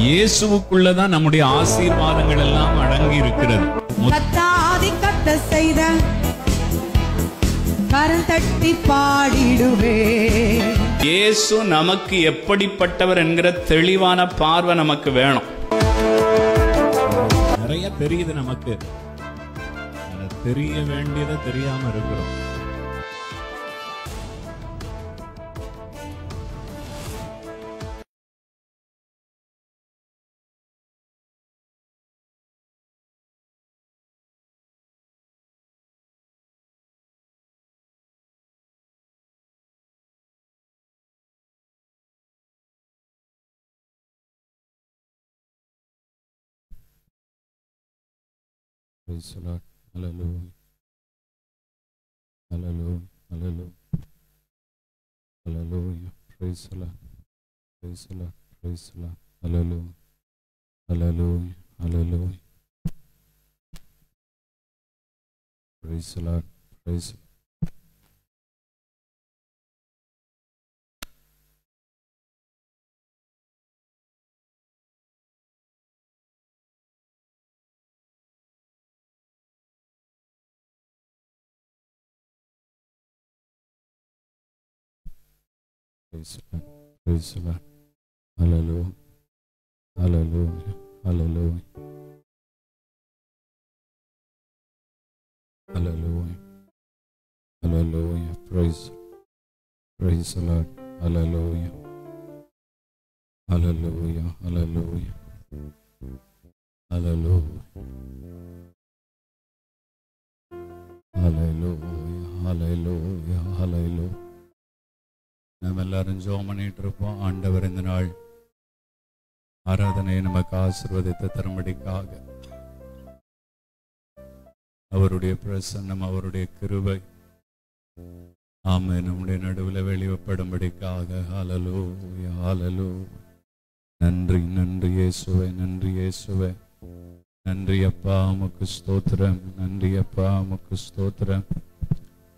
இயேசுவுக்குள்ளதான் நம்முடைய ஆசீர்வாதங்கள் எல்லாம் அடங்கி இருக்கிறது. கத்தாதி கத்த செய்த கரம் தட்டி பாடிடுவே. இயேசு நமக்கு எப்படிப்பட்டவர் என்கிற தெளிவான பார்வை நமக்கு வேணும். நிறைய தெரியுது நமக்கு, தெரிய வேண்டியதை தெரியாம இருக்கிறோம். Praise the Lord. Hallelujah. Hallelujah. Hallelujah. Hallelujah. Praise the Lord. Praise the Lord. Praise the Lord. Hallelujah. Hallelujah. Hallelujah. Praise the Lord. Praise the Lord. Praise the Lord. Praise the Lord. Hallelujah. Hallelujah. Hallelujah. Hallelujah. Hallelujah. Praise the Lord. Hallelujah. Hallelujah. Hallelujah. Hallelujah. Hallelujah. Hallelujah. Hallelujah. நாம் எல்லாரும் ஜெபம் பண்ணிட்டு இருப்போம். ஆண்டவர் இந்த நாள் ஆராதனையை நமக்கு ஆசீர்வதித்து தரும்படிக்காக அவருடைய பிரசன்னம், அவருடைய கிருபை ஆமென் நம்முடைய நடுவில் வெளிப்படும்படிக்காக. ஹல்லேலூயா. ஹல்லேலூயா. நன்றி நன்றி இயேசுவே, நன்றி இயேசுவே. நன்றி அப்பா, உமக்கு ஸ்தோத்திரம். நன்றி அப்பா, உமக்கு ஸ்தோத்திரம்.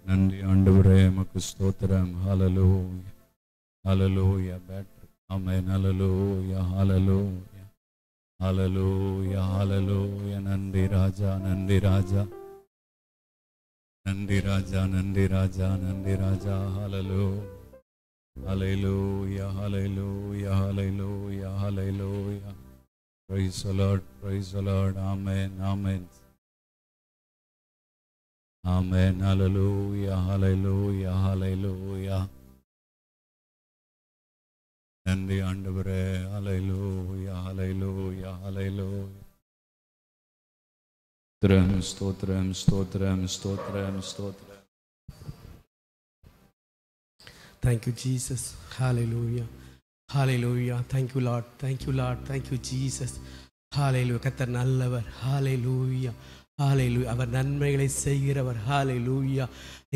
நன்றி ஆண்டவரே, உமக்கு ஸ்தோத்திரம். ஹல்லேலூயா. ஹல்லேலூயா. பெட்டர். ஆமென். ஹல்லேலூயா. ஹல்லேலூயா. ஹல்லேலூயா. ஹல்லேலூயா. நன்றி ராஜா, நன்றி ராஜா, நன்றி ராஜா, நன்றி ராஜா, நன்றி ராஜா. ஹல்லேலூயா. ஹல்லேலூயா. ஹல்லேலூயா. ஹல்லேலூயா. ஹல்லேலூயா. Praise the Lord. Praise the Lord. Amen. Amen. Amen. Hallelujah. Hallelujah. Hallelujah. நன்றி ஆண்டவரே. ஹல்லேலூயா. ஹல்லேலூயா. ஹல்லேலூயா. ஸ்தோத்திரம், ஸ்தோத்திரம், ஸ்தோத்திரம், ஸ்தோத்திரம். Thank you, Jesus. Hallelujah. Hallelujah. Thank you, Lord. Thank you, Lord. Thank you, Jesus. Hallelujah. கர்த்தர் நல்லவர். Hallelujah. ஹல்லேலூயா. அவர் நன்மைகளை செய்கிறவர். ஹல்லேலூயா.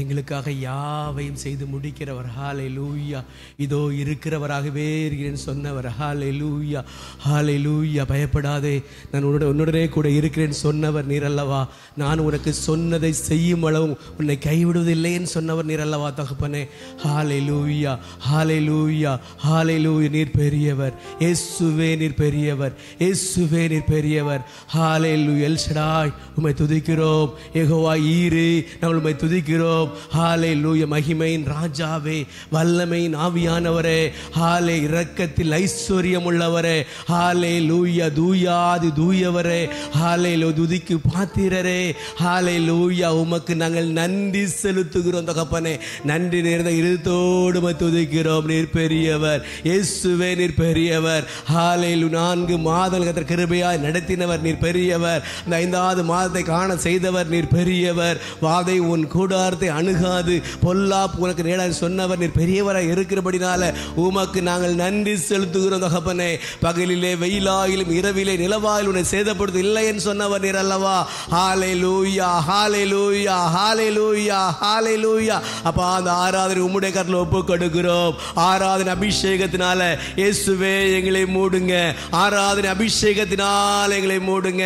எங்களுக்காக யாவையும் செய்து முடிக்கிறவர். ஹல்லேலூயா. இதோ இருக்கிறவராகவே இருக்கிறேன் சொன்னவர். ஹல்லேலூயா. ஹல்லேலூயா. பயப்படாதே, நான் உன்னுடனே கூட இருக்கிறேன் சொன்னவர் நீர் அல்லவா. நான் உனக்கு சொன்னதை செய்யும் அளவும் உன்னை கைவிடுவதில்லைன்னு சொன்னவர் நீர் அல்லவா தகப்பனே. ஹல்லேலூயா. ஹல்லேலூயா. ஹல்லேலூயா. நீர் பெரியவர். இயேசுவே நீர் பெரியவர். இயேசுவே நீர் பெரியவர். ஹல்லேலூயா. எல் ஷடாய் உம்மை துதிக்கிறோம். யெகோவா ஈரே நாங்கள் உம்மை துதிக்கிறோம். ஹல்லேலூயா. மகிமையின் ராஜாவே, வல்லமையின் ஆவியானவரே, ஹாலே இரக்கத்தில் ஐஸ்வர்யம் உள்ளவரே, ஹல்லேலூயா. தூயாதி தூயவரே, ஹல்லேலூயா. துதிக்கு பாத்திரரே, ஹல்லேலூயா. உமக்கு நாங்கள் நன்றி செலுத்துகிறோம் தகப்பனே. நன்றி நிறைந்த இருதயத்தோடு உம்மை துதிக்கிறோம். நீர் பெரியவர். இயேசுவே நீர் பெரியவர். ஹல்லேலூயா. 4 மாதங்கள் கிருபையாய் நடத்தினவர் நீர் பெரியவர். இந்த 5வது மாதத்தை காண செய்தவர் நீர் பெரியவர். வாதை உன் கூடாரத்தை அணுகாது, பொல்லாப்பு உனக்கு நேடாது சொன்னவர் நீர் பெரியவராய் இருக்கிறபடினால உமக்கு நாங்கள் நன்றி செலுத்துகிறோம் தகப்பனே. பகலிலே வெயிலாயிலும் இரவிலே நிலவாயில் உன்னை சேதப்படுத்த இல்லை என்று சொன்னவர் நீர் அல்லவா. ஹல்லேலூயா. ஹல்லேலூயா. ஹல்லேலூயா. ஹல்லேலூயா. அப்பா, அந்த ஆராதனை உம்முடைய கரத்தில் ஒப்புக் கொடுக்கிறோம். ஆராதனை அபிஷேகத்தினால இயேசுவே எங்களை மூடுங்க. ஆராதனை அபிஷேகத்தினால எங்களை மூடுங்க.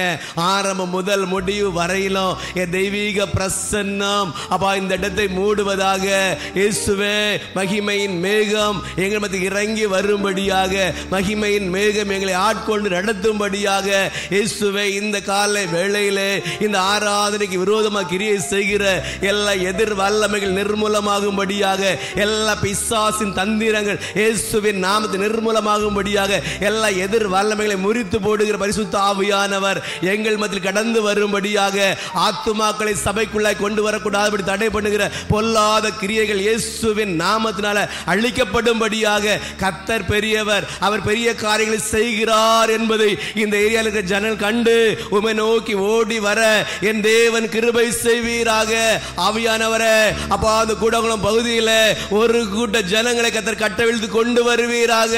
ஆரம்பம் முதல் முடிவு வரையிலும் என் தெய்வீக பிரசன்னம் அப்பா இந்த இடத்தை மூடுவதாக. இயேசுவே, மகிமையின் மேகம் எங்கள் மத்தியில் இறங்கி வரும்படியாக, மகிமையின் மேகம் எங்களை ஆட்கொண்டு நடத்தும்படியாக. இயேசுவே, இந்த காலை வேளையிலே இந்த ஆராதனைக்கு விரோதமாக கிரியை செய்கிற எல்லா எதிர் வல்லமைகள் நிர்மூலமாகும்படியாக, எல்லா பிசாசின் தந்திரங்கள் இயேசுவின் நாமத்தில் நிர்மூலமாகும்படியாக, எல்லா எதிர் வல்லமைகளை முறித்து போடுகிற பரிசுத்த ஆவியானவர் எங்கள் மத்தியில் கடந்து வரும்படியாக, ஆத்துமாக்களை சபைக்குள்ளாய் கொண்டு வரக்கூடாதபடி தடை பண்ணுகிற பொல்லாத கிரியைகள் இயேசுவின் நாமத்தினால அழிக்கப்படும்படியாக. கர்த்தர் பெரியவர், அவர் பெரிய காரியங்களை செய்கிறார் என்பதை இந்த ஏரியாவில் இருக்கிற ஜனங்கள் கண்டு உம்மை நோக்கி ஓடி வர என் தேவன் கிருபை செய்வீராக. ஆவியானவரே, அப்பா அந்த கூடங்குளம் பகுதியில் ஒரு கூட்ட ஜனங்களை கர்த்தர் கட்டவிழ்த்து கொண்டு வருவீராக.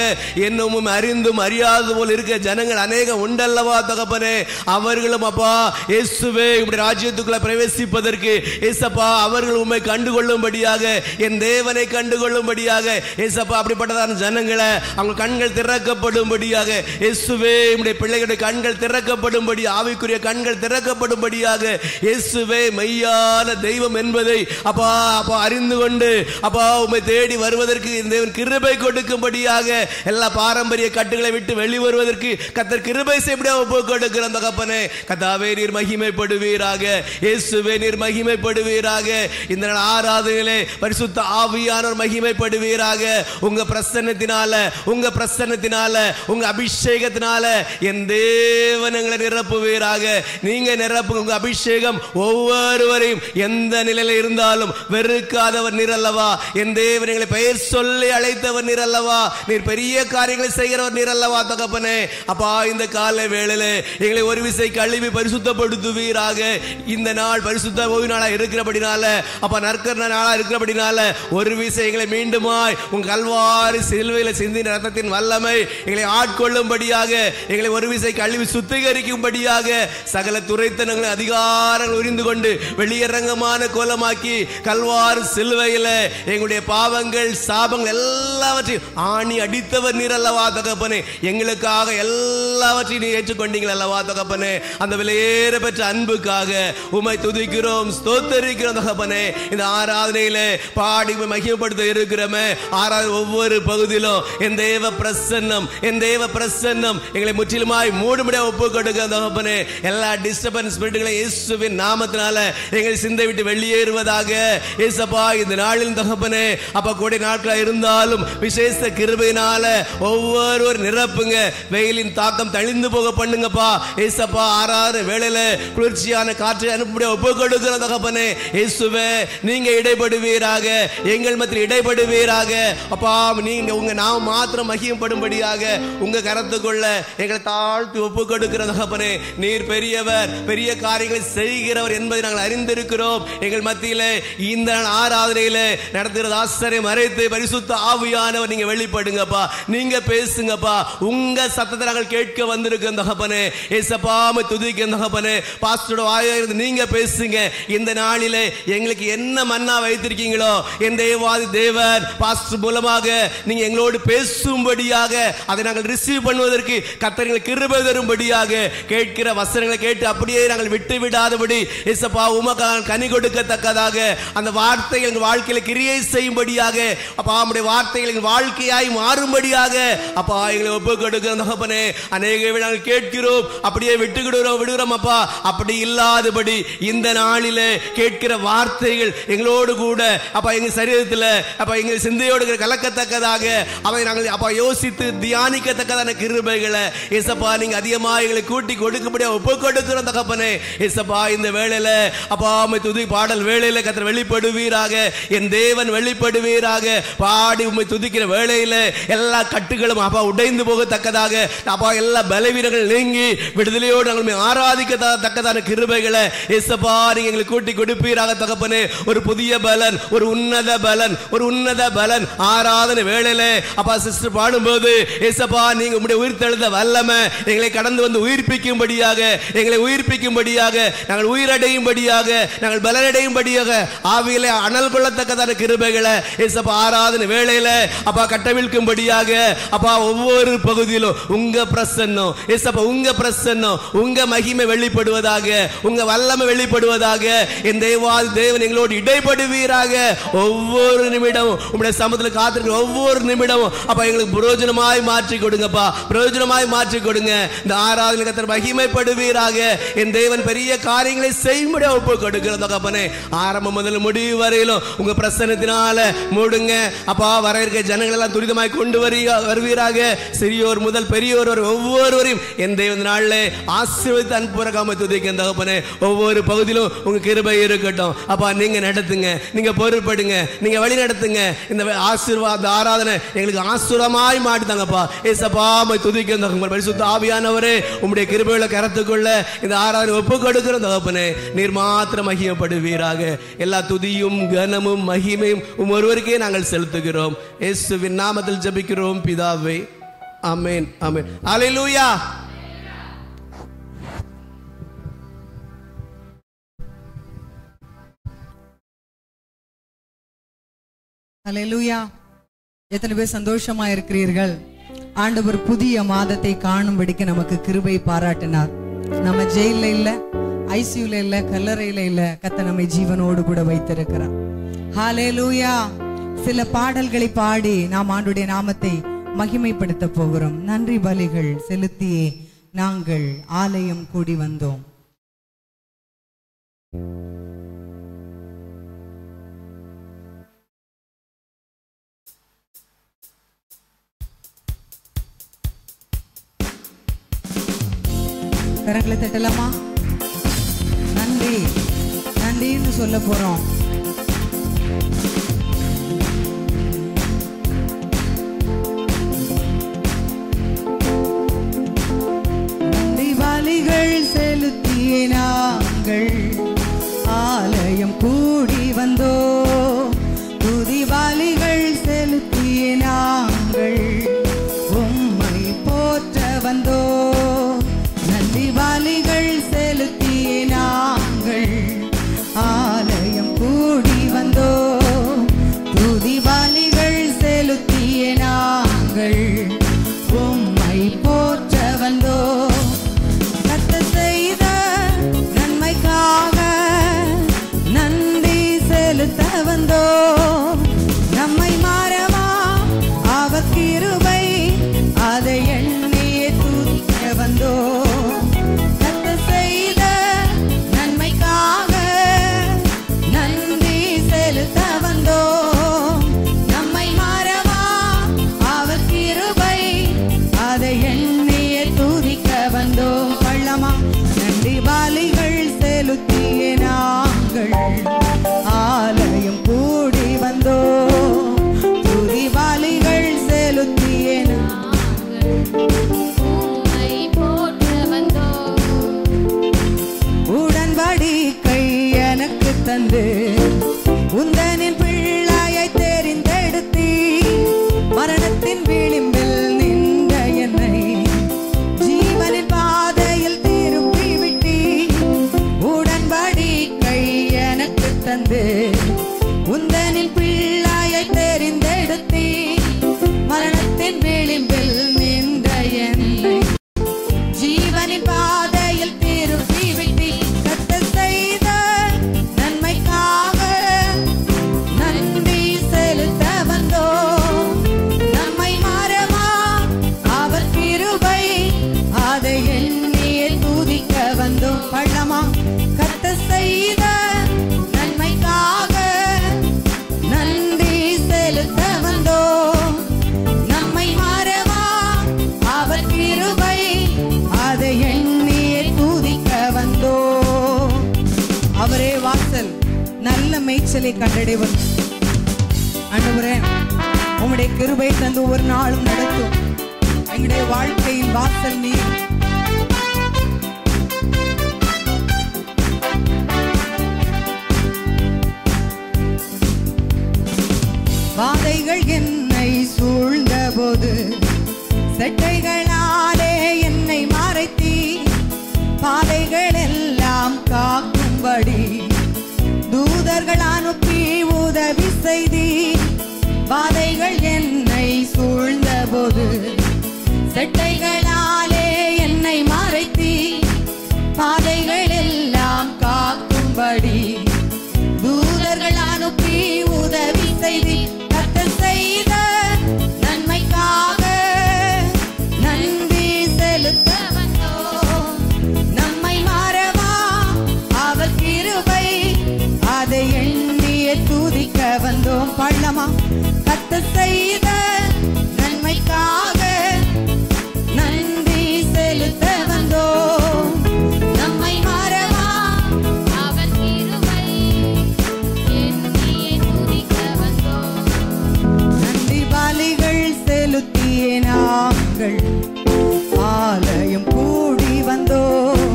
என்னும் அறிந்தும் அறியாது போல் இருக்க ஜனங்கள் அநேகம் உண்டல்லவா தகப்பனே, அவர்களும் அப்பா இயேசுவே உம்முடைய ராஜ்யத்துக்குள்ள பிரவேசிப்பதற்கு இயேசப்பா அவர்கள் உம்மை கண்டுகொள்ளும்படியாக, என் தேவனை கண்டுகொள்ளும்படியாக இயேசப்பா அப்படிப்பட்டதான ஜனங்களை அவங்க கண்கள் திறக்கப்படும்படியாக, இயேசுவே உம்முடைய பிள்ளைகளுடைய கண்கள் திறக்கப்படும்படி, ஆவிக்குரிய கண்கள் திறக்கப்படும்படியாக, இயேசுவே மெய்யான தெய்வம் என்பதை அப்பா அப்பா அறிந்து கொண்டு அப்பா உம்மை தேடி வருவதற்கு இந்த தேவன் கிருபை கொடுக்கும்படியாக, எல்லா பாரம்பரிய கட்டுகளை விட்டு வெளிவருவதற்கு கர்த்தர் கிருபை செய்ய ஒப்பு கொடுக்கிற தகப்பனே. கர்த்தாவே, நீர் மகிமைப்படுவீராக. இயேசுவே, நீர் மகிமைப்படுவீராக. இந்த நாள் ஆராதனையிலே பரிசுத்த ஆவியானவர் மகிமைப்படுவீராக. உங்க பிரசன்னத்தினால, உங்க பிரசன்னத்தினால, உங்க அபிஷேகத்தினால என் தேவன் எங்களை நிரப்புவீராக. நீங்க நிரப்புங்க. உங்க அபிஷேகம் ஒவ்வொருவரையும் எந்த நிலையில இருந்தாலும் வெறுக்காதவர் நீர் அல்லவா. என் தேவன் எங்களை பெயர் சொல்லி அழைத்தவர் நீர் அல்லவா. நீர் பெரிய காரியங்களை செய்கிறவர் நீர் அல்லவா தகப்பனே. அப்பா இந்த கால வேளையிலே எங்களை ஒரு விசை கழுவி பரிசுத்தப்படுத்துவீராக. இந்த நாள் பரிசுத்த ஓய்வு நாளா இருக்கிறபடினால, அப்பா நற்கர நாளா இருக்கிறபடினால ஒரு விசை எங்களை மீண்டுமாய் உங்க கல்வாரி சிலுவையில் சிந்தின ரத்தத்தின் வல்லமை எங்களை ஆட்கொள்ளும்படியாக, எங்களை ஒரு விசை கழுவி சுத்திகரிக்கும்படியாக, சகல துரைத்தனங்களை அதிகாரங்கள் உரிந்து கொண்டு வெளியரங்கமான கோலமாக்கி கல்வாரி சிலுவையில் எங்களுடைய பாவங்கள் சாபங்கள் எல்லாவற்றையும் ஆணி அடித்தவர் நீர் அல்லவா தகப்பனே. எங்களுக்காக எல்லாவற்றையும் நீ ஏற்றுக்கொண்டீங்கள் அல்லவா தகப்பனே. அந்த விலையேற பெற்ற அன்புக்காக உம்மை துதிக்கிறோம், ஸ்தோத்தரிக்கிறோம் தகப்பனே. இந்த ஆராதனையில பாடி மகிமைப்படுத்த இருக்கிறோமே, ஆராதனை ஒவ்வொரு பகுதியிலும் என் தேவ பிரசன்னம், என் தேவ பிரசன்னம் எங்களை முற்றிலுமாய் மூடும்படியாக ஒப்பு கொடுக்க தகப்பனே. எல்லா டிஸ்டர்பன்ஸ் ஸ்பிரிட்டுகளை இயேசுவின் நாமத்தினால எங்களை சிந்தை விட்டு வெளியேறுவதாக. இயேசப்பா இந்த நாளில் தகப்பனே, அப்பா கூட நாட்களாக இருந்தாலும் விசேஷ கிருபையினால ஒவ்வொரு நிரப்புங்க. வெயிலின் தாக்கம் தணிந்து போக பண்ணுங்கப்பா. இயேசப்பா ஆராதனை வேளையில குளிர்ச்சியான காற்றை அனுப்ப ஒப்பு கொடுக்கிற தகப்பனே. இயேசுவே, நீங்க இடைப்படுவீராக, எங்கள் மத்தியில் இடைப்படுவீராக. அப்பா நீங்க உங்க நாம் மாத்திரம் மகிமைப்படும்படியாக உங்க கரத்துக்குள்ள எங்களை தாழ்த்தி ஒப்பு கொடுக்கிற தகப்பனே. நீர் பெரியவர், பெரிய காரியங்களை செய்கிறவர் என்பதை நாங்கள் அறிந்திருக்கிறோம். எங்கள் மத்தியிலே இந்த ஆராதனையில நடத்துகிற ஆசிரியை மறைத்து பரிசுத்த ஆவியானவர் நீங்க வெளிப்படுங்கப்பா. நீங்க பேசுங்கப்பா. உங்க சத்தத்தை நாங்கள் கேட்க வந்திருக்கோம் தகப்பனே. ஏசப்பா துதிக்க தகப்பனே. பாஸ்டரோட வாயிலிருந்து நீங்க பேசுங்க. இந்த நாளிலே எங்களுக்கு என்ன மன்னா வைத்திருக்கீங்களோ என் தேவாதி தேவர் பாஸ்டர் மூலமாக நீங்க எங்களோடு பேசும்படியாக, அதை நாங்கள் ரிசீவ் பண்ணுவதற்கு கர்த்தர் கிருபை தரும்படியாக, கேட்கிற வசனங்களை கேட்டு அப்படியே நாங்கள் விட்டு விடாதபடி ஏசப்பா உமக்காக கனி கொடுக்கத்தக்கதாக அந்த வார்த்தைகள் எங்கள் வாழ்க்கையில கிரியை செய்யும்படியாக, அப்பா நம்முடைய வார்த்தைகள் எங்கள் வாழ்க்கையாய் மாறும்படியாக அப்பா எங்களை ஒப்பு கொடுக்கிறோம் தகப்பனே. அநேக நாங்கள் கேட்கிறோம், அப்படியே விடுகிறோம் அப்பா. அப்படி இல்லாதபடி இந்த நாளிலே கேட்கிற வார்த்தைகள் எங்களோடு கூட அப்பா எங்கள் சரீரத்தில் அப்பா எங்கள் சிந்தையோடு கலக்கத்தக்கதாக அவை நாங்கள் அப்பா யோசித்து தியானிக்கத்தக்கதான கிருபைகளை ஏசப்பா நீங்க அதிகமாக எங்களை கூட்டி கொடுக்கும்படியாக ஒப்பு கொடுக்கிறோம் தகப்பனே. ஏசப்பா இந்த வேளையில அப்பா உம்மை துதி பாடல் வேளையில கர்த்தர் வெளிப்படுவீராக, என் தேவன் வெளிப்படுவீராக. பாடி உம்மை துதிக்கிற வேளையில எல்லா கட்டுகளும் அப்பா உடைந்து போகத்தக்கதாக, அப்பா எல்லா பலவீனங்கள் நீங்கி விடுதலையோடு நாங்கள் ஆராதிக்கத்தக்கதான கிருபைகளை ஏசப்பா நீங்க எங்களுக்கு கூட்டி கொடுப்பீராக தகப்பனே. ஒரு புதிய பலன், ஒரு உன்னத பலன், ஒரு உன்னத பலன் ஆராதனை வேளையில அப்பா சிஸ்டர் பாடும்போது ஏசப்பா நீங்க உம்முடைய உயிர்த்தெழுந்த வல்லமை எங்களை கடந்து வந்து உயிர்ப்பிக்கும்படியாக, எங்களை உயிர்ப்பிக்கும்படியாக, நாங்கள் உயிரடையும்படியாக, நாங்கள் பலனடையும்படியாக ஆவியிலே அனல் கொள்ளத்தக்கதான கிருபைகளை ஏசப்பா ஆராதனை வேளையில அப்பா கட்டவிழ்க்கும்படியாக அப்பா ஒவ்வொரு பகுதியிலும் உங்க பிரசன்னம் ஏசப்பா உங்க பிரசன்னம் உங்க மகிமை வெளிப்படுவதாக வெளிப்படுவதாக, உங்க வல்லமை வெளிப்படுவதாக. என் தேவன் எங்களோடு இடைப்படுவீராக. ஒவ்வொரு நிமிடமும் உங்களுடைய சமூகத்தில் காத்திருக்கிற ஒவ்வொரு நிமிடமும் அப்பா எங்களுக்கு பிரயோஜனமாய் மாற்றி கொடுங்கப்பா, பிரயோஜனமாய் மாற்றி கொடுங்க. இந்த ஆராதனை கர்த்தர் மகிமைப்படுவீராக. என் தேவன் பெரிய காரியங்களை செய்யும்படி ஒப்பு கொடுக்கிறோம் தகப்பனே. ஆரம்பம் முதல் முடிவு வரையிலும் உங்க பிரசன்னத்தினால மூடுங்க அப்பா. வர இருக்க ஜனங்கள் எல்லாம் துரிதமாய் கொண்டு வருவீராக. சிறியோர் முதல் பெரியோர் ஒவ்வொருவரையும் என் தேவன் நாளிலே ஆசீர்வதித்து அன்புறக்காம துதிக்க தகப்பனே. ஒவ்வொரு பகுதியிலும் உங்க கிருபை இருக்கட்டும் அப்பா. நீங்க நடத்துங்க, நீங்க பொறுப்படுங்க, நீங்க வழி நடத்துங்க. இந்த ஆசீர்வாத ஆராதனை எங்களுக்கு ஆசீர்வாதமாய் மாட்டுதாங்கப்பா. ஏசப்பா துதிக்க பரிசுத்த ஆவியானவரே, உம்முடைய கிருபையுள்ள கரத்துக்குள்ள இந்த ஆராதனை ஒப்பு கொடுக்கிறோம் தகப்பனே. நீர் மாத்திரம் மகிமைப்படுவீராக. எல்லா துதியும் கனமும் மகிமையும் ஒருவருக்கே நாங்கள் செலுத்துகிறோம். இயேசுவின் நாமத்தில் ஜெபிக்கிறோம் பிதாவே, ஆமென், ஆமென். அல்லேலூயா. அல்லேலூயா. எத்தனை பேர் சந்தோஷமா இருக்கிறீர்கள்? ஆண்டவர் புதிய மாதத்தை காணும்படிக்கு நமக்கு கிருபை பாராட்டினார். நம்ம ஜெயில இல்ல, ஐசியூல இல்ல, கல்லறையில இல்ல, கர்த்தர் நம்மை ஜீவனோடு கூட வைத்திருக்கிறார். ஹல்லேலூயா. சில பாடல்களை பாடி நாம் ஆண்டுடைய நாமத்தை மகிமைப்படுத்த போகிறோம். நன்றி பலிகள் செலுத்தியே நாங்கள் ஆலயம் கூடி வந்தோம். கரங்களை தட்டலாமா? நன்றி நன்றின்னு சொல்ல போறோம். நன்றி பலிகள் செலுத்திய நாங்கள் ஆலயம் கூடி வந்தோம். துதி பலிகள் செலுத்திய நாங்கள் உம்மை போற்ற வந்தோம். நன்றி பலிகள் செலுத்திய நாங்கள் ஆலயம் கூடி வந்தோம். துதி பலிகள் செலுத்திய நாங்கள் உம்மை போற்ற வந்தோம். கர்த்தர் செய்த நன்மைக்காக நன்றி செலுத்த வந்தோம். நம்மை மாறவா அவர் கிருபை அதை எண்ணியே துதிக்க வந்தோம். கர்த்தர் செய்த நன்மைக்காக நன்றி செலுத்த வந்தோம். நம்மை மாறவா அவர் கிருபை அதை எண்ணியே துதிக்க வந்தோம். பள்ளமா நன்றி பலிகள் செலுத்திய நாங்கள் ஆலயம் கூடி வந்தோம். துதி பலிகள் செலுத்திய உடன்படிக்கை எனக்கு தந்து உந்தனின் பிள்ளையை தெரிந்தெடுத்தி மரணத்தின் விளிம்பில் நின்ற என்னை ஜீவனின் பாதையில் திருப்பி விட்டி. உடன்படிக்கை எனக்கு தந்து உந்தனின் பிள்ளையை தெரிந்தெடுத்தி மரணத்தின் விளிம்பில் நின்ற என்னை ஜீவனின் பாதையில் திருப்பி விட்டி. கர்த்தர் செய்த நன்மைக்காக நன்றி செலுத்த வந்தோம். நம்மை மாறவா அவர் கிருபை அதை எண்ணியே துதிக்க வந்தோம். பள்ளமா கர்த்தர் செய்த நன்மைக்காக நன்றி செலுத்த வந்தோம். நம்மை மாறவா அவர் கிருபை அதை எண்ணியே துதிக்க வந்தோம். அவரே வாசல் நல்ல மேய்ச்சலை கண்டடைவர். ஆண்டவரே உம்முடைய கிருபை தந்து ஒரு நாளும் நடத்தும். எங்களுடைய வாழ்க்கையின் வாசல் நீர். வாதைகள் என்னை சூழ்ந்த போது செட்டைகளாலே என்னை மறைத்தி பாதைகள் எல்லாம் காக்கும்படி தூதர்கள் அனுப்பி உதவி செய்தி. பாதைகள் என்னை சூழ்ந்த போது செட்டைகளாலே என்னை மறைத்தி பாதைகள் நாங்கள் ஆலயம் கூடி வந்தோம்.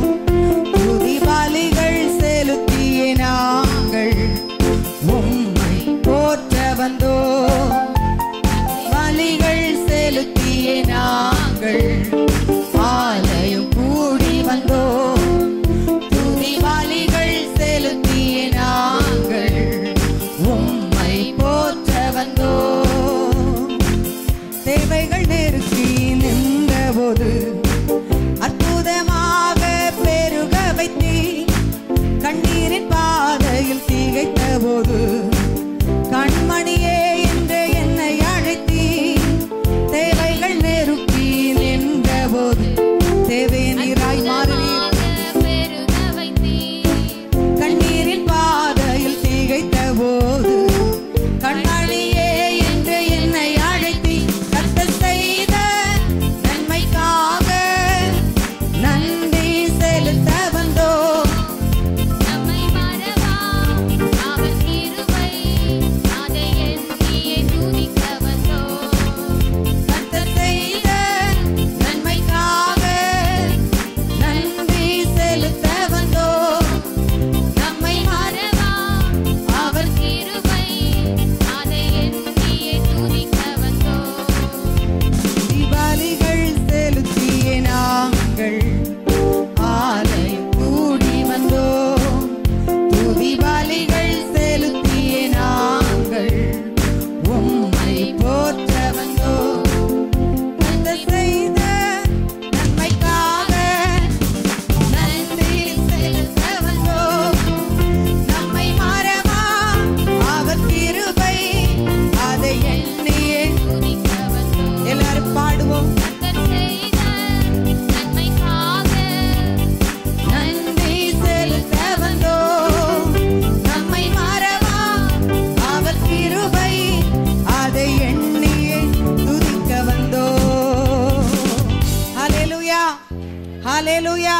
துதி பலிகள் செலுத்திய நாங்கள் உம்மை போற்ற வந்தோம். பலிகள் செலுத்திய நாங்கள் ஆலயம் கூடி வந்தோம். துதி பலிகள் செலுத்திய நாங்கள் உம்மை போற்ற வந்தோம். தேவைகள் நெருக்கி நின்றபோது அற்புதமாக பெருக வைத்தீ. கண்ணீரின் பாதையில் திகைத்த போது கண்மணியே என்று என்னை அழைத்தீ. தேவைகள் நெருக்கி நின்றபோது தேவை நீராய் மாறினீர். கண்ணீரின் பாதையில் திகைத்த போது கண்மணியே என்று என்னை அழைத்தீ. கர்த்தர் செய்த நன்மைக்காக நன்றி செலுத்த வந்தோம். நம்மை மறவா அவர் கிருபை அதை எண்ணியே துதிக்க வந்தோம். கர்த்தர் செய்த நன்மைக்காக நன்றி செலுத்த வந்தோம். நம்மை மறவா அவர் கிருபை அதை எண்ணியே துதிக்க வந்தோம். தீபாவளிகள் செலுத்திய நாங்கள் ஆலயம் கூடி வந்தோம். துதி பலிகள் செலுத்திய நாங்கள் உம்மை போற்ற வந்தோம். கர்த்தர் செய்த நன்மைக்காக நன்றி செலுத்த வந்தோம். நம்மை மறவா அவர் கிருபை அதை எண்ணியே துதிக்க வந்தோம். எல்லாரும் பாடுவோம். கர்த்தர் செய்த நன்மைக்காக நன்றி செலுத்த வந்தோம். நம்மை மறவா அவர் கிருபை அதை எண்ணியே துதிக்க வந்தோம். ஹல்லேலூயா, ஹல்லேலூயா.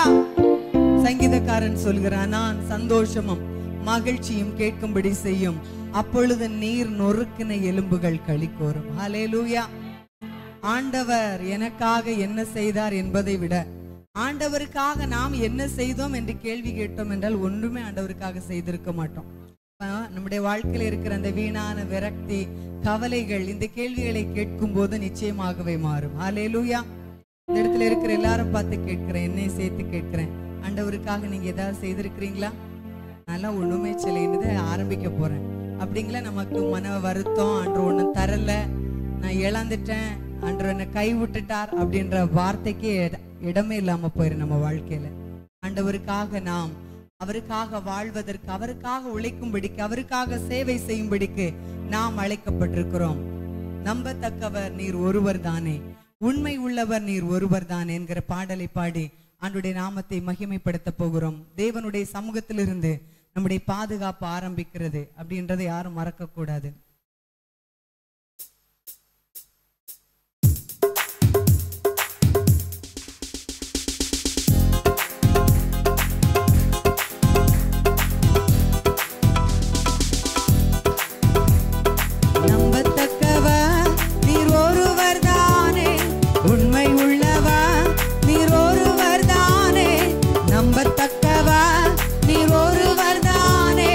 சங்கீதக்காரன் சொல்கிறான், நான் சந்தோஷமும் மகிழ்ச்சியும் கேட்கும்படி செய்யும், அப்பொழுது நீர் நொறுக்கின எலும்புகள் களிகூரும். ஹல்லேலூயா. ஆண்டவர் எனக்காக என்ன செய்தார் என்பதை விட ஆண்டவருக்காக நாம் என்ன செய்தோம் என்று கேள்வி கேட்டோம் என்றால் ஒன்றுமே ஆண்டவருக்காக செய்திருக்க மாட்டோம். நம்முடைய வாழ்க்கையில் இருக்கிற அந்த வீணான விரக்தி, கவலைகள், இந்த கேள்விகளை கேட்கும் போது நிச்சயமாகவே மாறும். ஹல்லேலூயா. இந்த இடத்துல இருக்கிற எல்லாரும் பார்த்து கேட்கிறேன், என்னை சேர்த்து கேட்கிறேன், ஆண்டவருக்காக நீங்க ஏதாவது செய்திருக்கிறீங்களா? நல்லா ஒண்ணுமே சிலைன்னு ஆரம்பிக்க போறேன். அப்படிங்களா நமக்கு மன வருத்தம், அன்று ஒண்ணும் தரல, நான் இழந்துட்டேன், அன்று என்னை கை விட்டுட்டார் அப்படின்ற வார்த்தைக்கு இடமே இல்லாம போயிரு நம்ம வாழ்க்கையில. ஆண்டவருக்காக நாம் அவருக்காக வாழ்வதற்கு, அவருக்காக உழைக்கும்படிக்கு, அவருக்காக சேவை செய்யும்படிக்கு நாம் அழைக்கப்பட்டிருக்கிறோம். நம்பத்தக்கவர் நீர் ஒருவர் தானே, உண்மை உள்ளவர் நீர் ஒருவர் தானே என்கிற பாடலை பாடி ஆண்டுடைய நாமத்தை மகிமைப்படுத்த போகிறோம். தேவனுடைய சமூகத்திலிருந்து நம்முடைய பாதுகாப்பு ஆரம்பிக்கிறது அப்படின்றதை யாரும் மறக்க கூடாது. நம்பத்தக்கவர் நீர் ஒருவர் தானே, உண்மை உள்ளவர் நீர் ஒருவர் தானே. நம்பத்தக்கவர் நீர் ஒருவர் தானே,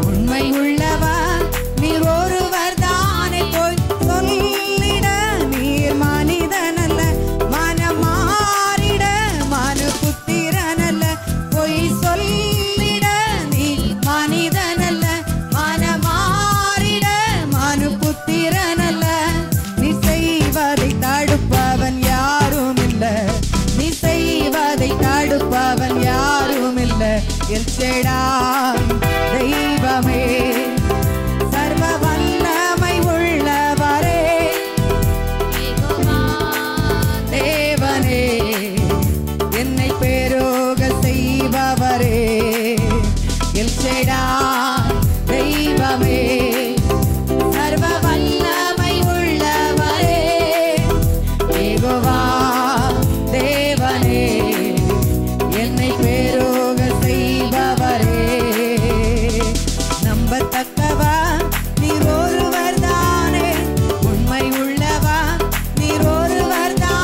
உண்மை உள்ளவர் நீர் ஒருவர் தானே. போய் சொல்லிட நீர் மனிதன் அல்ல, மனம் மாறிட மனு புத்திரன் அல்ல. போய் சொல்லிட நீர் மனிதன் அல்ல, மனம் மாறிட மனு புத்திரன் அல்ல. நீ செய்வதை தடுப்பவன் யாரும் இல்ல, நீ செய்வதை தடுப்பவன் யாரும் இல்ல. எல் ஷடாய் தெய்வமே, சர்வ வல்லமை உள்ளவரே, யெகோவா தேவனே, என்னை பெருக செய்பவரே. எல் ஷடாய் தெய்வமே, சர்வ வல்லமை உள்ளவரே, யெகோவா தேவனே, என்னை பெருக செய்பவரே. நம்பத்தக்கவர் நீர் ஒருவர் தானே, உண்மை உள்ளவர் நீர் ஒருவர் தானே.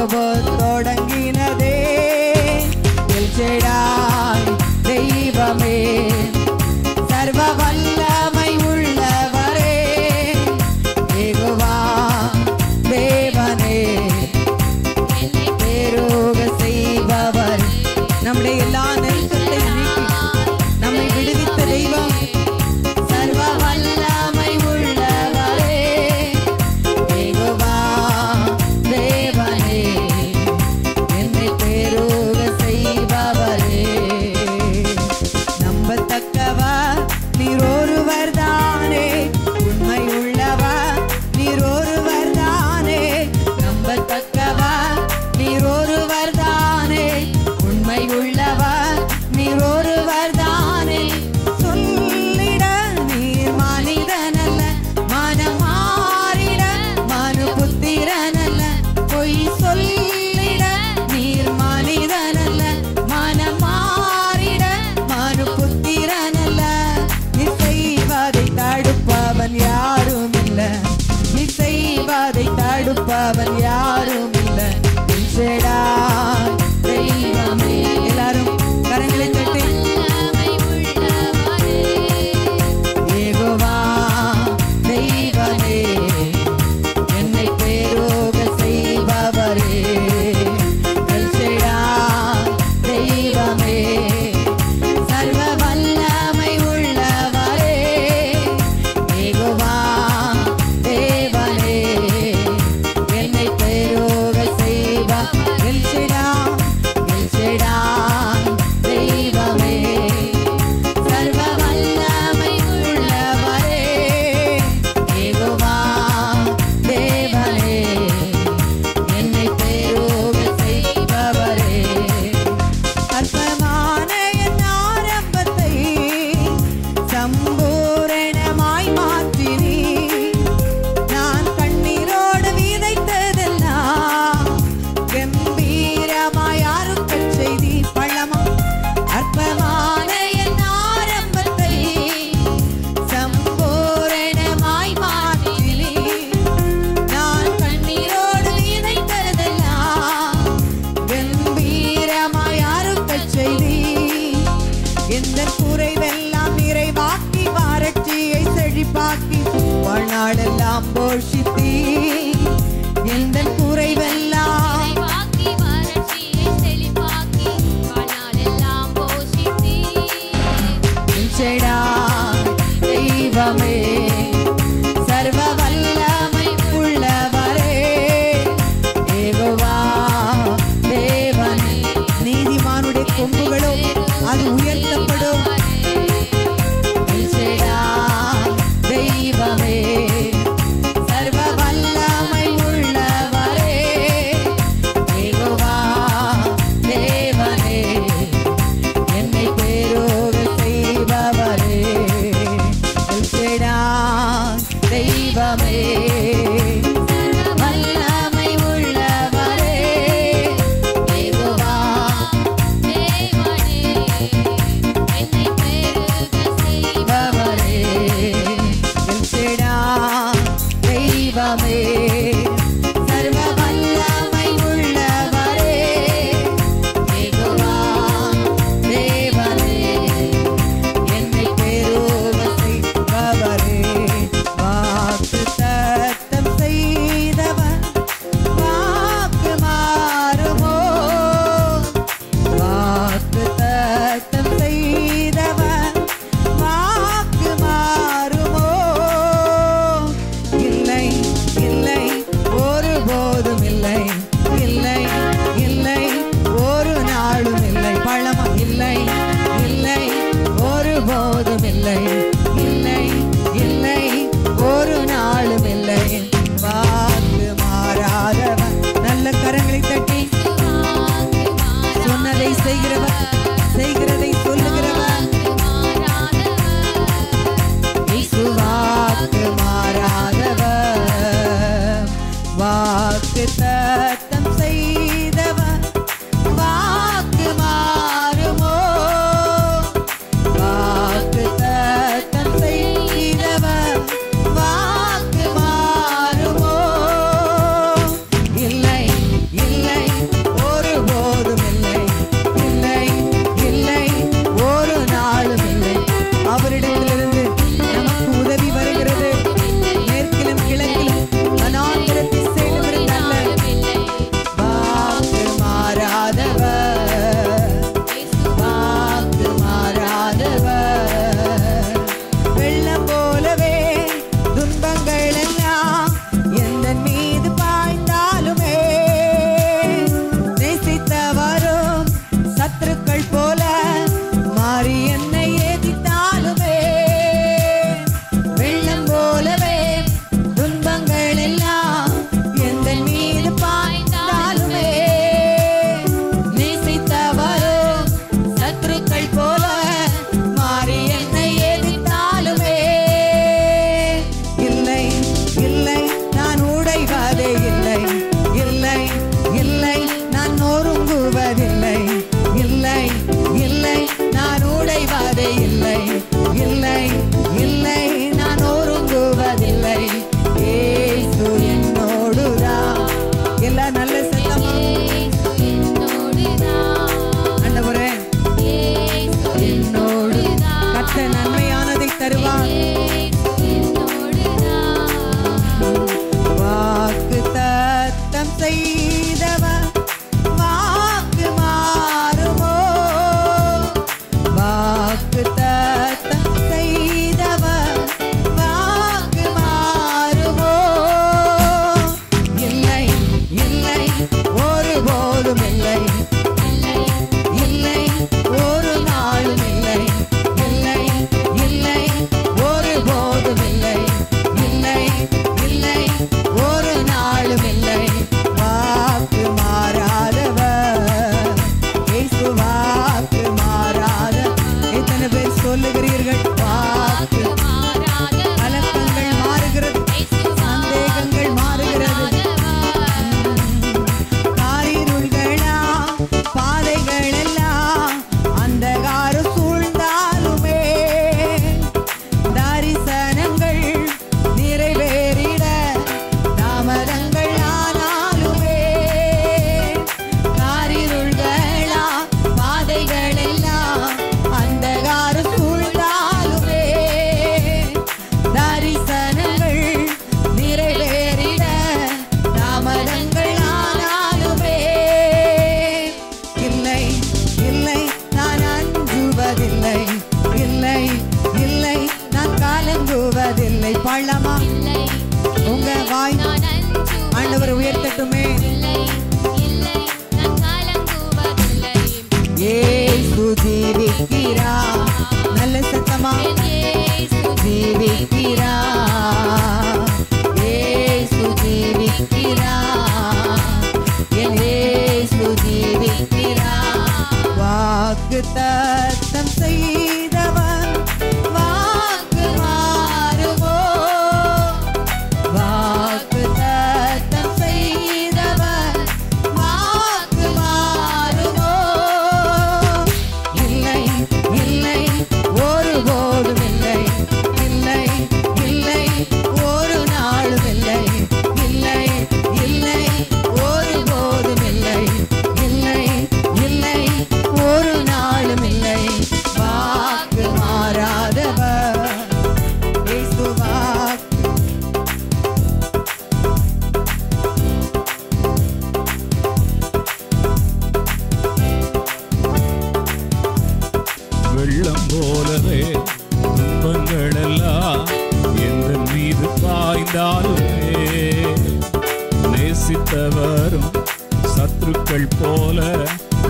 யாக்கோபு தொடங்கினதே எல்சடாய் தெய்வமே சர்வ வல்லமை உள்ளவரே யெகோவா தேவனே என்னை பெருக செய்பவர் நம்முடைய எல்லா நெருக்கத்தை நீக்கி நம்மை விடுவித்த தெய்வம் சர்வ வல்லமை உள்ளவரே யெகோவா தேவனே என்னை பெருக செய்பவரே நம்பத்தக்கவர் நீர் ஒருவர் தானே உண்மை உள்ளவர் நீர் ஒருவர் தானே நம்பத்தக்கவர் நீர் ஒருவர் தானே உண்மை உள்ளவர் நீர் ஒருவர் தானே சொல்லிட நீர் மனிதனல்ல மனம் மாறிட மனு புத்திரனல்ல பொய் சொல்லிட நீர் மனிதனல்ல மனம் மாறிட மனு புத்திரனல்ல நீ செய்வதை தடுப்பவன் யாரும் இல்ல நீ செய்வதை தடுப்பவன் யாரும் இல்ல எல்சடாய் தெய்வமே எல்லாரும் கரங்களை தட்டி யெகோவா தெய்வமே என்னை பெருக செய்பவரே எல்சடாய் தெய்வமே சர்வ வல்லமை உள்ளவரே யெகோவா தேவனே என்னை பெருக செய்பவர் எல்சடாய் எல்சடாய் தெய்வமே சர்வ வல்லமை உள்ளவரே யெகோவா தேவனே என்னை பெருக செய்பவரே அற்பமான என் ஆரம்பத்தை சம்பூரணமாய் மாற்றினீ நான் கண்ணீரோடு விதைத்ததெல்லாம் கம்பீரமாய் அறுக்கச் செய்தி பள்ளமா அற்பமான என் ஆரம்பத்தை சம்பூரணமாய் மாற்றினீ நான் கண்ணீரோடு விதைத்ததெல்லாம் கம்பீரமாய் அறுக்கச் செய்தி எந்த குறைவெல்லாம் நிறைவாக்கி வறட்சியை செழிப்பாக்கி வாழ்நாளெல்லாம் போஷித்தீ எந்த குறைவெல்லாம் வாக்கி வறட்சியை செழிப்பாக்கி வாழ்நாளெல்லாம் போஷித்தீர். எல்சடாய் தெய்வமே சர்வ வல்லமை உள்ளவரே யெகோவா தேவனே நீதிமானுடைய கொம்புகளோ அது உயர்த்தப்படும் எல்சடாய் தெய்வமே சர்வ வல்லமை உள்ளவரே யெகோவா தேவனே என்னை பெருக செய்பவரே எல்சடாய் தெய்வமே வல்லமை உள்ளவரே யெகோவா தேவனே என்னை பெருக செய்பவரே எல்சடாய் தெய்வமே சர்வ வல்லமை உள்ளவரே யெகோவா தேவனே என்னை பெருக செய்பவரே வாக்கு தத்தம் செய்தவர் வாக்கு மாறுமோ வாக்கு தத்தம் செய்தவர் வாக்கு மாறுமோ இல்லை இல்லை ஒருபோதும் இல்லை இல்லை இல்லை ஒரு நாளும் இல்லை பழமா இல்லை இல்லை ஒருபோதும் இல்லை இல்லை இல்லை ஒரு நாளும் இல்லை வாக்கு மாறாதவன் நல்ல கரங்களை தட்டி சொன்னதை செய்கிறவன் செய்கிறதை சொல்லுகிறவன் இயேசு வாக்கு மாறாதவர் வாக்கு தத்தம் செய்தவர் வாக்கு மாறுமோ வாக்கு தத்தம் செய்தவர் வாக்கு மாறுமோ இல்லை இல்லை உயர்த்தட்டுமே. இல்லை இல்லை நான் கலங்குவதில்லை. இயேசு ஜீவிக்கிறார். நல்ல சத்தமா என் இயேசு ஜீவிக்கிறார். இயேசு ஜீவிக்கிறார். என் இயேசு ஜீவிக்கிறார். வாக்குத்தத்தம் செய்தவர் வாக்கு மாறுமோ? வாக்குத்தத்தம் செய்தவர் வாக்கு மாறுமோ? இல்லை இல்லை ஒருபோதும் இல்லை. இல்லை இல்லை ஒரு நாளும் இல்லை. இல்லை இல்லை ஒருபோதும் இல்லை. இல்லை இல்லை ஒரு நாளும் இல்லை. வாக்கு மாறாதவர் இயேசு வாக்கு. வெள்ளம் போலவே துன்பங்கள் எல்லாம் எந்த மீது பாய்ந்தாலுமே நேசித்தவரும் சத்துருக்கள் போல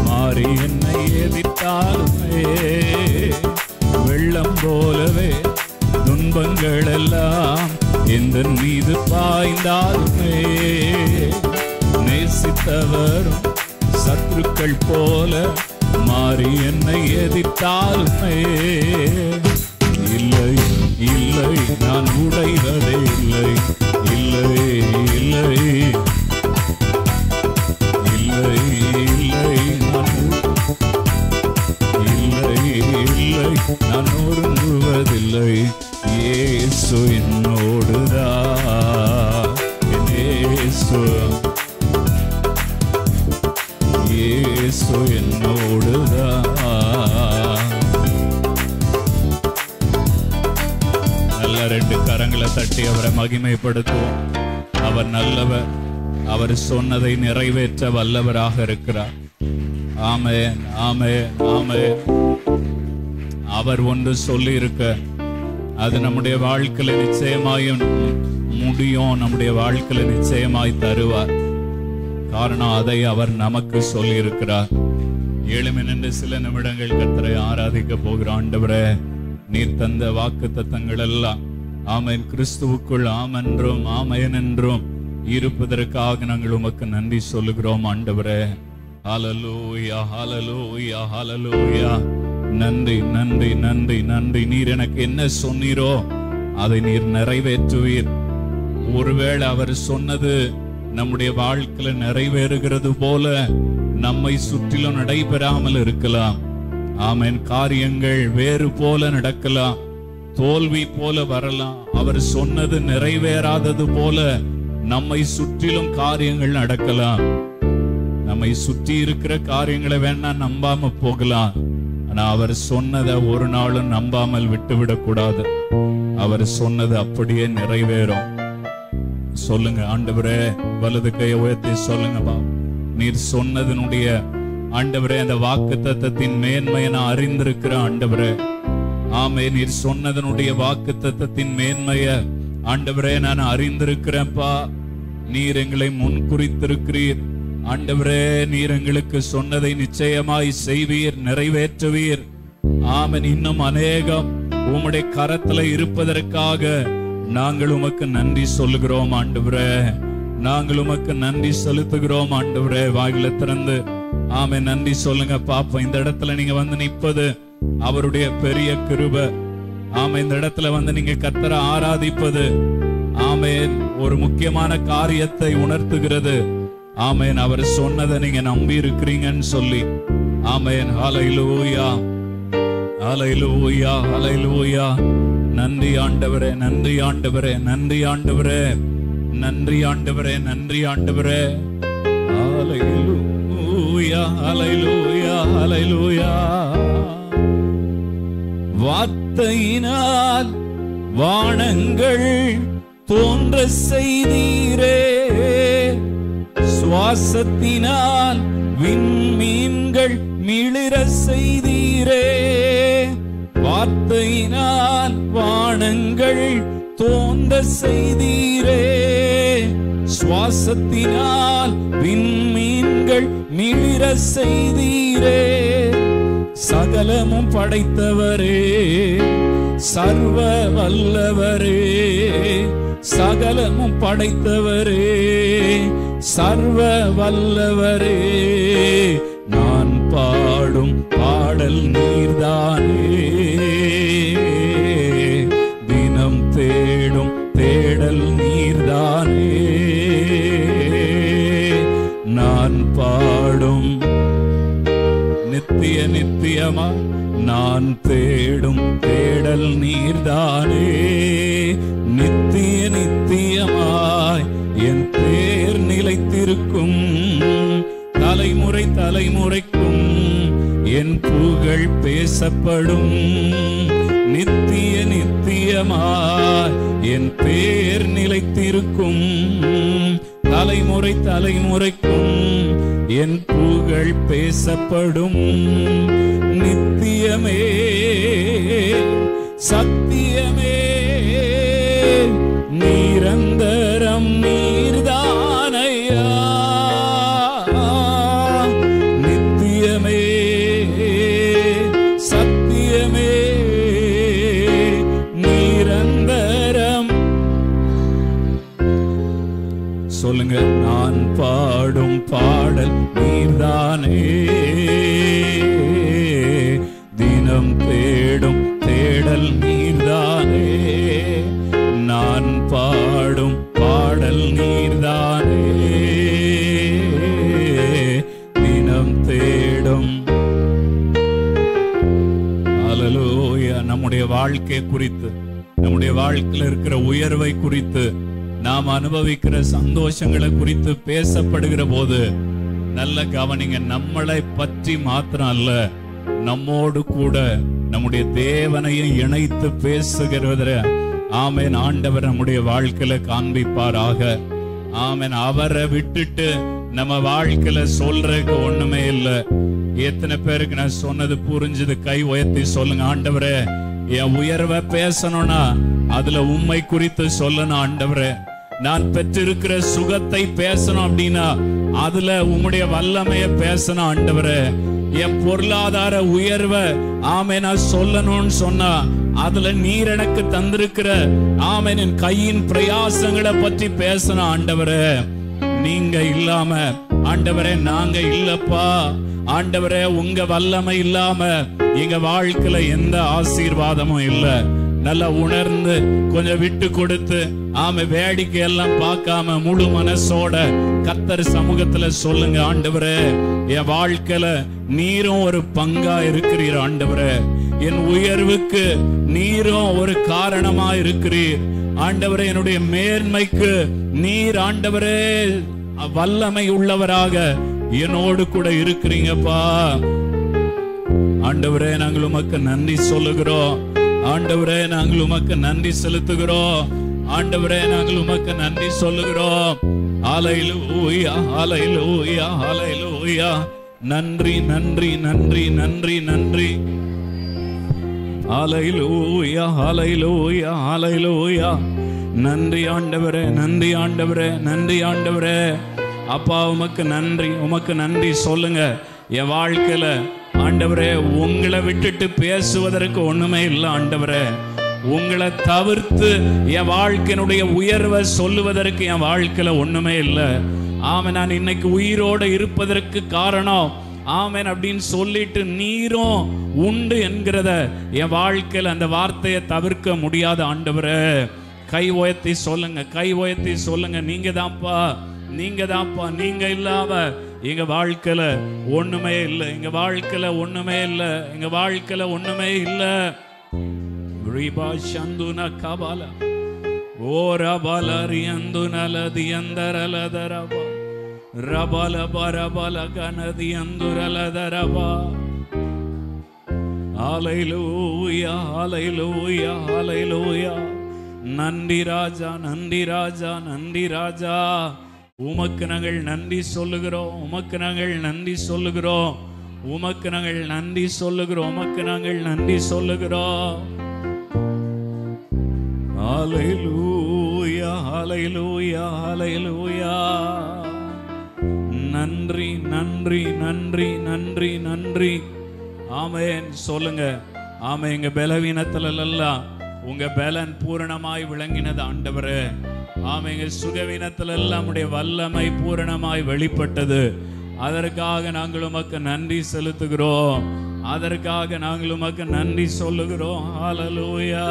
மாறி என்னை எதிர்த்தாலுமே வெள்ளம் போலவே துன்பங்கள் எல்லாம் எந்த மீது பாய்ந்தாலுமே நேசித்தவரும் சத்துருக்கள் போல மாறி என்னை எதிர்த்தாலுமே இல்லை இல்லை நான் உடைவதே இல்லை. இல்லை இல்லை இல்லை இல்லை இல்லை இல்லை நான் ஒருங்குவதில்லை. இயேசு என்னோடுதான். இயேசு இயேசு என்னோடுதான். நல்ல ரெண்டு கரங்களை தட்டி அவரை மகிமைப்படுத்துவோம். அவர் நல்லவர். அவர் சொன்னதை நிறைவேற்ற வல்லவராக இருக்கிறார். ஆமென் ஆமென் ஆமென். அவர் ஒன்று சொல்லி இருக்க அது நம்முடைய வாழ்க்கையில நிச்சயமாயும் முடியும். நம்முடைய வாழ்க்கையில நிச்சயமாய் தருவார். காரணம் அதை அவர் நமக்கு சொல்லி இருக்கிறார். எழுமி நின்று சில நிமிடங்கள் கர்த்தரை ஆராதிக்க போகிற ஆண்டவரே, நீர் தந்த வாக்குத்தத்தங்கள் எல்லாம் ஆமென் கிறிஸ்துவுக்குள் ஆமென்றும் ஆமென் என்றும் இருப்பதற்காக நாங்கள் உமக்கு நன்றி சொல்லுகிறோம் ஆண்டவரே. ஹல்லேலூயா ஹல்லேலூயா ஹல்லேலூயா. நன்றி நன்றி நன்றி நன்றி. நீர் எனக்கு என்ன சொன்னீரோ அதை நீர் நிறைவேற்றுவீர். ஒருவேளை அவர் சொன்னது நம்முடைய வாழ்க்கையில நிறைவேறுகிறது போல நம்மை சுற்றிலும் நடைபெறாமல் இருக்கலாம். ஆமென். காரியங்கள் வேறு போல நடக்கலாம். தோல்வி போல வரலாம். அவர் சொன்னது நிறைவேறாதது போல நம்மை சுற்றிலும் காரியங்கள் நடக்கலாம். நம்மை சுற்றி இருக்கிற காரியங்களை வேணா நம்பாம போகலாம். ஆனா அவர் சொன்னதை ஒரு நாளும் நம்பாமல் விட்டுவிடக் கூடாது. அவர் சொன்னது அப்படியே நிறைவேறும். சொல்லுங்க ஆண்டவரே, வலது கையை உயர்த்தி சொல்லுங்க. நீர் சொன்னதனுடைய ஆண்டவரே அந்த வாக்குத்தத்தத்தின் மேன்மையை நான் அறிந்திருக்கிற ஆண்டவரே. ஆமே, நீர் சொன்னதனுடைய வாக்குத்தத்தத்தின் மேன்மையை ஆண்டவரே நான் அறிந்திருக்கிறேன்ப்பா. நீர் எங்களை முன்குறித்திருக்கிறீர் ஆண்டவரே. நீர் எங்களுக்கு சொன்னதை நிச்சயமாய் செய்வீர், நிறைவேற்றுவீர். ஆமென். இன்னும் அநேகம் உம்முடைய கரத்துல இருப்பதற்காக நாங்கள் உமக்கு நன்றி சொல்லுகிறோம் ஆண்டவரே. நாங்கள் உமக்கு நன்றி செலுத்துகிறோம் ஆண்டவரே. வாயில திறந்து ஆமென் நன்றி சொல்லுங்க பாப்போம். இந்த இடத்துல நீங்க வந்து நிற்பது அவருடைய பெரிய கிருபை. ஆமென். இந்த இடத்துல வந்து நீங்க கர்த்தரை ஆராதிப்பது ஆமென் ஒரு முக்கியமான காரியத்தை உணர்த்துகிறது. ஆமென். அவர் சொன்னதை நீங்க நம்பி இருக்கிறீங்கன்னு சொல்லி ஆமென். ஹல்லேலூயா ஹல்லேலூயா ஹல்லேலூயா. நன்றி ஆண்டவரே, நன்றி ஆண்டவரே, நன்றி ஆண்டவரே, நன்றி ஆண்டவரே, நன்றி ஆண்டவரே. ஹல்லேலூயா ஹல்லேலூயா ஹல்லேலூயா. வார்த்தையினால் வானங்கள் தோன்ற செய்தீரே, சுவாசத்தினால் விண்மீன்கள் மிளிர செய்தீரே. வார்த்தையினால் வானங்கள் தோன்ற செய்தீரே, சுவாச பிரகாசத்தினால் விண்மீன்கள் மிளிர செய்தீரே. சகலமும் படைத்தவரே, சர்வ வல்லவரே, சகலமும் படைத்தவரே, சர்வ வல்லவரே, நான் பாடும் பாடல் நீர்தானே. தினம் தேடும் தேடல் நீர்தானே. நான் பாடும் நித்திய நித்தியமா நான் தேடும் தேடல் நீர்தானே. நித்திய நித்தியமாய் என் பேர் நிலைத்திருக்கும். தலைமுறை தலைமுறைக்கும் என் புகழ் பேசப்படும். நித்திய நித்தியமாய் என் பேர் நிலைத்திருக்கும். தலைமுறை தலைமுறைக்கும் என் புகழ் பேசப்படும். நித்தியமே சத்தியமே நிரந்தரம் நீர்தானையா. நித்தியமே சத்தியமே நிரந்தரம். சொல்லுங்க, நான் பாடும் பாடல் நீர்தானே. தினம் தேடும் தேடல் நீர்தானே. நான் பாடும் பாடல் நீர்தானே. தினம் தேடும். அல்லேலூயா. நம்முடைய வாழ்க்கை குறித்து, நம்முடைய வாழ்க்கையில் இருக்கிற உயர்வை குறித்து, நாம் அனுபவிக்கிற சந்தோஷங்களை குறித்து பேசப்படுகிற போது நல்ல கவனிங்க. நம்மளை பற்றி மாத்திரம் அல்ல, நம்மோடு கூட நம்முடைய தேவனையும் இணைத்து பேசுகிறவர ஆமென் ஆண்டவர் நம்முடைய வாழ்க்கையில காண்பிப்பாராக. ஆமென். அவரை விட்டுட்டு நம்ம வாழ்க்கையில சொல்றதுக்கு ஒண்ணுமே இல்லை. எத்தனை பேருக்கு நான் சொன்னது புரிஞ்சது? கை உயர்த்தி சொல்லுங்க. ஆண்டவரே, என் உயர்வை பேசணும்னா அதுல உண்மை குறித்து சொல்லணும். ஆண்டவரே, நான் பெற்றிருக்கிற சுகத்தை பேசணும் அப்படின்னா அதுல உம்முடைய வல்லமைய பேசணும். ஆண்டவரே, என் பொருளாதார உயர்வை நான் சொல்லணும்னு சொன்னா அதுல நீர் எனக்கு தந்திருக்கிற என் கையின் பிரயாசங்களை பற்றி பேசணும். ஆண்டவரே, நீங்க இல்லாம ஆண்டவரே நாங்க இல்லப்பா. ஆண்டவரே, உங்க வல்லமை இல்லாம எங்க வாழ்க்கையில எந்த ஆசீர்வாதமும் இல்லை. நல்லா உணர்ந்து கொஞ்சம் விட்டு கொடுத்து வேடிக்கை எல்லாம் பார்க்காம முழு மனசோட கர்த்தர் சமூகத்துல சொல்லுங்க. ஆண்டவரே, என் வாழ்க்கையில நீரும் ஒரு பங்கா இருக்கிறீர். ஆண்டவரே, என் உயர்வுக்கு நீரும் ஒரு காரணமா இருக்கிறீர். ஆண்டவரே, என்னுடைய மேன்மைக்கு நீர் ஆண்டவரே வல்லமை உள்ளவராக என்னோடு கூட இருக்கிறீங்கப்பா. ஆண்டவரே, நாங்கள் உமக்கு நன்றி சொல்லுகிறோம். ஆண்டவரே, நாங்கள் உமக்கு நன்றி செலுத்துகிறோம். ஆண்டவரே, நாங்கள் உமக்கு நன்றி சொல்லுகிறோம். ஹல்லேலூயா, ஹல்லேலூயா, ஹல்லேலூயா. நன்றி நன்றி நன்றி நன்றி நன்றி. ஹல்லேலூயா, ஹல்லேலூயா, ஹல்லேலூயா. நன்றி ஆண்டவரே, நன்றி ஆண்டவரே, நன்றி ஆண்டவரே. அப்பா, உமக்கு நன்றி, உமக்கு நன்றி சொல்லுங்க. என் வாழ்க்கையில ஆண்டவரே உங்களை விட்டுட்டு பேசுவதற்கு ஒண்ணுமே இல்லை. ஆண்டவரே, உங்களை தவிர்த்து என் வாழ்க்கையினுடைய உயர்வை சொல்லுவதற்கு என் வாழ்க்கையில ஒண்ணுமே இல்லை. நான் இன்னைக்கு உயிரோட இருப்பதற்கு காரணம் அப்படின்னு சொல்லிட்டு நீரும் உண்டு என்கிறத என் வாழ்க்கையில அந்த வார்த்தையை தவிர்க்க முடியாத. ஆண்டவரே, கை உயர்த்தி சொல்லுங்க, கை உயர்த்தி சொல்லுங்க. நீங்க தான்ப்பா, நீங்க தான்ப்பா. நீங்க இல்லாம எங்க வாழ்க்கையில ஒண்ணுமே இல்லை. எங்க வாழ்க்கையில ஒண்ணுமே இல்லை. எங்க வாழ்க்கையில ஒண்ணுமே இல்லை. ரிபா சந்துன கபால ஓரா பலரியந்து நலதி அந்தரலதரபா ரபல பரபல கனதி அந்துரலதரபா. ஹல்லேலூயா, ஹல்லேலூயா, ஹல்லேலூயா. நன்றி ராஜா, நன்றி ராஜா, நன்றி ராஜா. உமக்கு நாங்கள் நன்றி சொல்லுகிறோம். உமக்கு நாங்கள் நன்றி சொல்லுகிறோம். உமக்கு நாங்கள் நன்றி சொல்லுகிறோம். உமக்கு நாங்கள் நன்றி சொல்லுகிறோம். ஹல்லேலூயா, ஹல்லேலூயா. ஹல்லேலூயா ஹல்லேலூயா. நன்றி நன்றி நன்றி நன்றி நன்றி. ஆமென் சொல்லுங்க. ஆமென். எங்க பலவீனத்துல எல்லாம் உங்க பலன் பூரணமாய் விளங்கினது ஆண்டவரே. ஆமென். எங்க சுகவீனத்துல எல்லாம் உடைய வல்லமை பூரணமாய் வெளிப்பட்டது. அதற்காக நாங்கள் உமக்கு நன்றி செலுத்துகிறோம். அதற்காக நாங்கள் உமக்கு நன்றி சொல்லுகிறோம். ஹல்லேலூயா.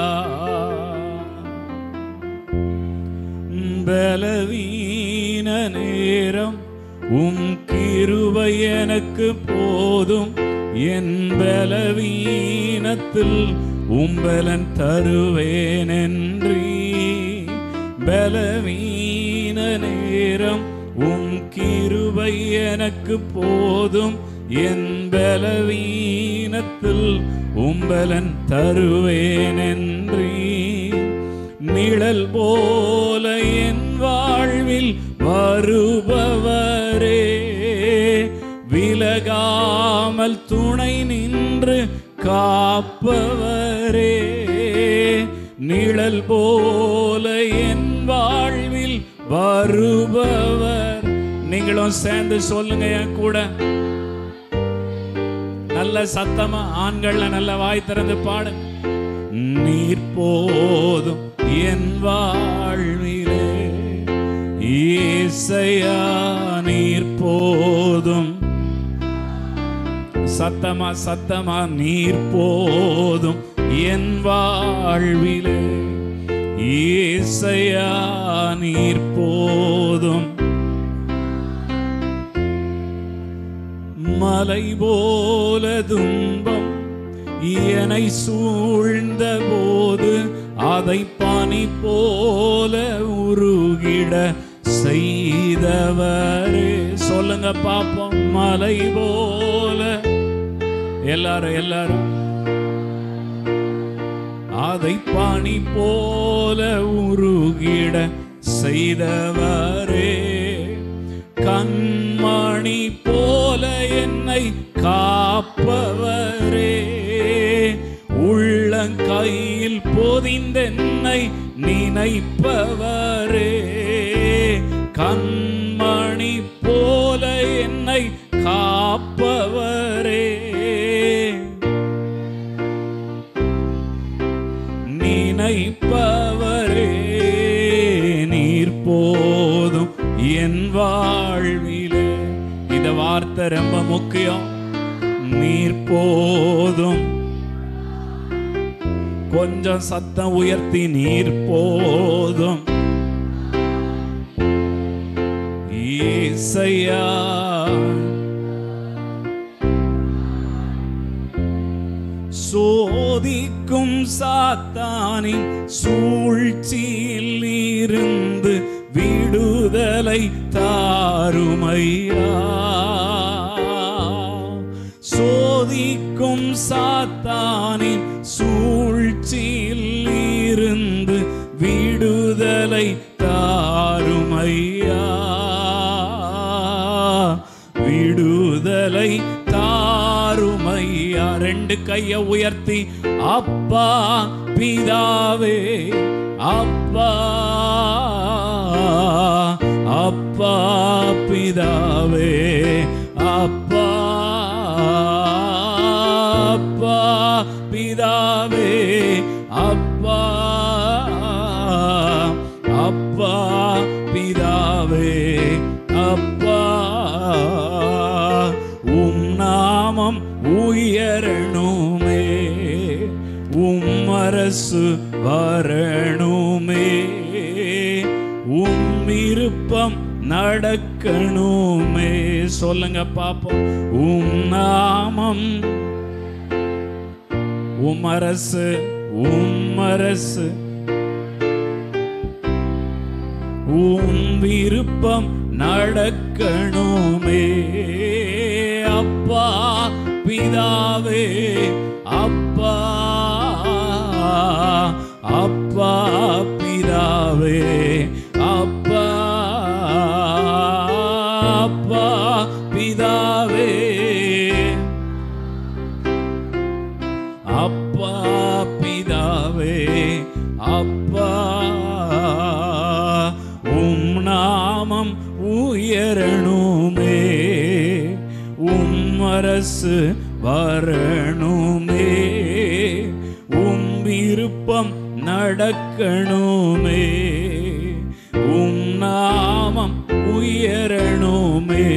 பலவீன நேரம் உம் கிருபை எனக்கு போதும். என் பலவீனத்தில் உம்பலன் தருவேன் என்றீ. பலவீன நேரம் உம் கிருபை எனக்கு போதும். என் பலவீனத்தில் உம்பலன் தருவேன் என்றீ. நிழல் போல என் வாழ்வில் வருபவரே, விலகாமல் துணை நின்று காப்பவரே. நிழல் போல என் வாழ்வில் வருபவர். நீங்களும் சேர்ந்து சொல்லுங்க என் கூட. நல்ல சத்தமா ஆண்கள்ல நல்ல வாய் திறந்து பாடுங்க. நீர் போதும் என் வாழ்விலே, இயேசையா நீர் போதும். சத்தமா சத்தமா. நீர் போதும் என் வாழ்விலே, இயேசையா நீர் போதும். மலை போல துன்பம் என்னை சூழ்ந்த போது, அதை பனி போல உருகிட செய்தவரே. சொல்லுங்க பாப்போம். மலை போல எல்லாரும் அதை பனி போல உருகிட செய்தவரே. கண்மணி போல என்னை காப்பவரே, உள்ளங்கையில் பொதிந்தென்னை நினைப்பவரே. கண்மணி போல என்னை காப்பவரே, நினைப்பவரே. நீர் போதும் என் வாழ்விலே. இந்த வார்த்தை ரொம்ப முக்கியம். நீர் போதும். கொஞ்சம் சத்தம் உயர்த்தி நீர் போதும். இயேசையா சோதிக்கும் சாத்தானின் சூழ்ச்சியில் இருந்து விடுதலை தாருமையா. சோதிக்கும் சாத்தானின் சூழ்ச்சியில் இருந்து விடுதலை தாருமையா. விடுதலை தாருமையா. ரெண்டு கைய உயர்த்தி அப்பா பிதாவே, அப்பா அப்பா பிதாவே, அப்பா அப்பா பிதாவே, அப்பா அப்பா பிதாவே, அப்பா உம் நாமம் உயரணுமே, உம் அரசு வரணுமே, உம் விருப்பம் நடக்கணுமே. சொல்லுங்க பாப்போம். உம் நாமம், உம் அரசு, உம் அரசு, உம் விருப்பம் நடக்கணுமே. அப்பா பிதாவே, அப்பா அப்பா பிதாவே, அப்பா அப்பா பிதாவே, அப்பா பிதாவே, அப்பா நாமம் உயரணுமே, அரசு வரணுமே, விருப்பம் நடக்கணுமே, நாமம் உயரணுமே,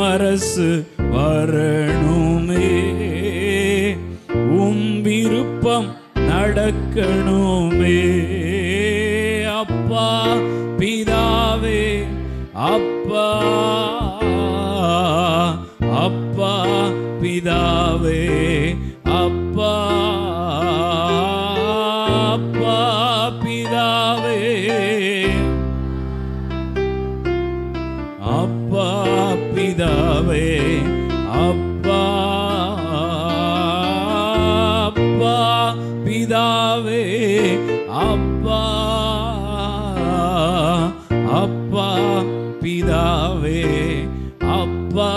அரசு வரணுமே, விருப்பம் நடக்கணுமே. அப்பா பிதாவே, அப்பா அப்பா பிதாவே, அப்பா அப்பா பிதாவே, அப்பா பிதாவே, அப்பா அப்பா பிதாவே, அப்பா அப்பா பிதாவே, அப்பா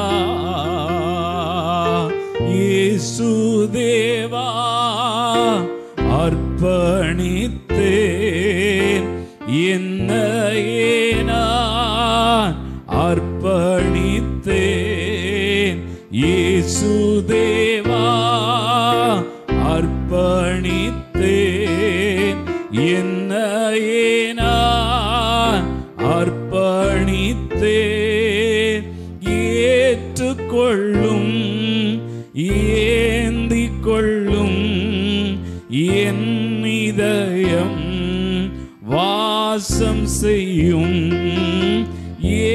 இயேசு தேவா அர்ப்பணித்தேன், என்னையே நான் அர்ப்பணித்தேன், இயேசு தேவா அர்ப்பணித்தேன், என்னையே நான் அர்ப்பணித்தேன். ஏற்றுக்கொள்ளும், ஏந்திக் கொள்ளும் என் இதயம் வாசம் செய்யும்.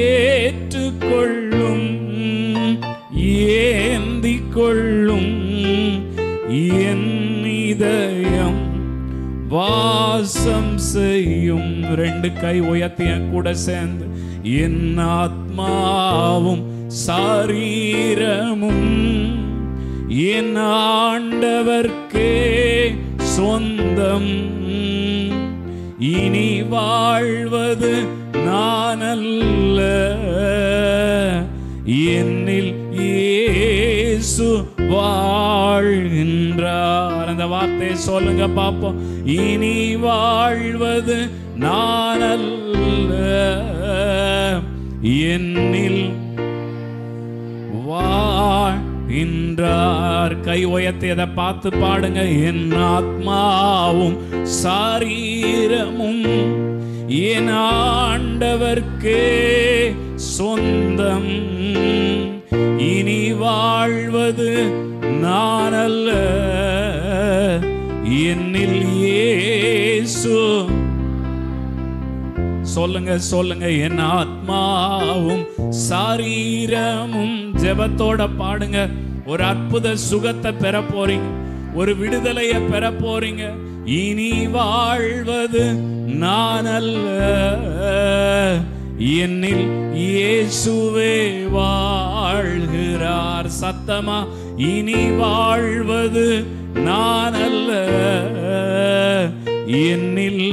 ஏற்றுக்கொள்ளும், ஏந்திக் கொள்ளும் என் இதயம் வாசம் செய்யும். ரெண்டு கை உயர்த்தி என் கூட சேர்ந்து, என் ஆத்மாவும் சரீரமும் என் ஆண்டவர்க்கே சொந்தம். இனி வாழ்வது நான் அல்ல, என்னில் இயேசு வாழ்கின்றார். அந்த வார்த்தையை சொல்லுங்க பாப்போம். இனி வாழ்வது நான் அல்ல, என்னில் வாழ்கின்றார். கை உயர்த்தியதை பார்த்து பாடுங்க. என் ஆத்மாவும் சரீரமும் என் ஆண்டவர்க்கே சொந்தம். இனி வாழ்வது நான் அல்ல, என்னில் இயேசு. சொல்லுங்க சொல்லுங்க. என் ஆத்மாவும் சரீரமும். ஜெபத்தோட பாடுங்க. ஒரு அற்புத சுகத்தை பெற போறீங்க, ஒரு விடுதலையை பெற போறீங்க. இனி வாழ்வது நான் அல்ல, என்னில் இயேசுவே வாழ்கிறார். சத்தமா, இனி வாழ்வது நான் அல்ல, என்னில்.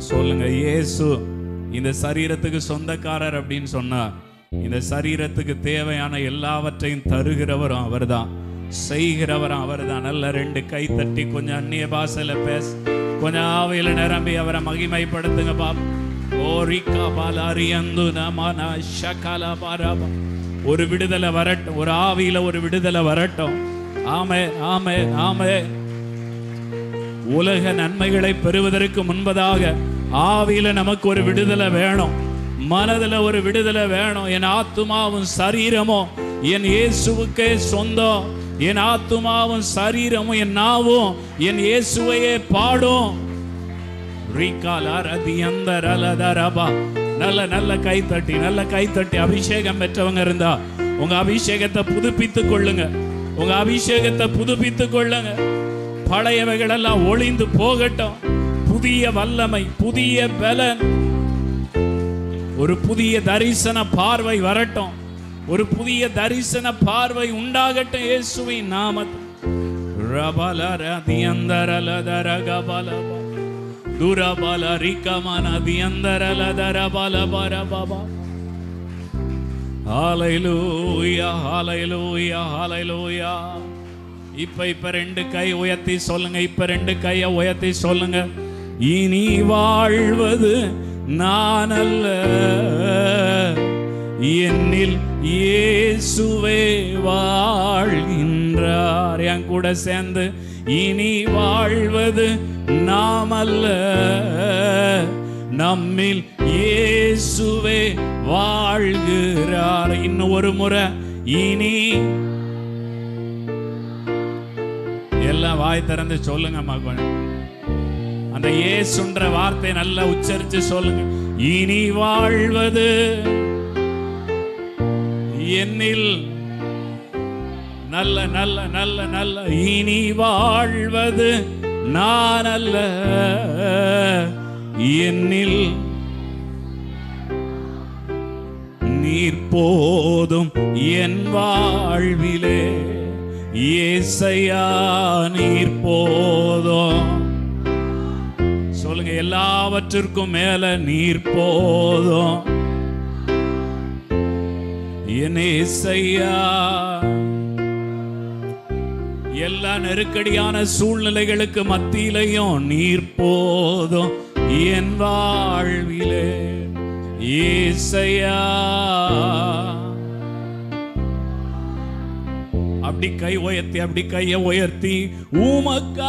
சொல்லுங்க. இயேசு இந்த சரீரத்துக்கு சொந்தக்காரர் அப்படின்னு சொன்னார். இந்த சரீரத்துக்கு தேவையான எல்லாவற்றையும் தருகிறவரும் அவர்தான், செய்கிறவரும் அவர்தான். நல்ல ரெண்டு கை தட்டி கொஞ்சம் அந்நிய பாஷையில பேச, கொஞ்சம் ஆவியில நிரம்பி அவரை மகிமைப்படுத்துங்க பாப்பா. ஒரு விடுதலை வரட்டும், ஒரு ஆவியில ஒரு விடுதலை வரட்டும். ஆமே ஆமே ஆமே. உலக நன்மைகளை பெறுவதற்கு முன்பதாக ஆவியில நமக்கு ஒரு விடுதலை வேணும், மனதுல ஒரு விடுதலை வேணும். என் ஆத்துமாவும் சரீரமும் என் இயேசுவுக்கே சொந்தம். என் ஆத்துமாவும் சரீரமும் என் நாவும் என் இயேசுவையே பாடும். நல்ல நல்ல கைத்தட்டி, நல்ல கைத்தட்டி. அபிஷேகம் பெற்றவங்க இருந்தா உங்க அபிஷேகத்தை புதுப்பித்துக் கொள்ளுங்க, உங்க அபிஷேகத்தை புதுப்பித்துக் கொள்ளுங்க. பழையவைகள் எல்லாம் ஒளிந்து போகட்டும். புதிய வல்லமை, புதிய பலன், ஒரு புதிய தரிசன பார்வை வரட்டும், ஒரு புதிய தரிசன பார்வை உண்டாகட்டும் இயேசுவின் நாமத்தில். ஹல்லேலூயா ஹல்லேலூயா ஹல்லேலூயா. இப்ப ரெண்டு கை உயர்த்தி சொல்லுங்க. இப்ப ரெண்டு கையை உயர்த்தி சொல்லுங்க. இனி வாழ்வது நான் அல்ல, என்னில் இயேசுவே வாழ்கின்றார். என் கூட சேர்ந்து இனி வாழ்வது நாம் அல்ல, நம்மில் இயேசுவே வாழ்கிறார். இன்னும் ஒரு முறை, இனி. எல்லாம் வாய் திறந்து சொல்லுங்க மகன். அந்த இயேசுன்ற வார்த்தை நல்லா உச்சரிச்சு சொல்லுங்க. இனி வாழ்வது என்னில், நல்ல நல்ல நல்ல நல்ல, இனி வாழ்வது நான் அல்ல, என்னில் நீர் போதும் என் வாழ்விலே, இயேசையா நீர் போதும். சொல்லுங்க, எல்லாவற்றிற்கும் மேல நீர் போதும் என் இயேசையா. எல்லா நெருக்கடியான சூழ்நிலைகளுக்கு மத்தியிலையும் நீர் போதும் என் வாழ்விலே, இயேசையா. அப்படி கை உயர்த்தி, அப்படி கையை உயர்த்தி, உமக்காகத்தானே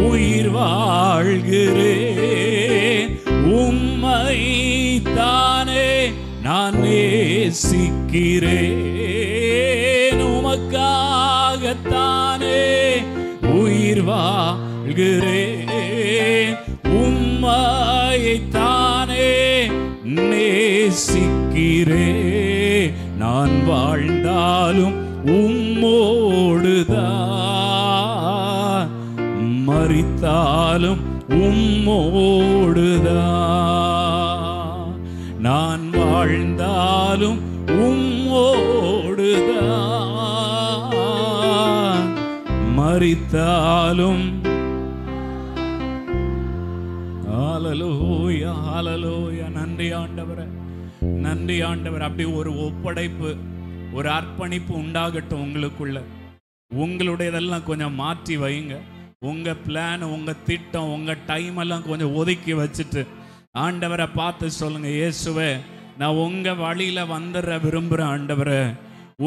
உயிர் வாழ்கிறேன், உம்மை தானே நான் நேசிக்கிறேன், உமக்காகத்தானே உயிர் வாழ்கிறேன், உம்மை தானே நேசிக்கிறேன், நான் வாழ்ந்தாலும் உம்மோடுதான், மரித்தாலும் உம்மோடுதான், நான் வாழ்ந்தாலும் உம்மோடுதான், மரித்தாலும். ஹல்லேலூயா, ஹல்லேலூயா. நன்றி ஆண்டவரே, நன்றி ஆண்டவர். அப்படி ஒரு ஒப்படைப்பு, ஒரு அர்ப்பணிப்பு உண்டாகட்டும் உங்களுக்குள்ள. உங்களுடையதெல்லாம் கொஞ்சம் மாற்றி வைங்க. உங்க பிளான், உங்க திட்டம், உங்க டைம் எல்லாம் கொஞ்சம் ஒதுக்கி வச்சுட்டு ஆண்டவரை பார்த்து சொல்லுங்க, இயேசுவே நான் உங்க வழியில வந்துட விரும்புறேன் ஆண்டவரே,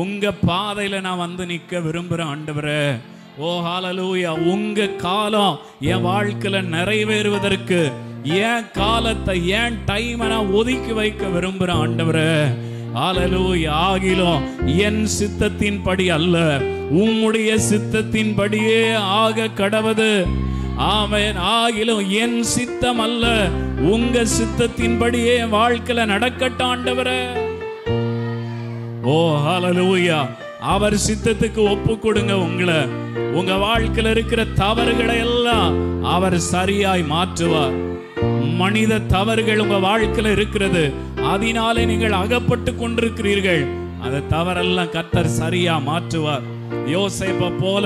உங்க பாதையில நான் வந்து நிக்க விரும்புறேன் ஆண்டவரே. ஓ ஹல்லேலூயா. உங்க காலம் என் வாழ்க்கையில நிறைவேறுவதற்கு என் காலத்தை, என் டைமை நான் ஒதுக்கி வைக்க விரும்புறேன் ஆண்டவரே. ஹல்லேலூயா. ஆகிலும் என் சித்தத்தின்படி அல்ல, உம்முடைய சித்தத்தின்படியே ஆக கடவது. ஆமென். ஆகிலும் என் சித்தம் அல்ல, உங்க சித்தத்தின்படியே வாழ்க்கையில நடக்கட்டும் ஆண்டவரே. ஓ ஹல்லேலூயா. அவர் சித்தத்துக்கு ஒப்பு கொடுங்க. உங்களை, உங்க வாழ்க்கையில இருக்கிற தவறுகளை எல்லாம் அவர் சரியாய் மாற்றுவார். மனித தவறுகள் உங்க வாழ்க்கையில இருக்கிறது, அதனாலே நீங்கள் அகப்பட்டு கொண்டிருக்கிறீர்கள். அந்த தவறெல்லாம் கர்த்தர் சரியா மாற்றுவார். யோசேப்பை போல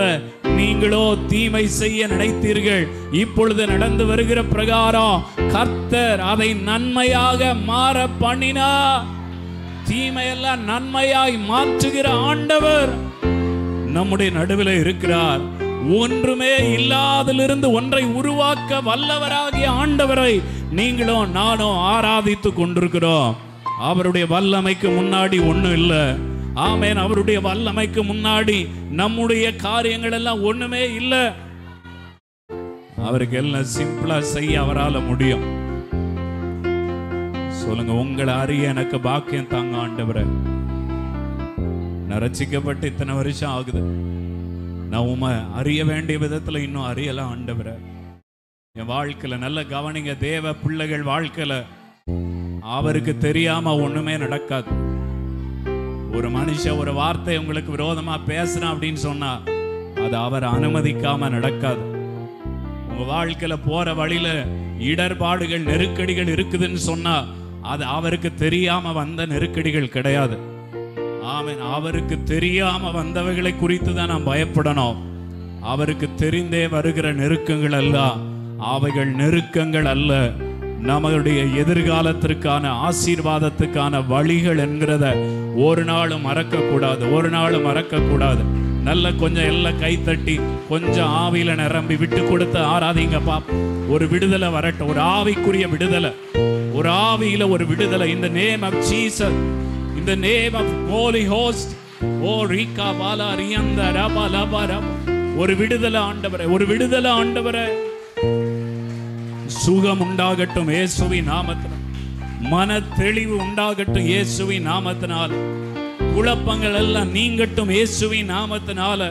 நீங்களோ தீமை செய்ய நினைத்தீர்கள், இப்பொழுது நடந்து வருகிற பிரகாரம் கர்த்தர் அதை நன்மையாக மாற பண்ணினார். தீமையெல்லாம் நன்மையாய் மாற்றுகிற ஆண்டவர் நம்முடைய நடுவில் இருக்கிறார். ஒன்றுமே இல்லாதிலிருந்து ஒன்றை உருவாக்க வல்லவராகிய ஆண்டவரை நீங்களும் நானும் ஆராதித்து கொண்டிருக்கிறோம். அவருடைய வல்லமைக்கு முன்னாடி ஒண்ணும் இல்லை. ஆமென். அவருடைய வல்லமைக்கு முன்னாடி நம்முடைய காரியங்கள் எல்லாம் ஒண்ணுமே இல்லை. அவருக்கு எல்லாம் சிம்பிளா செய்ய அவரால் முடியும். சொல்லுங்க, உங்களை அறிய எனக்கு பாக்கியம் தாங்க ஆண்டவரே. நான் ரட்சிக்கப்பட்டு இத்தனை வருஷம் ஆகுது, நான் உண்மை அறிய வேண்டிய விதத்துல இன்னும் அறியலாம் ஆண்டவரே. என் வாழ்க்கையில நல்ல கவனிங்க, தேவ பிள்ளைகள் வாழ்க்கையில அவருக்கு தெரியாம ஒண்ணுமே நடக்காது. ஒரு மனுஷன் ஒரு வார்த்தை உங்களுக்கு விரோதமா பேசுறான் அப்படின்னு சொன்னா அது அவர் அனுமதிக்காம நடக்காது. உங்க வாழ்க்கையில போற வழியில இடர்பாடுகள், நெருக்கடிகள் இருக்குதுன்னு சொன்னா அது அவருக்கு தெரியாம வந்த நெருக்கடிகள் கிடையாது. ஆமென். அவருக்கு தெரியாம வந்தவைகளை குறித்து தான் நாம் பயப்படணும். அவருக்கு தெரிந்தே வருகிற நெருக்கங்கள் அல்ல, அவைகள் நெருக்கங்கள் அல்ல, நம்மளுடைய எதிர்காலத்திற்கான ஆசீர்வாதத்துக்கான வழிகள் என்கிறத ஒரு நாளும் மறக்க கூடாது, ஒரு நாளும் மறக்க கூடாது. நல்ல கொஞ்சம் எல்லாம் கை தட்டி கொஞ்சம் ஆவியில நிரம்பி விட்டு கொடுத்து ஆராதிங்க பாப். ஒரு விடுதலை வரட்டும், ஒரு ஆவிக்குரிய விடுதலை, ஒரு ஆவியில ஒரு விடுதலை. இந்த நேம் ஆஃப் ஜீசஸ், இந்த நேம் ஆஃப் ஹோலி ஹோஸ்ட். ஓ ரீகா பாலா ரியந்த ரபா லபா ரபா. ஒரு விடுதலை ஆண்டவரே, ஒரு விடுதலை ஆண்டவரே. சுகம் உண்டாகட்டும் இயேசுவின் நாமத்தினால். மன தெளிவு உண்டாகட்டும் இயேசுவின் நாமத்தினால். குழப்பங்கள் எல்லாம் நீங்கட்டும் இயேசுவின் நாமத்தினால.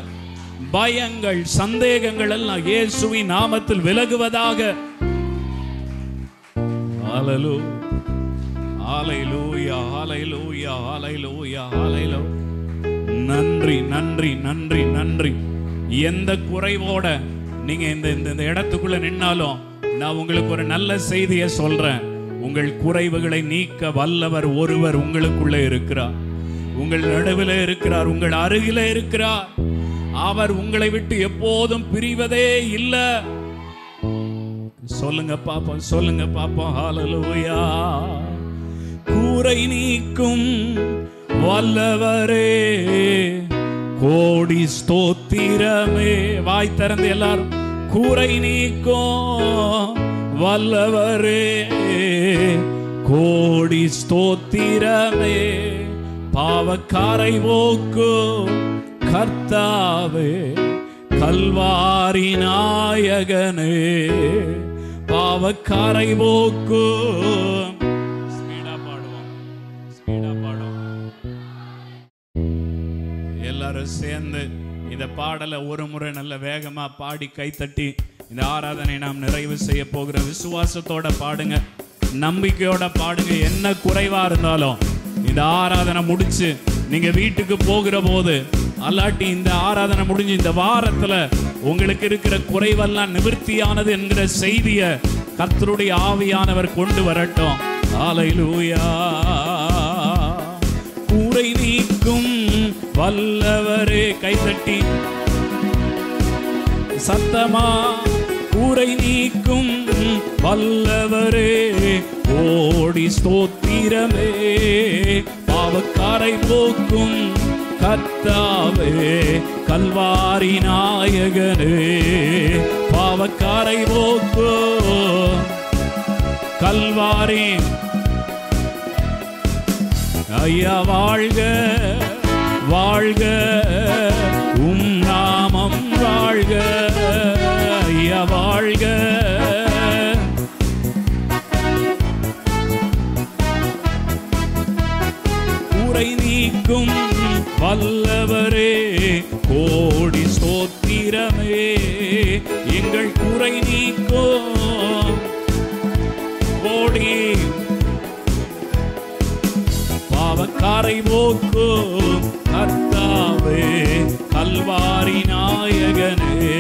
பயங்கள் சந்தேகங்கள் எல்லாம் இயேசுவின் நாமத்தில் விலகுவதாக. ஹல்லேலூயா, ஹல்லேலூயா, ஹல்லேலூயா, ஹல்லேலூயா, ஹல்லேலூயா. நன்றி நன்றி நன்றி நன்றி. எந்த குறைவோட நீங்க இந்த இடத்துக்குள்ள நின்னாலும் நான் உங்களுக்கு ஒரு நல்ல செய்தியை சொல்றேன். உங்கள் குறைவுகளை நீக்க வல்லவர் ஒருவர் உங்களுக்குள்ள இருக்கிறார், உங்கள் நடுவில் இருக்கிறார், உங்கள் அருகில இருக்கிறார். அவர் உங்களை விட்டு எப்போதும் பிரிவதே இல்லை. சொல்லுங்க பாப்போம், சொல்லுங்க பாப்போம். ஹல்லேலூயா. கூரை நீக்கும் வல்லவரே கோடி ஸ்தோத்திரமே. வாய் திறந்து எல்லாரும் கூரை நீக்கும் வல்லவரே கோடி ஸ்தோத்திரமே. பாவக்காரை போக்கும் கர்த்தாவே கல்வாரி நாயகனே. பாவக்காரை போக்கும். ஸ்பீடா பாடுவோம், ஸ்பீடா பாடுவோம். எல்லாரும் சேர்ந்து இந்த பாடலை ஒரு முறை நல்ல வேகமா பாடி கைத்தட்டி இந்த ஆராதனை நாம் நிறைவு செய்ய போகிற விசுவாசத்தோட பாடுங்க, நம்பிக்கையோட பாடுங்க. என்ன குறைவா இருந்தாலும் இந்த ஆராதனை முடிச்சு நீங்க வீட்டுக்கு போகிற போது, அல்லாட்டி இந்த ஆராதனை முடிஞ்சு இந்த வாரத்துல உங்களுக்கு இருக்கிற குறைவெல்லாம் நிவர்த்தியானது என்கிற செய்தியை கர்த்தருடைய ஆவியானவர் கொண்டு வரட்டும். ஹல்லேலூயா. கூரை நீக்கும் வல்லவரே. கைத்தட்டி சத்தமா. கூரை நீக்கும் வல்லவரே கோடி ஸ்தோத்திரமே. பாவக்காரை போக்கும் கர்த்தாவே கல்வாரி நாயகனே. பாவக்காரை போக்கும் கல்வாரி. ஐயா வாழ்க வாழ்க, உம் நாமம் வாழ்க. ஐயா வாழ்க. கூரை நீக்கும் வல்லவரே கோடி ஸ்தோத்திரமே. எங்கள் கூரை நீக்கும் கோடி. பாவக்காரை போக்கும் கர்த்தாவே கல்வாரி நாயகனே.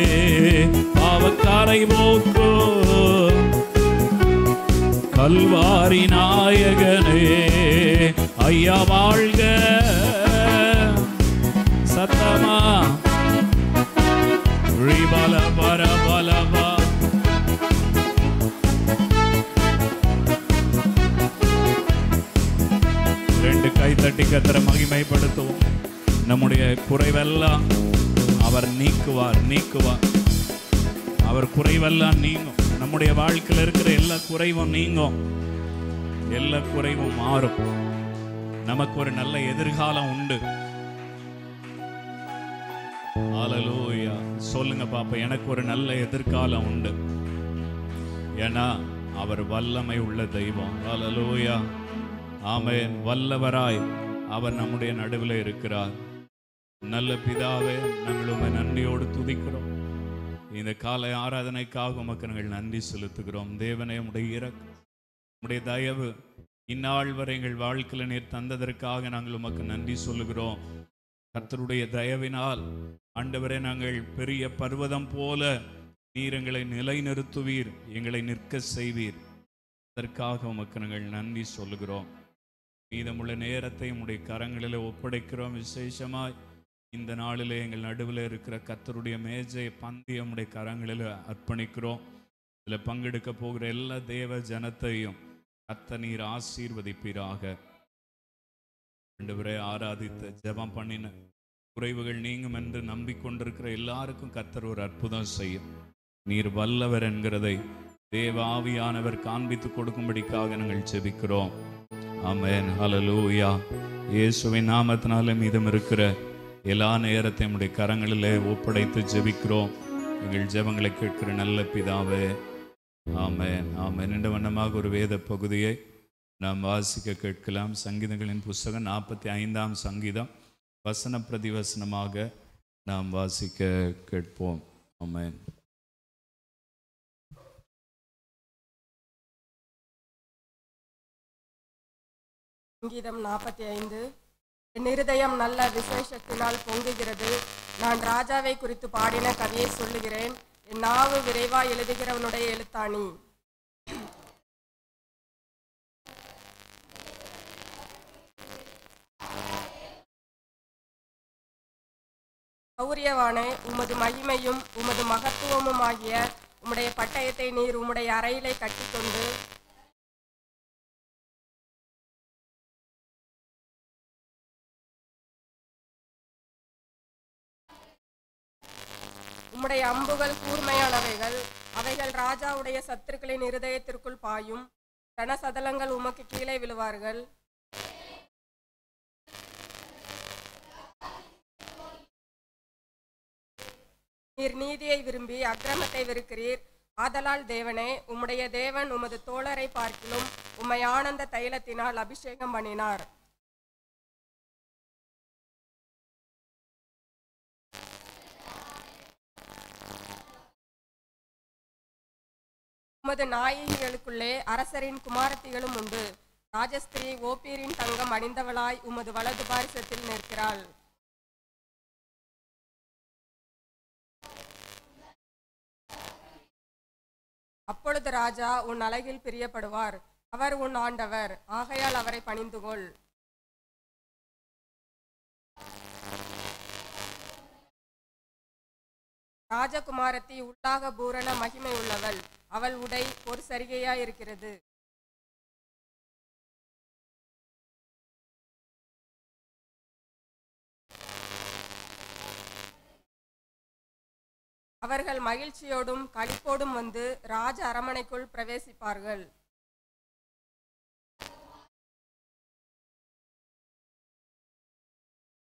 பாவக்காரை போக்கும் கல்வாரி நாயகனே. ஐயா வாழ்க. சத்தமா. ரிபல பரபலபா. ரெண்டு கை தட்டி கர்த்தரை மகிமைப்படுத்துவோம். நம்முடைய குறைவெல்லாம் அவர் நீக்குவார், நீக்குவார். அவர் குறைவெல்லாம் நீங்கும். நம்முடைய வாழ்க்கையில் இருக்கிற எல்லா குறைவும் நீங்கும், எல்லா குறைவும் மாறும். நமக்கு ஒரு நல்ல எதிர்காலம் உண்டு. ஹல்லேலூயா. சொல்லுங்க பாப்பா, எனக்கு ஒரு நல்ல எதிர்காலம் உண்டு. ஏன்னா அவர் வல்லமை உள்ள தெய்வம். ஹல்லேலூயா. ஆமென். வல்லவராய் அவர் நம்முடைய நடுவில் இருக்கிறார். நல்ல பிதாவே, நாங்கள் உம்மை நன்றியோடு துதிக்கிறோம். இந்த காலை ஆராதனைக்காக உமக்கு நாங்கள் நன்றி செலுத்துகிறோம். தேவனே, உம்முடைய இரக்கம், உம்முடைய தயவு இந்நாள் வரை எங்கள் வாழ்க்கையில் நீர் தந்ததற்காக நாங்கள் உமக்கு நன்றி சொல்லுகிறோம். கர்த்தருடைய தயவினால் ஆண்டவரே, நாங்கள் பெரிய பர்வதம் போல நீர் எங்களை நிலைநிறுத்துவீர், எங்களை நிற்க செய்வீர். அதற்காக உமக்கு நாங்கள் நன்றி சொல்லுகிறோம். மீதமுள்ள நேரத்தை உம்முடைய கரங்களில் ஒப்படைக்கிறோம். விசேஷமாய் இந்த நாளிலே எங்கள் நடுவில் இருக்கிற கர்த்தருடைய மேஜை பந்தியை உம்முடைய கரங்களில் அர்ப்பணிக்கிறோம். இதில் பங்கெடுக்க போகிற எல்லா தேவ ஜனத்தையும் கர்த்தர் நீர் ஆசீர்வதிப்பீராக. ஆண்டவரே, ஆராதித்த ஜெபம் பண்ணின குறைவுகள் நீங்கும் என்று நம்பிக்கொண்டிருக்கிற எல்லாருக்கும் கர்த்தர் ஒரு அற்புதம் செய்யும். நீர் வல்லவர் என்கிறதை தேவ ஆவியானவர் காண்பித்து கொடுக்கும்படிக்காக நாங்கள் ஜெபிக்கிறோம். ஆமென். ஹல்லேலூயா. இயேசுவின் நாமத்தினாலே மீதம் இருக்கிற எல்லா நேரத்தையும் உடைய கரங்களிலே ஒப்படைத்து ஜெபிக்கிறோம். எங்கள் ஜெபங்களை கேட்கிற நல்ல பிதாவே, ஆமென். ஆமென். என்ற வண்ணமாக ஒரு வேத பகுதியை நாம் வாசிக்க கேட்கலாம். சங்கீதங்களின் புஸ்தகம் 45ஆம் சங்கீதம் வசன பிரதிவசனமாக நாம் வாசிக்க கேட்போம். ஆமென். சங்கீதம் 45. என் இருதயம் நல்ல விசேஷத்தினால் பொங்குகிறது. நான் ராஜாவை குறித்து பாடின கவியை சொல்லுகிறேன். என் நாவு விரைவாய் எழுதுகிறவனுடைய எழுத்தாணி. சௌரியவானே, உமது மகிமையும் உமது மகத்துவமும் ஆகிய உம்முடைய பட்டயத்தை நீர் உம்முடைய அறையிலே கட்டிக்கொண்டு உம்முடைய அம்புகள் கூர்மையானவைகள். அவைகள் ராஜாவுடைய சத்துருக்களின் இருதயத்திற்குள் பாயும். ரணசதலங்கள் உமக்கு கீழே விழுவார்கள். நீர் நீதியை விரும்பி அக்கிரமத்தை வெறுக்கிறீர். ஆதலால் தேவனே, உம்முடைய தேவன் உமது தோழரை பார்க்கிலும் உம்மை ஆனந்த தைலத்தினால் அபிஷேகம் பண்ணினார். உமது நாயகிகளுக்குள்ளே அரசரின் குமாரத்திகளும் உண்டு. ராஜஸ்திரி ஓப்பீரின் தங்கம் அணிந்தவளாய் உமது வலது பாரிசத்தில் நிற்கிறாள். அப்பொழுது ராஜா உன் அழகில் பிரியப்படுவார். அவர் உன் ஆண்டவர், ஆகையால் அவரை பணிந்துகொள். ராஜகுமாரத்தி உள்ளாக பூரண மகிமை உள்ளவள். அவள் உடை ஒரு சரிகையாய் இருக்கிறது. அவர்கள் மகிழ்ச்சியோடும் களிப்போடும் வந்து ராஜ அரமனைக்குள் பிரவேசிப்பார்கள்.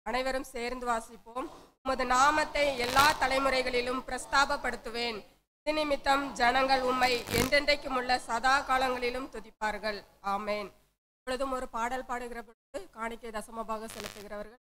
அனைவரும் சேர்ந்து வாசிப்போம். உமது நாமத்தை எல்லா தலைமுறைகளிலும் பிரஸ்தாபப்படுத்துவேன். இது நிமித்தம் ஜனங்கள் உம்மை என்றென்றைக்கும் உள்ள சதா காலங்களிலும் துதிப்பார்கள். ஆமேன். இப்பொழுதும் ஒரு பாடல் பாடுகிற பொழுது காணிக்கை தசமபாக செலுத்துகிறவர்கள்.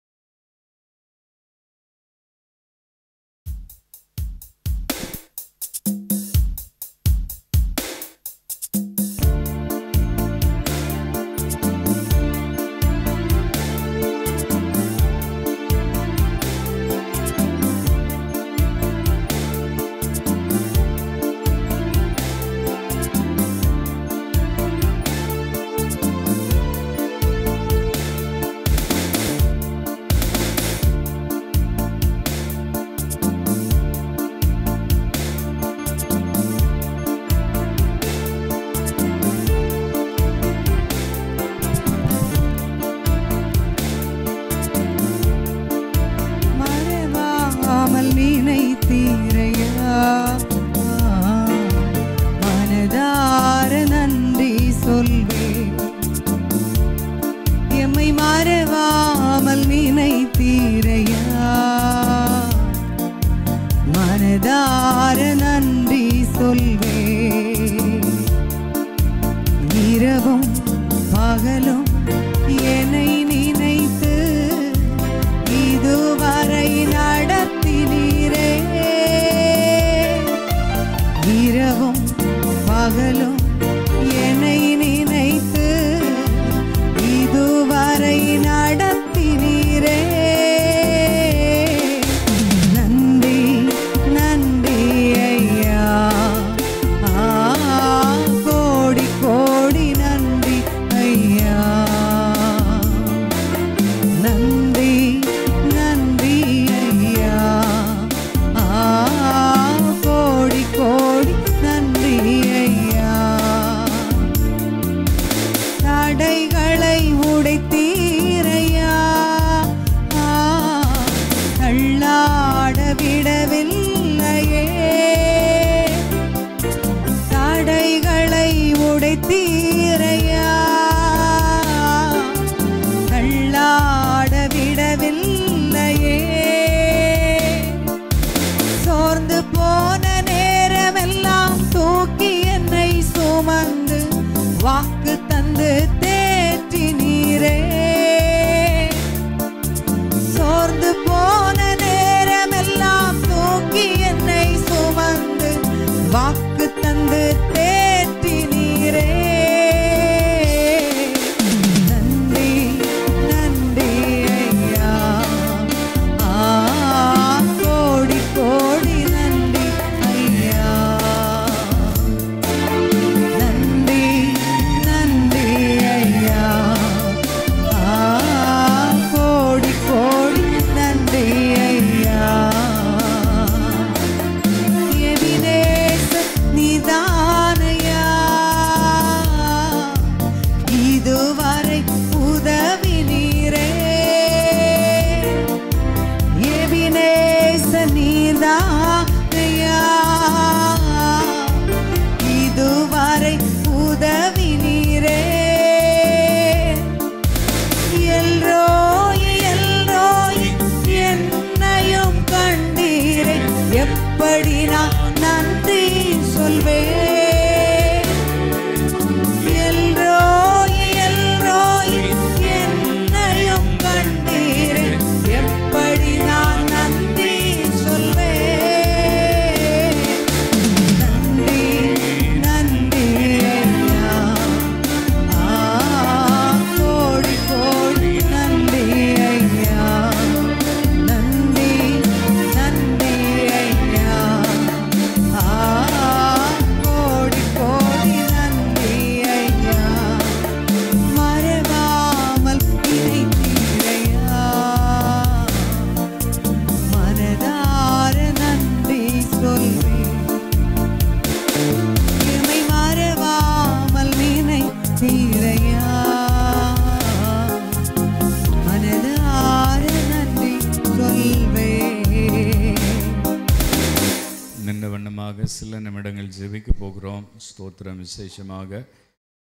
ஸ்தோத்திரம். விசேஷமாக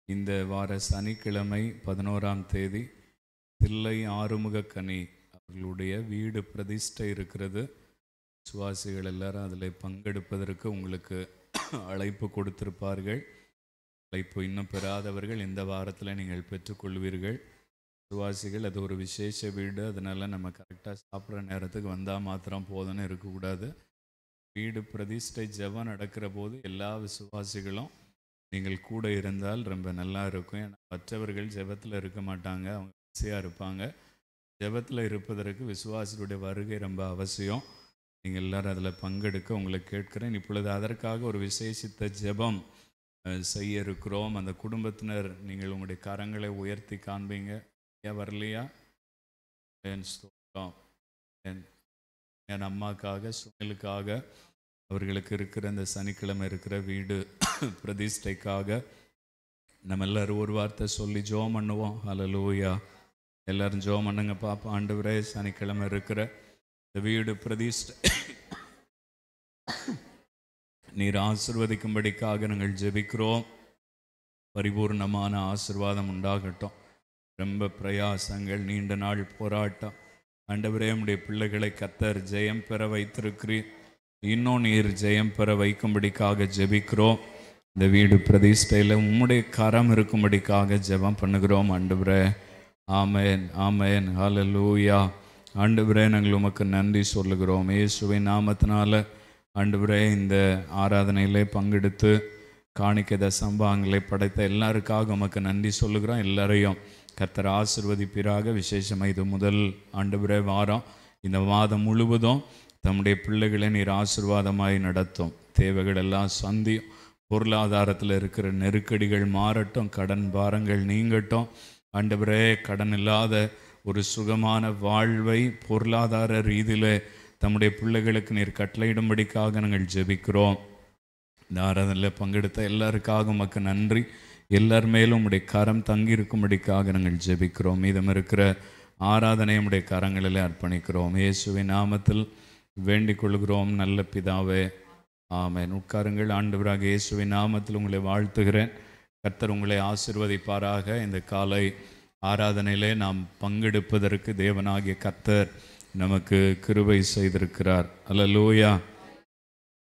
இந்த வார சனிக்கிழமை 11ஆம் தேதி தில்லை ஆறுமுக கனி அவர்களுடைய வீடு பிரதிஷ்டை இருக்கிறது. சுவாசிகள் எல்லாரும் அதில் பங்கெடுப்பதற்கு உங்களுக்கு அழைப்பு கொடுத்திருப்பார்கள். அழைப்பு இன்னும் பெறாதவர்கள் இந்த வாரத்தில் நீங்கள் பெற்றுக்கொள்வீர்கள். சுவாசிகள் அது ஒரு விசேஷ வீடு, அதனால் நம்ம கரெக்டாக சாப்பிட்ற நேரத்துக்கு வந்தால் மாத்திரம் போதும்னு இருக்கக்கூடாது. வீடு பிரதிஷ்டை ஜெபம் நடக்கிற போது எல்லா விசுவாசிகளும் நீங்கள் கூட இருந்தால் ரொம்ப நல்லா இருக்கும். ஏன்னா மற்றவர்கள் ஜெபத்தில் இருக்க மாட்டாங்க, அவங்க பிஸியாக இருப்பாங்க. ஜெபத்தில் இருப்பதற்கு விசுவாசிகளுடைய வருகை ரொம்ப அவசியம். நீங்கள் எல்லோரும் அதில் பங்கெடுக்க உங்களை கேட்கிறேன். இப்பொழுது அதற்காக ஒரு விசேஷித்த ஜெபம் செய்ய இருக்கிறோம். அந்த குடும்பத்தினர் நீங்கள் உங்களுடைய கரங்களை உயர்த்தி காண்பீங்க. ஏன் வரலையா? என் அம்மாக்காக, சுனிலுக்காக, அவர்களுக்கு இருக்கிற இந்த சனிக்கிழமை இருக்கிற வீடு பிரதிஷ்டைக்காக நம்ம எல்லோரும் ஒரு வார்த்தை சொல்லி ஜெபம் பண்ணுவோம். ஹல்லேலூயா. எல்லோரும் ஜெபம் பண்ணுங்க பாப்பா. ஆண்டவரே, சனிக்கிழமை இருக்கிற இந்த வீடு பிரதிஷ்டை நீர் ஆசீர்வதிக்கும்படிக்காக நாங்கள் ஜெபிக்கிறோம். பரிபூர்ணமான ஆசீர்வாதம் உண்டாகட்டும். ரொம்ப பிரயாசங்கள், நீண்ட நாள் போராட்டம், ஆண்டவரே உம்முடைய பிள்ளைகளை கர்த்தர் ஜெயம் பெற வைத்திருக்கிறீர். இன்னும் நீர் ஜெயம் பெற வைக்கும்படிக்காக ஜெபிக்கிறோம். இந்த வீடு பிரதிஷ்டையில் உம்முடைய கரம் இருக்கும்படிக்காக ஜெபம் பண்ணுகிறோம். ஆண்டவரே, ஆமேன், ஆமேன், ஹல்லேலூயா. ஆண்டவரே, நாங்கள் உமக்கு நன்றி சொல்லுகிறோம். இயேசுவின் நாமத்தினால ஆண்டவரே, இந்த ஆராதனையிலே பங்கெடுத்து காணிக்கை தசம்பாங்களை படைத்த எல்லாருக்காக உமக்கு நன்றி சொல்லுகிறோம். எல்லாரையும் கர்த்தர் ஆசீர்வதிப்பீராக. விசேஷமாக இது முதல் ஆண்டவரே வாரம், இந்த மாதம் முழுவதும் தம்முடைய பிள்ளைகளை நீர் ஆசீர்வாதமாய் நடத்தும். தேவைகள் எல்லாம் சந்தியும். பொருளாதாரத்தில் இருக்கிற நெருக்கடிகள் மாறட்டும், கடன் பாரங்கள் நீங்கட்டும். ஆண்டவரே, கடன் இல்லாத ஒரு சுகமான வாழ்வை பொருளாதார ரீதியில் தம்முடைய பிள்ளைகளுக்கு நீர் கட்டளையிடும்படிக்காக நாங்கள் ஜெபிக்கிறோம். இந்த ஆராதனையில் பங்கெடுத்த எல்லாருக்காக உமக்கு நன்றி. எல்லார் மேலும் உம்முடைய கரம் தங்கியிருக்கும்படிக்காக நாங்கள் ஜெபிக்கிறோம். மீதம் இருக்கிற ஆராதனை உம்முடைய கரங்களில் அர்ப்பணிக்கிறோம். இயேசுவின் நாமத்தில் வேண்டிக் கொள்கிறோம் நல்ல பிதாவே, ஆமென். உட்காருங்கள். ஆண்டவராக இயேசுவின் நாமத்தில் உங்களை வாழ்த்துகிறேன். கர்த்தர் உங்களை ஆசீர்வதிப்பாராக. இந்த காலை ஆராதனையிலே நாம் பங்கெடுப்பதற்கு தேவனாகிய கர்த்தர் நமக்கு கிருபை செய்திருக்கிறார். அல்லேலூயா.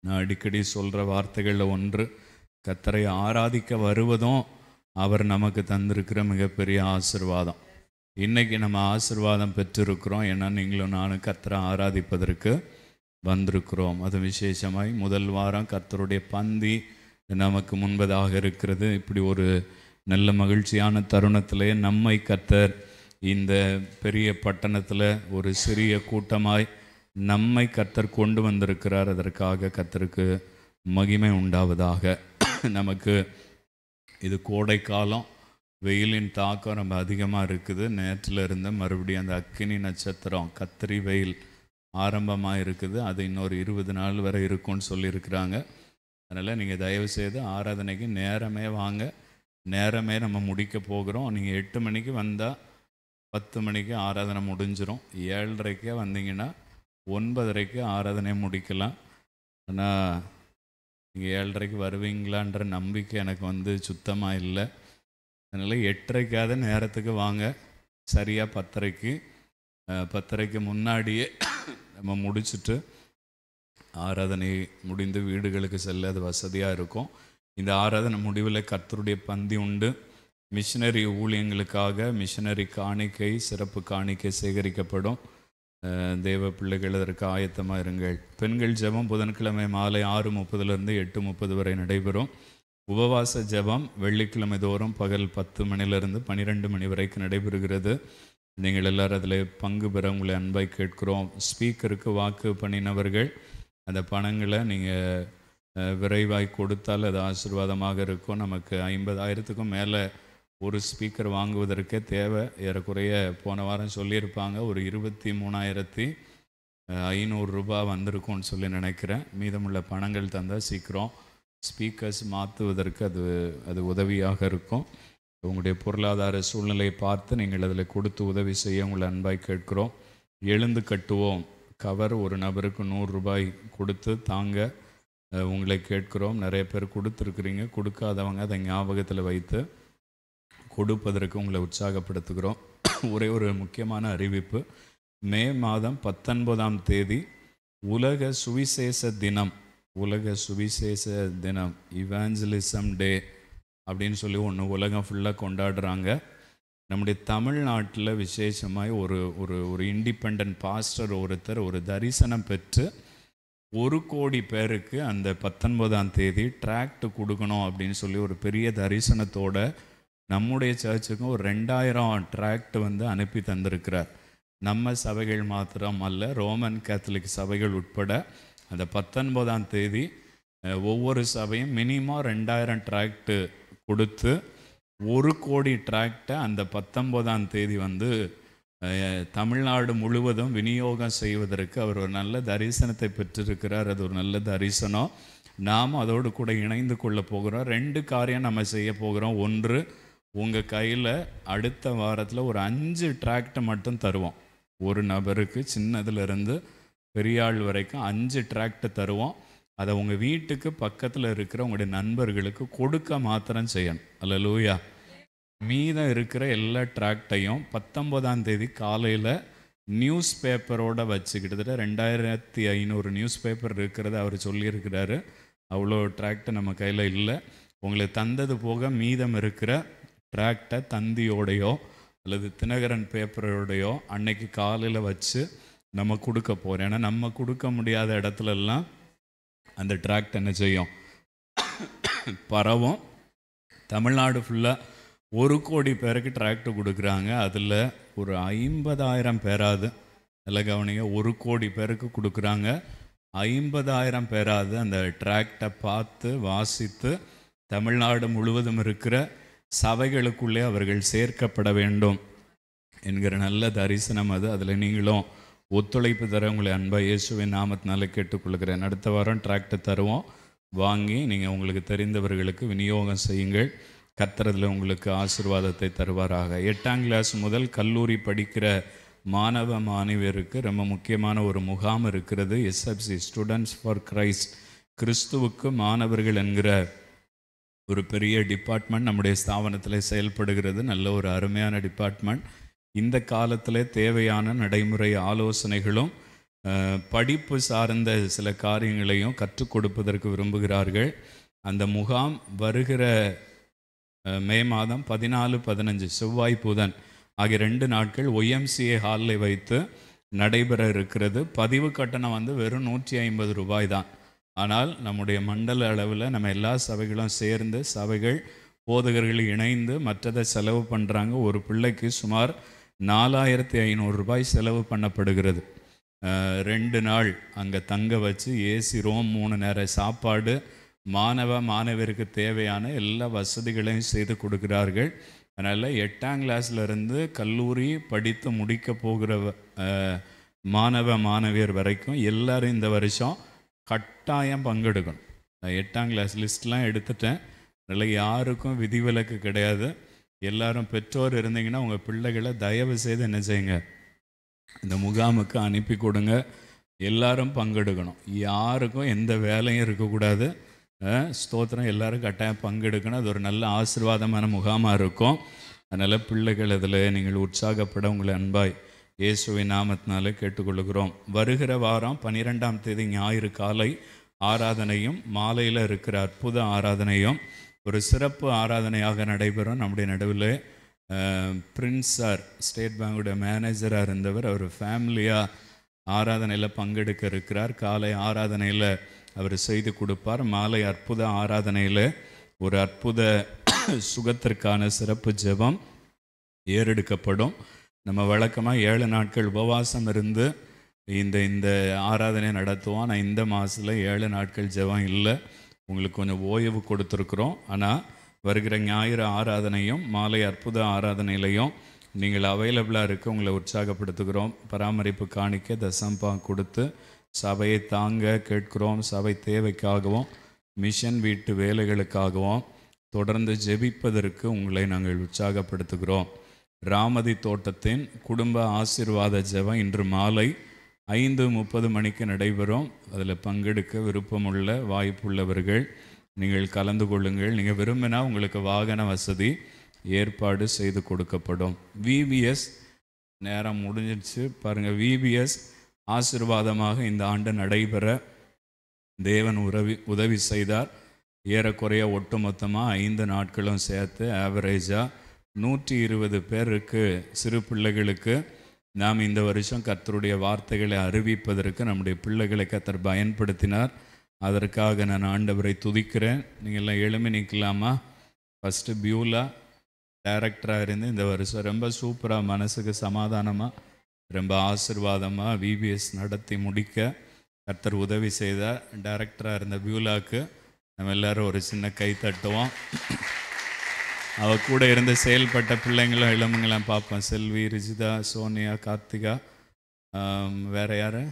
நான் அடிக்கடி சொல்கிற வார்த்தைகளில் ஒன்று, கர்த்தரை ஆராதிக்க வருவதும் அவர் நமக்கு தந்திருக்கிற மிகப்பெரிய ஆசீர்வாதம். இன்றைக்கி நம்ம ஆசீர்வாதம் பெற்றிருக்கிறோம். ஏன்னா நீங்களும் நானும் கர்த்தரை ஆராதிப்பதற்கு வந்திருக்கிறோம். அது விசேஷமாய் முதல் வாரம் கர்த்தருடைய பந்தி நமக்கு முன்பதாக இருக்கிறது. இப்படி ஒரு நல்ல மகிழ்ச்சியான தருணத்திலே நம்மை கர்த்தர் இந்த பெரிய பட்டணத்தில் ஒரு சிறிய கூட்டமாய் நம்மை கர்த்தர் கொண்டு வந்திருக்கிறார். அதற்காக கர்த்தருக்கு மகிமை உண்டாவதாக. நமக்கு இது கோடை காலம், வெயிலின் தாக்கம் ரொம்ப அதிகமாக இருக்குது. நேற்றில் இருந்து மறுபடியும் அந்த அக்கினி நட்சத்திரம், கத்திரி வெயில் ஆரம்பமாக இருக்குது. அது இன்னொரு 20 நாள் வரை இருக்கும்னு சொல்லியிருக்கிறாங்க. அதனால் நீங்கள் தயவுசெய்து ஆராதனைக்கு நேரமே வாங்க. நேரமே நம்ம முடிக்க போகிறோம். நீங்கள் 8 மணிக்கு வந்தால் 10 மணிக்கு ஆராதனை முடிஞ்சிடும். 7:30 வந்தீங்கன்னா 9:30 ஆராதனை முடிக்கலாம். ஆனால் நீங்கள் 7:30 வருவீங்களான்ற நம்பிக்கை எனக்கு சுத்தமாக இல்லை. அதனால் 8:30 நேரத்துக்கு வாங்க. சரியாக 10:30 முன்னாடியே நம்ம முடிச்சுட்டு ஆராதனை முடிந்து வீடுகளுக்கு செல்ல அது வசதியாக இருக்கும். இந்த ஆராதனை முடிவில் கர்த்தருடைய பந்தி உண்டு. மிஷினரி ஊழியங்களுக்காக மிஷினரி காணிக்கை, சிறப்பு காணிக்கை சேகரிக்கப்படும். தேவ பிள்ளைகள் அதற்கு ஆயத்தமாக இருங்கள். பெண்கள் ஜெபம் புதன்கிழமை மாலை 6:30 8:30 வரை நடைபெறும். உபவாச ஜெபம் வெள்ளிக்கிழமை தோறும் பகல் 10 மணிலிருந்து 12 மணி வரைக்கும் நடைபெறுகிறது. நீங்கள் எல்லோரும் அதில் பங்கு பெற உங்களை அன்பாய் கேட்கிறோம். ஸ்பீக்கருக்கு வாக்கு பண்ணினவர்கள் அந்த பணங்களை நீங்கள் விரைவாய் கொடுத்தால் அது ஆசீர்வாதமாக இருக்கும். நமக்கு 50,000க்கும் மேலே ஒரு ஸ்பீக்கர் வாங்குவதற்கே தேவை. ஏறக்குறைய போன வாரம் சொல்லியிருப்பாங்க ஒரு 23,500 ரூபாய் வந்திருக்கும்னு சொல்லி நினைக்கிறேன். மீதமுள்ள பணங்கள் தந்தால் சீக்கிரம் ஸ்பீக்கர்ஸ் மாற்றுவதற்கு அது உதவியாக இருக்கும். உங்களுடைய பொருளாதார சூழ்நிலையை பார்த்து நீங்கள் அதில் கொடுத்து உதவி செய்ய உங்களை அன்பாய் கேட்கிறோம். எழுந்து கட்டுவோம் கவர் ஒரு நபருக்கு 100 ரூபாய் கொடுத்து தாங்க. உங்களை கேட்கிறோம். நிறைய பேர் கொடுத்துருக்குறீங்க. கொடுக்காதவங்க அதை ஞாபகத்தில் வைத்து கொடுப்பதற்கு உங்களை உற்சாகப்படுத்துகிறோம். ஒரே ஒரு முக்கியமான அறிவிப்பு. மே மாதம் 19ஆம் தேதி உலக சுவிசேஷ தினம், உலக சுவிசேஷ தினம், இவாஞ்சலிசம் டே அப்படின்னு சொல்லி ஒன்று உலகம் ஃபுல்லாக கொண்டாடுறாங்க. நம்முடைய தமிழ்நாட்டில் விசேஷமாய் ஒரு ஒரு ஒரு இண்டிபெண்ட் பாஸ்டர் ஒருத்தர் ஒரு தரிசனம் பெற்று 1 கோடி பேருக்கு அந்த 19ஆம் தேதி டிராக்ட் கொடுக்கணும் அப்படின்னு சொல்லி ஒரு பெரிய தரிசனத்தோட நம்முடைய சர்ச்சுக்கும் ஒரு 2000 டிராக்ட் அனுப்பி தந்திருக்கிறார். நம்ம சபைகள் மாத்திரம் அல்ல, ரோமன் கேத்தலிக் சபைகள் உட்பட அந்த 19ஆம் தேதி ஒவ்வொரு சபையும் மினிமம் 2000 டிராக்ட் கொடுத்து 1 கோடி டிராக்டை அந்த 19ஆம் தேதி தமிழ்நாடு முழுவதும் விநியோகம் செய்வதற்கு அவர் ஒரு நல்ல தரிசனத்தை பெற்றிருக்கிறார். அது ஒரு நல்ல தரிசனம். நாம் அதோடு கூட இணைந்து கொள்ள போகிறோம். 2 காரியம் நம்ம செய்ய போகிறோம். ஒன்று, உங்கள் கையில் அடுத்த வாரத்தில் ஒரு 5 டிராக்டை மட்டும் தருவோம். ஒரு நபருக்கு சின்னதுலேருந்து பெரிய ஆள் வரைக்கும் 5 டிராக்டை தருவோம். அதை உங்கள் வீட்டுக்கு பக்கத்தில் இருக்கிற உங்களுடைய நண்பர்களுக்கு கொடுக்க மாத்திரம் செய்யணும். அல்லேலூயா. மீதம் இருக்கிற எல்லா டிராக்டையும் 19ஆம் தேதி காலையில் நியூஸ் பேப்பரோடு வச்சு கிட்டத்தட்ட 2500 நியூஸ் பேப்பர் இருக்கிறத அவர் சொல்லியிருக்கிறாரு. அவ்வளோ டிராக்டை நம்ம கையில் இல்லை. உங்களுக்கு தந்தது போக மீதம் இருக்கிற டிராக்டை தந்தியோடையோ அல்லது தினகரன் பேப்பரோடையோ அன்னைக்கு காலையில் வச்சு நம்ம கொடுக்க போகிறோம். ஏன்னா நம்ம கொடுக்க முடியாத இடத்துலலாம் அந்த டிராக்ட் என்ன செய்யும், பரவும். தமிழ்நாடு ஃபுல்லாக 1 கோடி பேருக்கு டிராக்ட் கொடுக்குறாங்க. அதில் ஒரு 50,000 பேராது, நல்ல கவனிங்க, 1 கோடி பேருக்கு கொடுக்குறாங்க. 50,000 பேராது அந்த டிராக்டை பார்த்து வாசித்து தமிழ்நாடு முழுவதும் இருக்கிற சபைகளுக்குள்ளே அவர்கள் சேர்க்கப்பட வேண்டும் என்கிற நல்ல தரிசனம் அது. அதில் நீங்களும் ஒத்துழைப்பு தர உங்களை அன்பாக இயேசுவின் நாமத்தினால கேட்டுக்கொள்கிறேன். அடுத்த வாரம் டிராக்டை தருவோம். வாங்கி நீங்கள் உங்களுக்கு தெரிந்தவர்களுக்கு விநியோகம் செய்யுங்கள். கர்த்தர் உங்களுக்கு ஆசீர்வாதத்தை தருவாராக. 8ஆம் கிளாஸ் முதல் கல்லூரி படிக்கிற மாணவ மாணவியருக்கு ரொம்ப முக்கியமான ஒரு முகாம் இருக்கிறது. எஸ்எஃப்சி, ஸ்டூடெண்ட்ஸ் ஃபார் கிரைஸ்ட், கிறிஸ்துவுக்கு மாணவர்கள் என்கிற ஒரு பெரிய டிபார்ட்மெண்ட் நம்முடைய ஸ்தாபனத்தில் செயல்படுகிறது. நல்ல ஒரு அருமையான டிபார்ட்மெண்ட். இந்த காலத்தில் தேவையான நடைமுறை ஆலோசனைகளும் படிப்பு சார்ந்த சில காரியங்களையும் கற்றுக் கொடுப்பதற்கு விரும்புகிறார்கள். அந்த முகாம் வருகிற மே மாதம் 14, 15 செவ்வாய் புதன் ஆகிய 2 நாட்கள் ஒய்எம்சிஏ ஹாலில் வைத்து நடைபெற இருக்கிறது. பதிவு கட்டணம் வெறும் 150 ரூபாய் தான். ஆனால் நம்முடைய மண்டல அளவில் நம்ம எல்லா சபைகளும் சேர்ந்து, சபைகள் போதகர்கள் இணைந்து மற்றதை செலவு பண்ணுறாங்க. ஒரு பிள்ளைக்கு சுமார் 4500 ரூபாய் செலவு பண்ணப்படுகிறது. 2 நாள் அங்கே தங்க வச்சு ஏசி ரூம், 3 நேர சாப்பாடு, மாணவருக்கு தேவையான எல்லா வசதிகளையும் செய்து கொடுக்கிறார்கள். அதனால் 8ஆம் கிளாஸ்லேருந்து கல்லூரி படித்து முடிக்க போகிற மாணவியர் வரைக்கும் எல்லோரும் இந்த வருஷம் கட்டாயம் பங்கெடுக்கணும். 8ஆம் கிளாஸ் லிஸ்ட்லாம் எடுத்துட்டேன். அதனால் யாருக்கும் விதிவிலக்கு கிடையாது. எல்லாரும் பெற்றோர் இருந்தீங்கன்னா உங்கள் பிள்ளைகளை தயவு செய்து என்ன செய்யுங்க, இந்த முகாமுக்கு அனுப்பி கொடுங்க. எல்லாரும் பங்கெடுக்கணும். யாருக்கும் எந்த வேலையும் இருக்கக்கூடாது. ஸ்தோத்திரம், எல்லோரும் கட்டாயம் பங்கெடுக்கணும். அது ஒரு நல்ல ஆசீர்வாதமான முகாமாக இருக்கும். அதனால் பிள்ளைகள் இதில் நீங்கள் உற்சாகப்பட உங்களை அன்பாய் இயேசுவின் நாமத்தினால கேட்டுக்கொள்கிறோம். வருகிற வாரம் 12ஆம் தேதி ஞாயிறு காலை ஆராதனையும் மாலையில் இருக்கிற அற்புத ஆராதனையும் ஒரு சிறப்பு ஆராதனையாக நடைபெறும். நம்முடைய நடுவில் பிரின்ஸ் சார், ஸ்டேட் பேங்குடைய மேனேஜராக இருந்தவர், அவர் ஃபேமிலியாக ஆராதனையில் பங்கெடுக்க இருக்கிறார். காலை ஆராதனையில் அவர் செய்து கொடுப்பார். மாலை அற்புத ஆராதனையில் ஒரு அற்புத சுகத்திற்கான சிறப்பு ஜெபம் ஏறெடுக்கப்படும். நம்ம வழக்கமாக 7 நாட்கள் உபவாசம் இருந்து இந்த ஆராதனை நடத்துவோம். ஆனால் இந்த மாதத்தில் 7 நாட்கள் ஜெபம் இல்லை. உங்களுக்கு கொஞ்சம் ஓய்வு கொடுத்துருக்குறோம். ஆனால் வருகிற ஞாயிறு ஆராதனையும் மாலை அற்புத ஆராதனையிலையும் நீங்கள் அவைலபிளாக இருக்க உங்களை உற்சாகப்படுத்துகிறோம். பராமரிப்பு காணிக்க தசம்பா கொடுத்து சபையை தாங்க கேட்கிறோம். சபை தேவைக்காகவும் மிஷன் வீட்டு வேலைகளுக்காகவும் தொடர்ந்து ஜெபிப்பதற்கு உங்களை நாங்கள் உற்சாகப்படுத்துகிறோம். ராமதி தோட்டத்தின் குடும்ப ஆசீர்வாத ஜெபம் இன்று மாலை 5:30 மணிக்கு நடைபெறும். அதில் பங்கெடுக்க விருப்பமுள்ள வாய்ப்புள்ளவர்கள் நீங்கள் கலந்து கொள்ளுங்கள். நீங்கள் விரும்பினா உங்களுக்கு வாகன வசதி ஏற்பாடு செய்து கொடுக்கப்படும். விபிஎஸ் நேரம் முடிஞ்சிடுச்சு பாருங்கள். விபிஎஸ் ஆசீர்வாதமாக இந்த ஆண்டு நடைபெற தேவன் உதவி செய்தார். ஏறக்குறைய ஒட்டுமொத்தமாக 5 நாட்களும் சேர்த்து ஆவரேஜாக 120 பேருக்கு, சிறு பிள்ளைகளுக்கு நாம் இந்த வருஷம் கர்த்தருடைய வார்த்தைகளை அறிவிப்பதற்கு நம்முடைய பிள்ளைகளை கர்த்தர் பயன்படுத்தினார். அதற்காக நான் ஆண்டவரை துதிக்கிறேன். நீங்கள் எல்லாம் எழுமி நிற்கலாமா? ஃபஸ்ட்டு பியூலா டைரக்டராக இருந்து இந்த வருஷம் ரொம்ப சூப்பராக, மனசுக்கு சமாதானமாக, ரொம்ப ஆசீர்வாதமாக விபிஎஸ் நடத்தி முடிக்க கர்த்தர் உதவி செய்தார். டைரக்டராக இருந்த பியூலாவுக்கு நம்ம எல்லோரும் ஒரு சின்ன கை தட்டுவோம். அவள் கூட இருந்து செயல்பட்ட பிள்ளைங்களும் இளமுங்களாம் பார்ப்போம். செல்வி, ரிஜிதா, சோனியா, கார்த்திகா, வேறு யார்?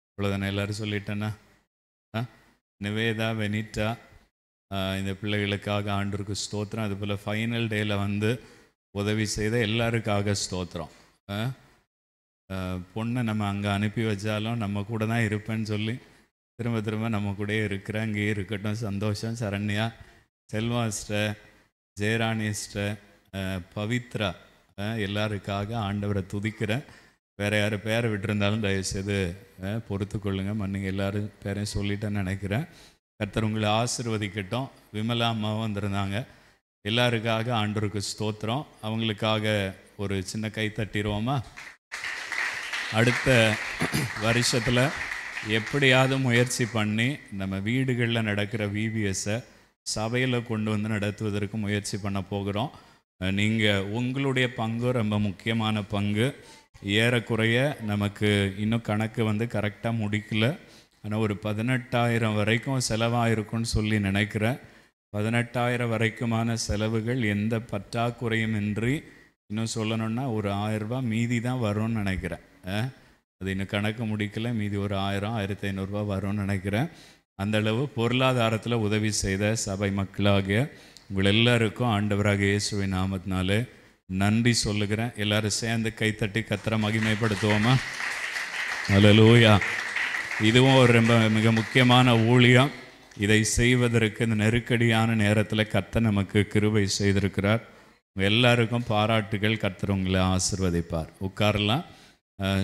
இவ்வளோதானே, எல்லோரும் சொல்லிட்டேன்னா? நிவேதா, வெனிட்டா, இந்த பிள்ளைகளுக்காக ஆண்டவருக்கு ஸ்தோத்திரம். அதுபோல் ஃபைனல் டேயில் வந்து உதவி செய்த எல்லாருக்காக ஸ்தோத்திரம். பொண்ணை நம்ம அங்கே அனுப்பி வச்சாலும் நம்ம கூட தான் இருப்பேன்னு சொல்லி திரும்ப திரும்ப நம்ம கூடயே இருக்கிறேன். அங்கேயே இருக்கட்டும். சந்தோஷம். சரண்யா, செல்வாஸ்டர், ஜெயராணிஸ்டர், பவித்ரா, எல்லாருக்காக ஆண்டவரை துதிக்கிறேன். வேறு யார் பேரை விட்டுருந்தாலும் தயவுசெய்து பொறுத்து கொள்ளுங்கள், மன்னிங்க. எல்லோரும் பேரையும் சொல்லிட்டேன்னு நினைக்கிறேன். கர்த்தர் உங்களை ஆசீர்வதிக்கட்டும். விமலா அம்மாவும் வந்திருந்தாங்க. எல்லாருக்காக ஆண்டவருக்கு ஸ்தோத்திரம். அவங்களுக்காக ஒரு சின்ன கை தட்டிடுவோமா? அடுத்த வருஷத்தில் எப்படியாவது முயற்சி பண்ணி நம்ம வீடுகளில் நடக்கிற விபிஎஸ்ஸை சபையில் கொண்டு வந்து நடத்துவதற்கு முயற்சி பண்ண போகிறோம். நீங்கள் உங்களுடைய பங்கு ரொம்ப முக்கியமான பங்கு. ஏறக்குறைய நமக்கு இன்னும் கணக்கு வந்து கரெக்டாக முடிக்கல. ஆனால் ஒரு 18,000 வரைக்கும் செலவாயிருக்குன்னு சொல்லி நினைக்கிறேன். 18,000 வரைக்குமான செலவுகள் எந்த பற்றாக்குறையும் இன்றி, இன்னும் சொல்லணுன்னா ஒரு 1000 ரூபாய் மீதி தான் வரும்னு நினைக்கிறேன். அது இன்னும் கணக்கு முடிக்கல. மீதி ஒரு 1000, 1500 ரூபா வரும்னு நினைக்கிறேன். அந்தளவு பொருளாதாரத்தில் உதவி செய்த சபை மக்களாகிய உங்கள் எல்லாருக்கும் ஆண்டவராக இயேசுவின் நாமத்தினாலே நன்றி சொல்லுகிறேன். எல்லோரும் சேர்ந்து கைத்தட்டி கர்த்தரை மகிமைப்படுத்துவோமா? அல்லேலூயா. இதுவும் ஒரு ரொம்ப மிக முக்கியமான ஊழியம். இதை செய்வதற்கு இந்த நெருக்கடியான நேரத்தில் கர்த்தர் நமக்கு கிருபை செய்திருக்கிறார். எல்லாருக்கும் பாராட்டுகள். கர்த்தர் உங்களை ஆசீர்வதிப்பார். உட்காரலாம்.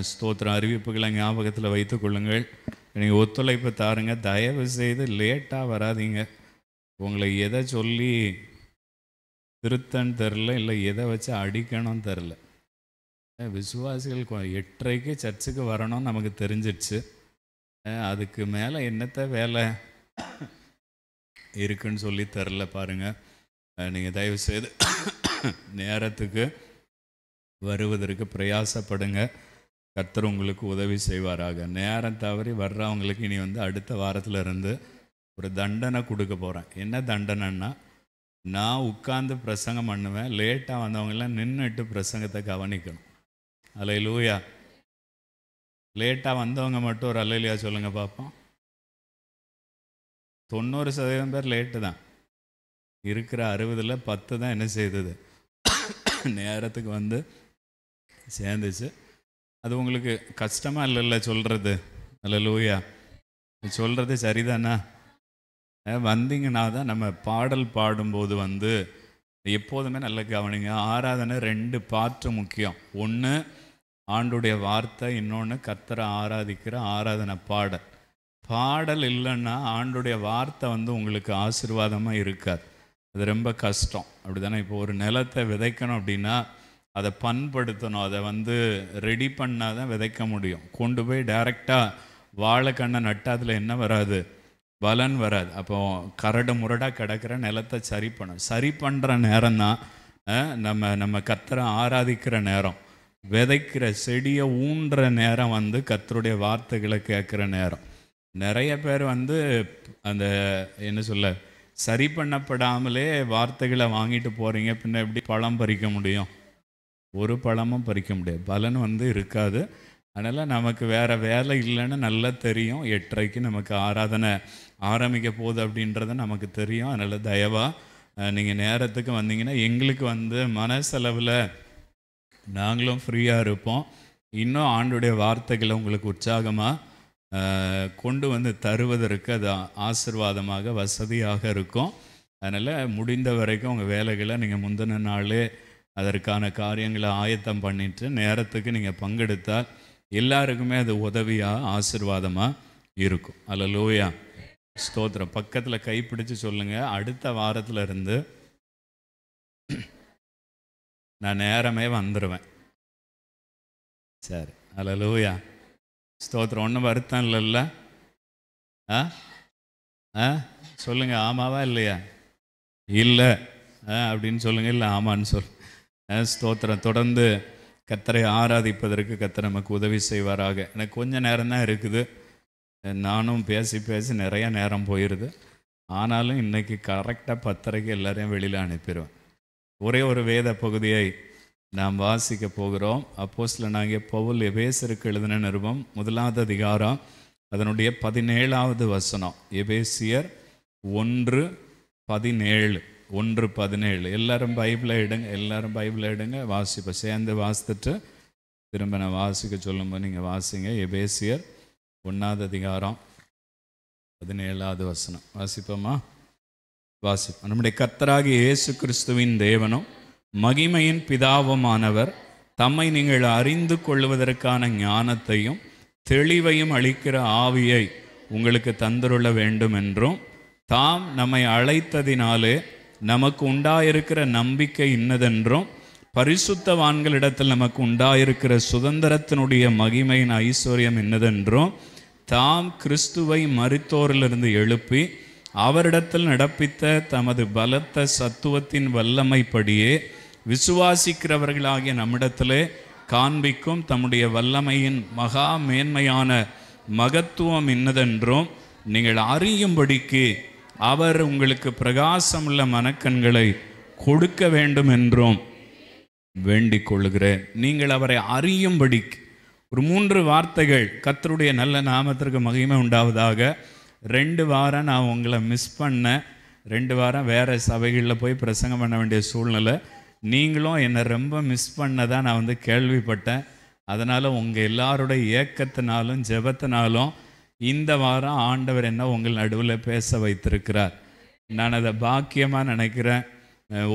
ஸ்தோத்திர அறிவிப்புகளை ஞாபகத்தில் வைத்து கொள்ளுங்கள். நீங்கள் ஒத்துழைப்பு தாருங்க. தயவு செய்து லேட்டாக வராதிங்க. உங்களை எதை சொல்லி திருத்தன்னு தெரில, இல்லை எதை வச்சு அடிக்கணும்னு தெரில. விசுவாசிகள் 8:30 சர்ச்சுக்கு வரணும்னு நமக்கு தெரிஞ்சிடுச்சு. அதுக்கு மேலே என்னத்த வேலை இருக்குன்னு சொல்லி தெரில. பாருங்கள், நீங்கள் தயவு செய்து நேரத்துக்கு வருவதற்கு பிரயாசப்படுங்க. கர்த்தர் உங்களுக்கு உதவி செய்வாராக. நேரம் தவறி வர்றவங்களுக்கு இனி வந்து அடுத்த வாரத்தில் இருந்து ஒரு தண்டனை கொடுக்க போகிறேன். என்ன தண்டனைன்னா, நான் உட்கார்ந்து பிரசங்கம் பண்ணுவேன். லேட்டாக வந்தவங்களாம் நின்றுட்டு பிரசங்கத்தை கவனிக்கணும். அல்லேலூயா. லேட்டாக வந்தவங்க மட்டும் ஒரு அல்லேலூயா சொல்லுங்கள் பார்ப்போம். 90% பேர் லேட்டு தான். இருக்கிற 60ல் 10 தான் என்ன செய்தது, நேரத்துக்கு வந்து சேர்ந்துச்சு. அது உங்களுக்கு கஷ்டமாக இல்லைல்ல சொல்கிறது? அல்லேலூயா. சொல்கிறது சரிதானா? வந்தீங்கன்னா தான் நம்ம பாடல் பாடும்போது வந்து எப்போதுமே நல்ல கவனிங்க. ஆராதனை 2 பாட்டு முக்கியம். ஒன்று ஆண்டுடைய வார்த்தை, இன்னொன்று கர்த்தரை ஆராதிக்கிற ஆராதனை பாடல். பாடல் இல்லைன்னா ஆண்டுடைய வார்த்தை வந்து உங்களுக்கு ஆசீர்வாதமாக இருக்காது. அது ரொம்ப கஷ்டம். அப்படி தானே? இப்போ ஒரு நிலத்தை விதைக்கணும் அப்படின்னா அதை பண்படுத்தணும். அதை வந்து ரெடி பண்ணால் தான் விதைக்க முடியும். கொண்டு போய் டைரெக்டாக வாழைக்கண்ணை நட்டால் அதில் என்ன வராது, பலன் வராது. அப்போ கரடு முரடாக கிடக்கிற நிலத்தை சரி பண்ணணும். சரி பண்ணுற நேரம் தான் நம்ம கர்த்தரை ஆராதிக்கிற நேரம். விதைக்கிற செடியை ஊன்ற நேரம் வந்து கர்த்தருடைய வார்த்தைகளை கேட்குற நேரம். நிறைய பேர் வந்து அந்த என்ன சொல்ல, சரி பண்ணப்படாமலே வார்த்தைகளை வாங்கிட்டு போகிறீங்க. பின்ன எப்படி பழம் பறிக்க முடியும்? ஒரு பழமும் பறிக்க முடியாது. பலன் வந்து இருக்காது. அதனால் நமக்கு வேறு வேலை இல்லைன்னு நல்லா தெரியும். 8:30 நமக்கு ஆராதனை ஆரம்பிக்க போகுது அப்படின்றத நமக்கு தெரியும். அதனால் தயவாக நீங்கள் நேரத்துக்கு வந்தீங்கன்னா எங்களுக்கு வந்து மனசளவில் நாங்களும் ஃப்ரீயாக இருப்போம். இன்னும் ஆண்டுடைய வார்த்தைகளை உங்களுக்கு உற்சாகமாக கொண்டு வந்து தருவதற்கு அது ஆசீர்வாதமாக வசதியாக இருக்கும். அதனால் முடிந்த வரைக்கும் உங்கள் வேலைகளை நீங்கள் முந்தின நாளே அதற்கான காரியங்களை ஆயத்தம் பண்ணிட்டு நேரத்துக்கு நீங்கள் பங்கெடுத்தால் எல்லாருக்குமே அது உதவியாக ஆசீர்வாதமாக இருக்கும். அல்லேலூயா, ஸ்தோத்திரம். பக்கத்தில் கைப்பிடிச்சு சொல்லுங்கள், அடுத்த வாரத்தில் இருந்து நான் நேரமே வந்துடுவேன். சரி, அல்லேலூயா, ஸ்தோத்திரம். ஒன்றும் வருத்தம் இல்லைல்ல? சொல்லுங்கள், ஆமாவா இல்லையா? இல்லை அப்படின்னு சொல்லுங்கள், இல்லை ஆமான்னு ஸ்தோத்திரம். தொடர்ந்து கர்த்தரை ஆராதிப்பதற்கு கர்த்தர் நமக்கு உதவி செய்வாராக. எனக்கு கொஞ்சம் நேரம் தான் இருக்குது. நானும் பேசி பேசி நிறையா நேரம் போயிடுது. ஆனாலும் இன்றைக்கி கரெக்டாக 10:30 எல்லாரையும் வெளியில் அனுப்பிடுவேன். ஒரே ஒரு வேத பகுதியை நாம் வாசிக்க போகிறோம். அப்போஸ்தலனாகிய பவுல் எபேசியருக்கு எழுதின நிருபம் 1ஆம் அதிகாரம் அதனுடைய 17வது வசனம். எபேசியர் 1:17. எல்லாரும் பைபிளை எடுங்க, வாசிப்போம். சேர்ந்து வாசித்துட்டு திரும்ப நான் வாசிக்க சொல்லும்போது நீங்கள் வாசிங்க. எபேசியர் 1ஆம் அதிகாரம் 17வது வசனம் வாசிப்போமா? வாசிப்போம். நம்முடைய கர்த்தராகிய இயேசு கிறிஸ்துவின் தேவனும் மகிமையின் பிதாவுமானவர் தம்மை நீங்கள் அறிந்து கொள்வதற்கான ஞானத்தையும் தெளிவையும் அளிக்கிற ஆவியை உங்களுக்கு தந்தருள வேண்டும் என்றும், தாம் நம்மை அழைத்ததினாலே நமக்கு உண்டாயிருக்கிற நம்பிக்கை இன்னதென்றும், பரிசுத்தவான்களிடத்தில் நமக்கு உண்டாயிருக்கிற சுதந்திரத்தினுடைய மகிமையின் ஐஸ்வர்யம் என்னதென்றும், தாம் கிறிஸ்துவை மரித்தோரிலிருந்து எழுப்பி அவரிடத்தில் நடப்பித்த தமது பலத்த சத்துவத்தின் வல்லமைப்படியே விசுவாசிக்கிறவர்களாகிய நம்மிடத்திலே காண்பிக்கும் தம்முடைய வல்லமையின் மகா மேன்மையான மகத்துவம் இன்னதென்றும் நீங்கள் அறியும்படிக்கு அவர் உங்களுக்கு பிரகாசமுள்ள மனக்கண்களை கொடுக்க வேண்டும் என்றும் வேண்டிக் கொள்கிறேன். நீங்கள் அவரை அறியும்படிக்கு. ஒரு 3 வார்த்தைகள். கர்த்தருடைய நல்ல நாமத்திற்கு மகிமை உண்டாவதாக. 2 வாரம் நான் உங்களை மிஸ் பண்ணேன். 2 வாரம் வேறு சபைகளில் போய் பிரசங்கம் பண்ண வேண்டிய சூழ்நிலை. நீங்களும் என்னை ரொம்ப மிஸ் பண்ணதான் நான் கேள்விப்பட்டேன். அதனால் உங்கள் எல்லாருடைய ஏக்கத்தினாலும் ஜெபத்தினாலும் இந்த வாரம் ஆண்டவர் என்ன உங்கள் நடுவில் பேச வைத்திருக்கிறார். நான் அதை பாக்கியமாக நினைக்கிறேன்.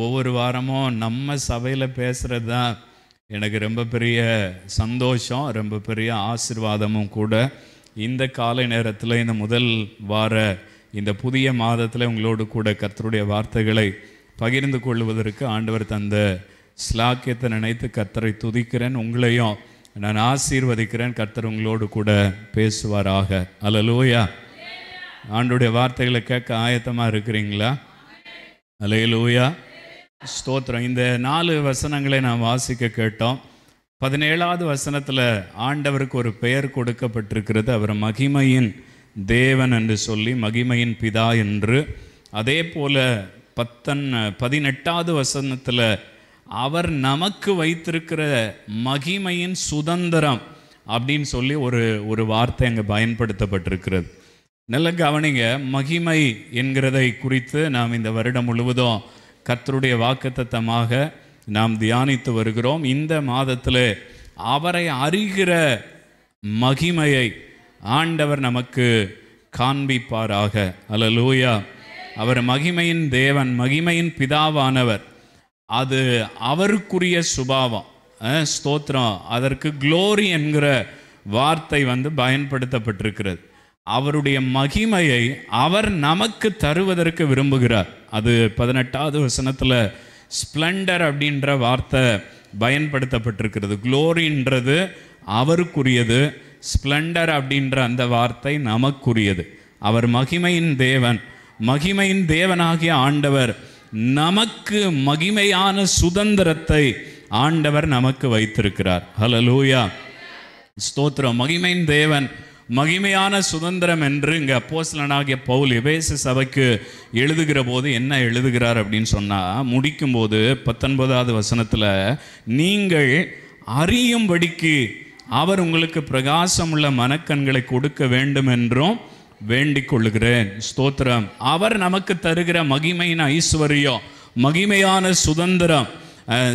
ஒவ்வொரு வாரமும் நம்ம சபையில் பேசுகிறது தான் எனக்கு ரொம்ப பெரிய சந்தோஷம், ரொம்ப பெரிய ஆசீர்வாதமும் கூட. இந்த காலை நேரத்தில், இந்த முதல் வார இந்த புதிய மாதத்தில் உங்களோடு கூட கர்த்தருடைய வார்த்தைகளை பகிர்ந்து கொள்வதற்கு ஆண்டவர் தந்த ஸ்லாக்கியத்தை நினைத்து கர்த்தரை துதிக்கிறேன். உங்களையும் நான் ஆசீர்வதிக்கிறேன். கர்த்தர் உங்களோடு கூட பேசுவாராக. அல்லேலூயா. ஆண்டவருடைய வார்த்தைகளை கேட்க ஆயத்தமாக இருக்கிறீங்களா? அல்லேலூயா, ஸ்தோத்திரம். இந்த 4 வசனங்களை நாம் வாசிக்க கேட்டோம். 17வது வசனத்தில் ஆண்டவருக்கு ஒரு பெயர் கொடுக்கப்பட்டிருக்கிறது. அவர் மகிமையின் தேவன் என்று சொல்லி, மகிமையின் பிதா என்று. அதே போல 18வது வசனத்தில் அவர் நமக்கு வைத்திருக்கிற மகிமையின் சுதந்திரம் அப்படின்னு சொல்லி ஒரு வார்த்தை அங்கே பயன்படுத்தப்பட்டிருக்கிறது. நல்ல கவனிங்க. மகிமை என்கிறதை குறித்து நாம் இந்த வருடம் முழுவதும் கர்த்தருடைய வாக்குத்தத்தமாக நாம் தியானித்து வருகிறோம். இந்த மாதத்தில் அவரை அறிகிற மகிமையை ஆண்டவர் நமக்கு காண்பிப்பாராக. அல்லேலூயா. அவர் மகிமையின் தேவன், மகிமையின் பிதாவானவர். அது அவருக்குரிய சுபாவம். ஸ்தோத்திரம். அதற்கு க்ளோரி என்கிற வார்த்தை பயன்படுத்தப்பட்டிருக்கிறது. அவருடைய மகிமையை அவர் நமக்கு தருவதற்கு விரும்புகிறார். அது 18வது வசனத்தில் ஸ்ப்ளெண்டர் அப்படின்ற வார்த்தை பயன்படுத்தப்பட்டிருக்கிறது. க்ளோரின்றது அவருக்குரியது, ஸ்ப்ளெண்டர் அப்படின்ற அந்த வார்த்தை நமக்குரியது. அவர் மகிமையின் தேவன், மகிமையின் தேவனாகிய ஆண்டவர் நமக்கு மகிமையான சுதந்திரத்தை ஆண்டவர் நமக்கு வைத்திருக்கிறார். ஹல்லேலூயா, ஸ்தோத்திரம். மகிமையின் தேவன், மகிமையான சுதந்திரம் என்று இங்கே அப்போஸ்தலனாகிய பவுல் எபேசு சபைக்கு எழுதுகிற போது என்ன எழுதுகிறார் அப்படின்னு சொன்னால், முடிக்கும்போது 19வது வசனத்தில், நீங்கள் அறியும்படிக்கு அவர் உங்களுக்கு பிரகாசமுள்ள மனக்கண்களை கொடுக்க வேண்டும் என்றும் வேண்டிக் கொள்ளுகிறேன். ஸ்தோத்திரம். அவர் நமக்கு தருகிற மகிமையின் ஐஸ்வர்யம், மகிமையான சுதந்திரம்.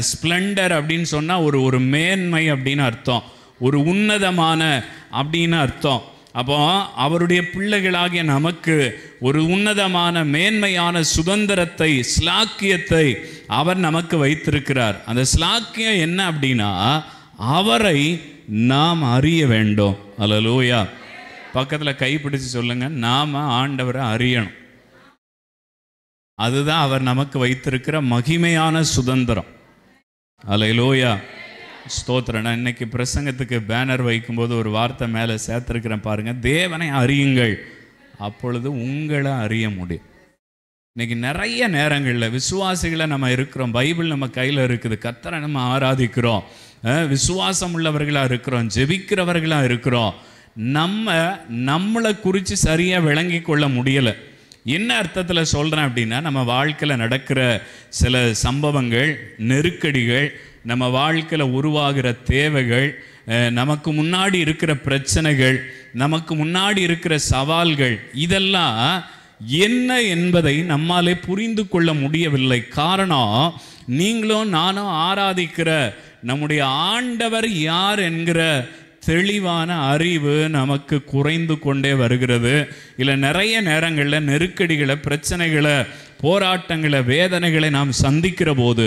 ஸ்ப்ளெண்டர் அப்படின்னு சொன்னால் ஒரு மேன்மை அப்படின்னு அர்த்தம். ஒரு உன்னதமான அப்படின்னு அர்த்தம். அப்போ அவருடைய பிள்ளைகளாகிய நமக்கு ஒரு உன்னதமான மேன்மையான சுதந்திரத்தை, ஸ்லாக்கியத்தை அவர் நமக்கு வைத்திருக்கிறார். அந்த ஸ்லாக்கியம் என்ன அப்படின்னா, அவரை நாம் அறிய வேண்டும். அல்லேலூயா. பக்கத்தில் கைப்பிடிச்சு சொல்லுங்க, நாம் ஆண்டவரை அறியணும். அதுதான் அவர் நமக்கு வைத்திருக்கிற மகிமையான சுதந்திரம். அல்லேலூயா. ஸ்தோத்திரம். நான் இன்னைக்கு பிரசங்கத்துக்கு பேனர் வைக்கும்போது ஒரு வார்த்தை மேலே சேர்த்துருக்கிறேன் பாருங்க, தேவனை அறியுங்கள், அப்பொழுது உங்களை அறிய முடியும். இன்னைக்கு நிறைய நேரங்களில் விசுவாசிகளை நம்ம இருக்கிறோம், பைபிள் நம்ம கையில் இருக்குது, கர்த்தரை நம்ம ஆராதிக்கிறோம், விசுவாசம் உள்ளவர்களாக இருக்கிறோம், ஜெபிக்கிறவர்களாக இருக்கிறோம். நம்மளை குறித்து சரியாக விளங்கி கொள்ள முடியலை. என்ன அர்த்தத்தில் சொல்கிறேன் அப்படின்னா, நம்ம வாழ்க்கையில் நடக்கிற சில சம்பவங்கள், நெருக்கடிகள், நம்ம வாழ்க்கையில் உருவாகிற தேவைகள், நமக்கு முன்னாடி இருக்கிற பிரச்சனைகள், நமக்கு முன்னாடி இருக்கிற சவால்கள், இதெல்லாம் என்ன என்பதை நம்மாலே புரிந்து கொள்ள முடியவில்லை. காரணம், நீங்களும் நானும் ஆராதிக்கிற நம்முடைய ஆண்டவர் யார் என்கிற தெளிவான அறிவு நமக்கு குறைந்து கொண்டே வருகிறது. இல்லை, நிறைய நேரங்களில் நெருக்கடிகளை, பிரச்சனைகளை, போராட்டங்களை, வேதனைகளை நாம் சந்திக்கிற போது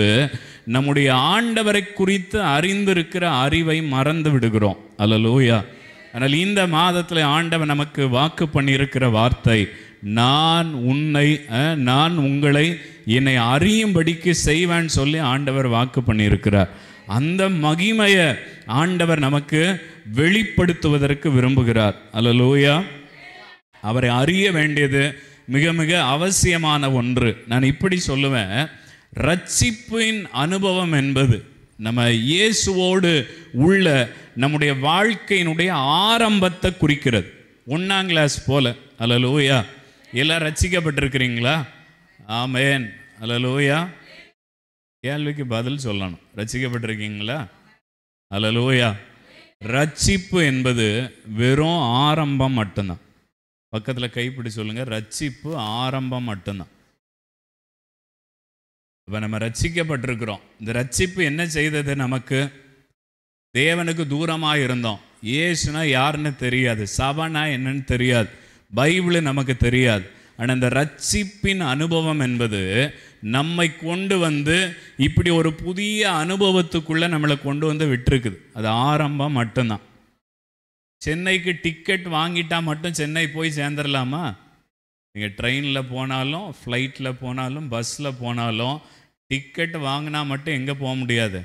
நம்முடைய ஆண்டவரை குறித்து அறிந்திருக்கிற அறிவை மறந்து விடுகிறோம். அல்லேலூயா. ஆனால் இந்த மாதத்தில் ஆண்டவர் நமக்கு வாக்கு பண்ணியிருக்கிற வார்த்தை, நான் உங்களை என்னை அறியும்படிக்கு செய்வேன்னு சொல்லி ஆண்டவர் வாக்கு பண்ணியிருக்கிறார். அந்த மகிமையை ஆண்டவர் நமக்கு வெளிப்படுத்துவதற்கு விரும்புகிறார். அல்லேலூயா. அவரை அறிய வேண்டியது மிக மிக அவசியமான ஒன்று. நான் இப்படி சொல்லுவேன், ரட்சிப்பின் அனுபவம் என்பது நம்ம இயேசுவோடு உள்ள நம்முடைய வாழ்க்கையினுடைய ஆரம்பத்தை குறிக்கிறது. 1ஆம் கிளாஸ் போல. அல்லேலூயா. எல்லாம் ரட்சிக்கப்பட்டிருக்கிறீங்களா? ஆமென். அல்லேலூயா. கேள்விக்கு பதில் சொல்லணும். ரட்சிக்கப்பட்டிருக்கீங்களா? அல்லேலூயா. ரட்சிப்பு என்பது வெறும் ஆரம்பம் மட்டும்தான். பக்கத்தில் கைப்பிடி சொல்லுங்க, ரட்சிப்பு ஆரம்பம் மட்டும்தான். இப்போ நம்ம ரட்சிக்கப்பட்டிருக்கிறோம். இந்த ரட்சிப்பு என்ன செய்தது? நமக்கு தேவனுக்கு தூரமாக இருந்தோம். இயேசுனா யாருன்னு தெரியாது, சபைனா என்னன்னு தெரியாது, பைபிள் நமக்கு தெரியாது. ஆனால் இந்த ரட்சிப்பின் அனுபவம் என்பது நம்மை கொண்டு வந்து இப்படி ஒரு புதிய அனுபவத்துக்குள்ளே நம்மளை கொண்டு வந்து விட்டுருக்குது. அது ஆரம்பம் மட்டும்தான். சென்னைக்கு டிக்கெட் வாங்கிட்டா மட்டும் சென்னை போய் சேர்ந்துடலாமா? நீங்கள் ட்ரெயினில் போனாலும், ஃப்ளைட்டில் போனாலும், பஸ்ஸில் போனாலும் டிக்கெட் வாங்கினா மட்டும் எங்கே போக முடியாது.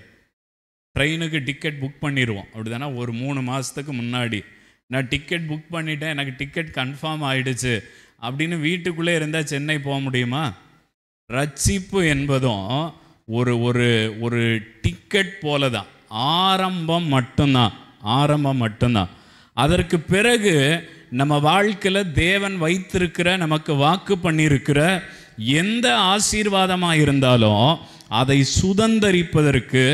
ட்ரெயினுக்கு டிக்கெட் புக் பண்ணிடுவோம், அப்படி தானே? ஒரு 3 மாதத்துக்கு முன்னாடி நான் டிக்கெட் புக் பண்ணிட்டேன், எனக்கு டிக்கெட் கன்ஃபார்ம் ஆகிடுச்சு அப்படின்னு வீட்டுக்குள்ளே இருந்தால் சென்னை போக முடியுமா? ரட்சிப்பு என்பதும் ஒரு ஒரு ஒரு டிக்கெட் போல தான். ஆரம்பம் மட்டும்தான், ஆரம்பம் மட்டும்தான். அதற்கு பிறகு நம்ம வாழ்க்கையில் தேவன் வைத்திருக்கிற, நமக்கு வாக்கு பண்ணியிருக்கிற எந்த ஆசீர்வாதமாக இருந்தாலும் அதை சுதந்தரிப்பதற்கு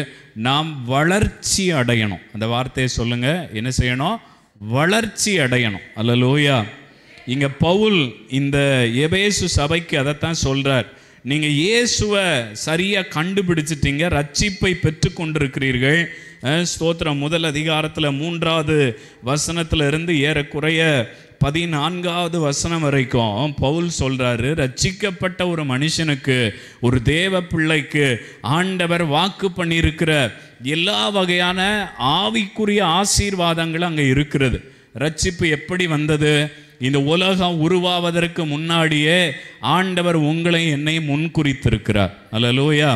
நாம் வளர்ச்சி அடையணும். அந்த வார்த்தையை சொல்லுங்க, என்ன செய்யணும்? வளர்ச்சி அடையணும். அல்லேலூயா. இங்கே பவுல் இந்த எபேசு சபைக்கு அதைத்தான் சொல்கிறார். நீங்கள் இயேசுவை சரியாக கண்டுபிடிச்சிட்டீங்க, ரட்சிப்பை பெற்று கொண்டிருக்கிறீர்கள். ஸ்தோத்திரம். 1 அதிகாரத்தில் 3வது வசனத்தில் இருந்து ஏறக்குறைய 14வது வசனம் வரைக்கும் பவுல் சொல்கிறாரு, ரட்சிக்கப்பட்ட ஒரு மனுஷனுக்கு, ஒரு தேவ பிள்ளைக்கு ஆண்டவர் வாக்கு பண்ணியிருக்கிற எல்லா வகையான ஆவிக்குரிய ஆசீர்வாதங்களும் அங்கே இருக்கிறது. ரட்சிப்பு எப்படி வந்தது? இந்த உலகம் உருவாவதற்கு முன்னாடியே ஆண்டவர் உங்களை என்னை முன்குறித்திருக்கிறார். அல்லேலூயா.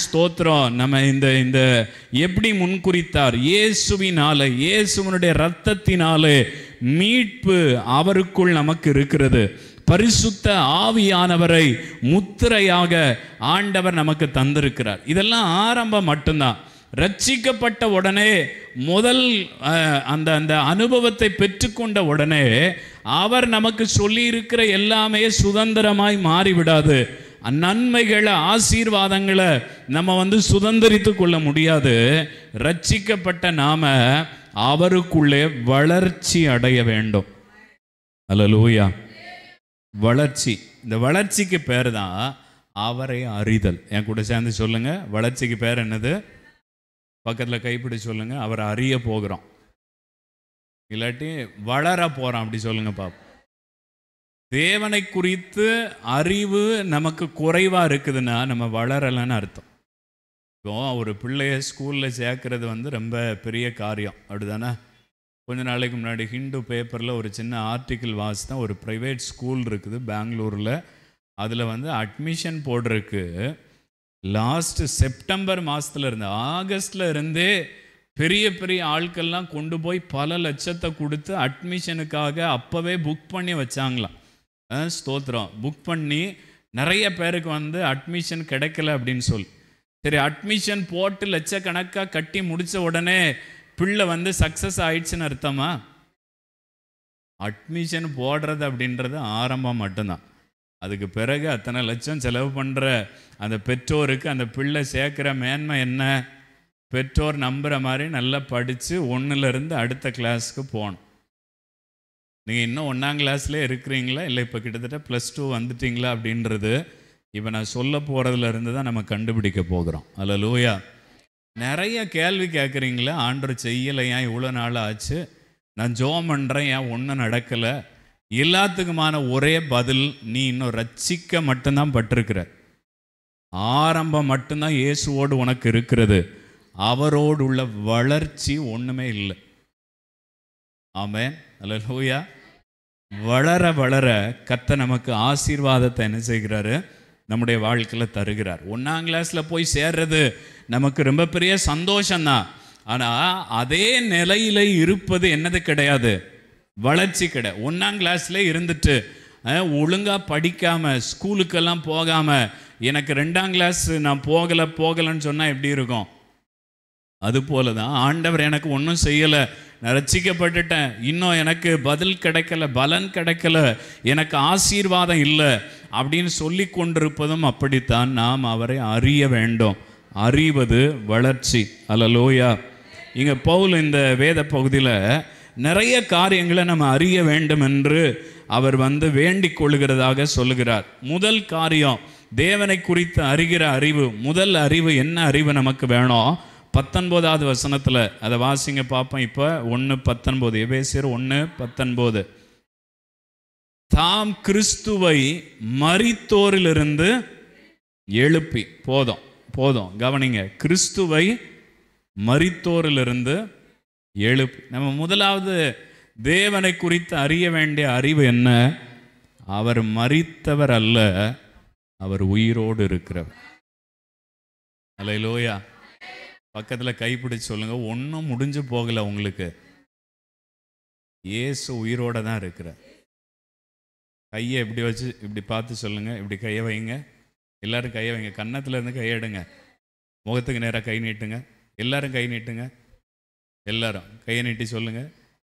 ஸ்தோத்திரம். நம்ம இந்த எப்படி முன்குறித்தார்? இயேசுவினாலே, இயேசுவினுடைய இரத்தத்தினாலே மீட்பு அவருக்குள் நமக்கு இருக்கிறது. பரிசுத்த ஆவியானவரை முத்திரையாக ஆண்டவர் நமக்கு தந்திருக்கிறார். இதெல்லாம் ஆரம்பம் மட்டும்தான். ரட்சிக்கப்பட்ட உடனே முதல் அந்த அனுபவத்தை பெற்றுக்கொண்ட உடனே அவர் நமக்கு சொல்லியிருக்கிற எல்லாமே சுதந்திரமாய் மாறிவிடாது. நன்மைகளை, ஆசீர்வாதங்களை நம்ம சுதந்திரித்து கொள்ள முடியாது. ரட்சிக்கப்பட்ட நாம அவருக்குள்ளே வளர்ச்சி அடைய வேண்டும். அல்லேலூயா. வளர்ச்சி. இந்த வளர்ச்சிக்கு பேர் தான் அவரை அறிதல். என் கூட சேர்ந்து சொல்லுங்க, வளர்ச்சிக்கு பேர் என்னது? பக்கத்தில் கைப்பிடி சொல்லுங்க, அவரை அறிய போகிறோம். இல்லாட்டி வளர போகிறோம். அப்படி சொல்லுங்க பாப்போம். தேவனை குறித்து அறிவு நமக்கு குறைவாக இருக்குதுன்னா நம்ம வளரலைன்னு அர்த்தம். இப்போ ஒரு பிள்ளைய ஸ்கூலில் சேர்க்கறது வந்து ரொம்ப பெரிய காரியம், அப்படிதானே? கொஞ்ச நாளைக்கு முன்னாடி ஹிந்து பேப்பரில் ஒரு சின்ன ஆர்டிக்கிள் வாசித்தேன். ஒரு ப்ரைவேட் ஸ்கூல் இருக்குது பெங்களூரில். அதில் வந்து அட்மிஷன் போடுறதுக்கு லாஸ்ட் செப்டம்பர் மாதத்துல இருந்து ஆகஸ்டில் இருந்தே பெரிய பெரிய ஆட்கள்லாம் கொண்டு போய் பல லட்சத்தை கொடுத்து அட்மிஷனுக்காக அப்போவே புக் பண்ணி வச்சாங்களாம். ஸ்தோத்திரம். புக் பண்ணி நிறைய பேருக்கு வந்து அட்மிஷன் கிடைக்கல அப்படின்னு சொல்லி, சரி அட்மிஷன் போட்டு லட்சக்கணக்காக கட்டி முடித்த உடனே பிள்ளை வந்து சக்ஸஸ் ஆயிடுச்சுன்னு அர்த்தமா? அட்மிஷன் போடுறது அப்படின்றது ஆரம்பம் மட்டும்தான். அதுக்கு பிறகு அத்தனை லட்சம் செலவு பண்ணுற அந்த பெற்றோருக்கு அந்த பிள்ளை சேர்க்குற மேன்மை என்ன? பெற்றோர் நம்புகிற மாதிரி நல்லா படித்து ஒன்றுலேருந்து அடுத்த கிளாஸுக்கு போகணும். நீங்கள் இன்னும் 1ஆம் கிளாஸ்லேயே இருக்கிறீங்களா, இல்லை இப்போ கிட்டத்தட்ட +2 வந்துட்டீங்களா அப்படின்றது இப்போ நான் சொல்ல போகிறதுல இருந்து தான் நம்ம கண்டுபிடிக்க போகிறோம். அல்லேலூயா. நிறைய கேள்வி கேட்குறீங்களா, ஆண்டவர் செய்யலை, ஏன் இவ்வளோ நாள் ஆச்சு, நான் ஜெபம் பண்ணுறேன், ஏன் ஒன்றும் நடக்கலை? எல்லாத்துக்குமான ஒரே பதில், நீ இன்னும் ரட்சிக்க மட்டும்தான் பட்டிருக்கிற. ஆரம்பம் மட்டும்தான் இயேசுவோடு உனக்கு இருக்கிறது, அவரோடு உள்ள வளர்ச்சி ஒன்றுமே இல்லை. ஆமென். அல்லேலூயா. வளர வளர கர்த்தர் நமக்கு ஆசீர்வாதத்தை என்ன செய்கிறாரு? நம்முடைய வாழ்க்கையில் தருகிறார். 1ஆம் கிளாஸில் போய் சேர்றது நமக்கு ரொம்ப பெரிய சந்தோஷம்தான். ஆனால் அதே நிலையில் இருப்பது என்னது கிடையாது, வளர்ச்சி கிடையாது. 1ஆம் கிளாஸ்ல இருந்துட்டு ஒழுங்காக படிக்காமல் ஸ்கூலுக்கெல்லாம் போகாமல் எனக்கு 2ஆம் கிளாஸ் நான் போகலைன்னு சொன்னால் எப்படி இருக்கும்? அதுபோல தான் ஆண்டவர் எனக்கு ஒன்றும் செய்யலை, நான் ரட்சிக்கப்பட்டுட்டேன், இன்னும் எனக்கு பதில் கிடைக்கல, பலன் கிடைக்கல, எனக்கு ஆசீர்வாதம் இல்லை அப்படின்னு சொல்லி கொண்டிருப்பதும் அப்படித்தான். நாம் அவரை அறிய வேண்டும். அறிவது வளர்ச்சி. அல்லேலூயா. இங்கே பவுல் இந்த வேத பகுதியில் நிறைய காரியங்களை நம்ம அறிய வேண்டும் என்று அவர் வந்து வேண்டிக் கொள்கிறதாக சொல்லுகிறார். முதல் காரியம், தேவனை குறித்து அறிகிற அறிவு. முதல் அறிவு என்ன அறிவு நமக்கு வேணும்? 19வது வசனத்தில் அதை வாசிங்க பார்ப்போம். இப்போ 1:19, எபேசியர் 1:19. தாம் கிறிஸ்துவை மரித்தோரிலிருந்து எழுப்பி. போதும் கவனிங்க, கிறிஸ்துவை மரித்தோரிலிருந்து எழுப்பி. நம்ம முதலாவது தேவனை குறித்து அறிய வேண்டிய அறிவு என்ன? அவர் மரித்தவர் அல்ல, அவர் உயிரோடு இருக்கிறவர். அல்லேலூயா. பக்கத்தில் கைப்பிடிச்சு சொல்லுங்க, ஒன்றும் முடிஞ்சு போகல உங்களுக்கு, இயேசு உயிரோட தான் இருக்கிறார். கையை இப்படி வச்சு இப்படி பார்த்து சொல்லுங்க, இப்படி கையை வைங்க, எல்லாரும் கையை வைங்க, கன்னத்துல இருந்து கையை எடுங்க, முகத்துக்கு நேராக கை நீட்டுங்க, எல்லாரும் கை நீட்டுங்க, எல்லாரும் கையை நீட்டி சொல்லுங்க,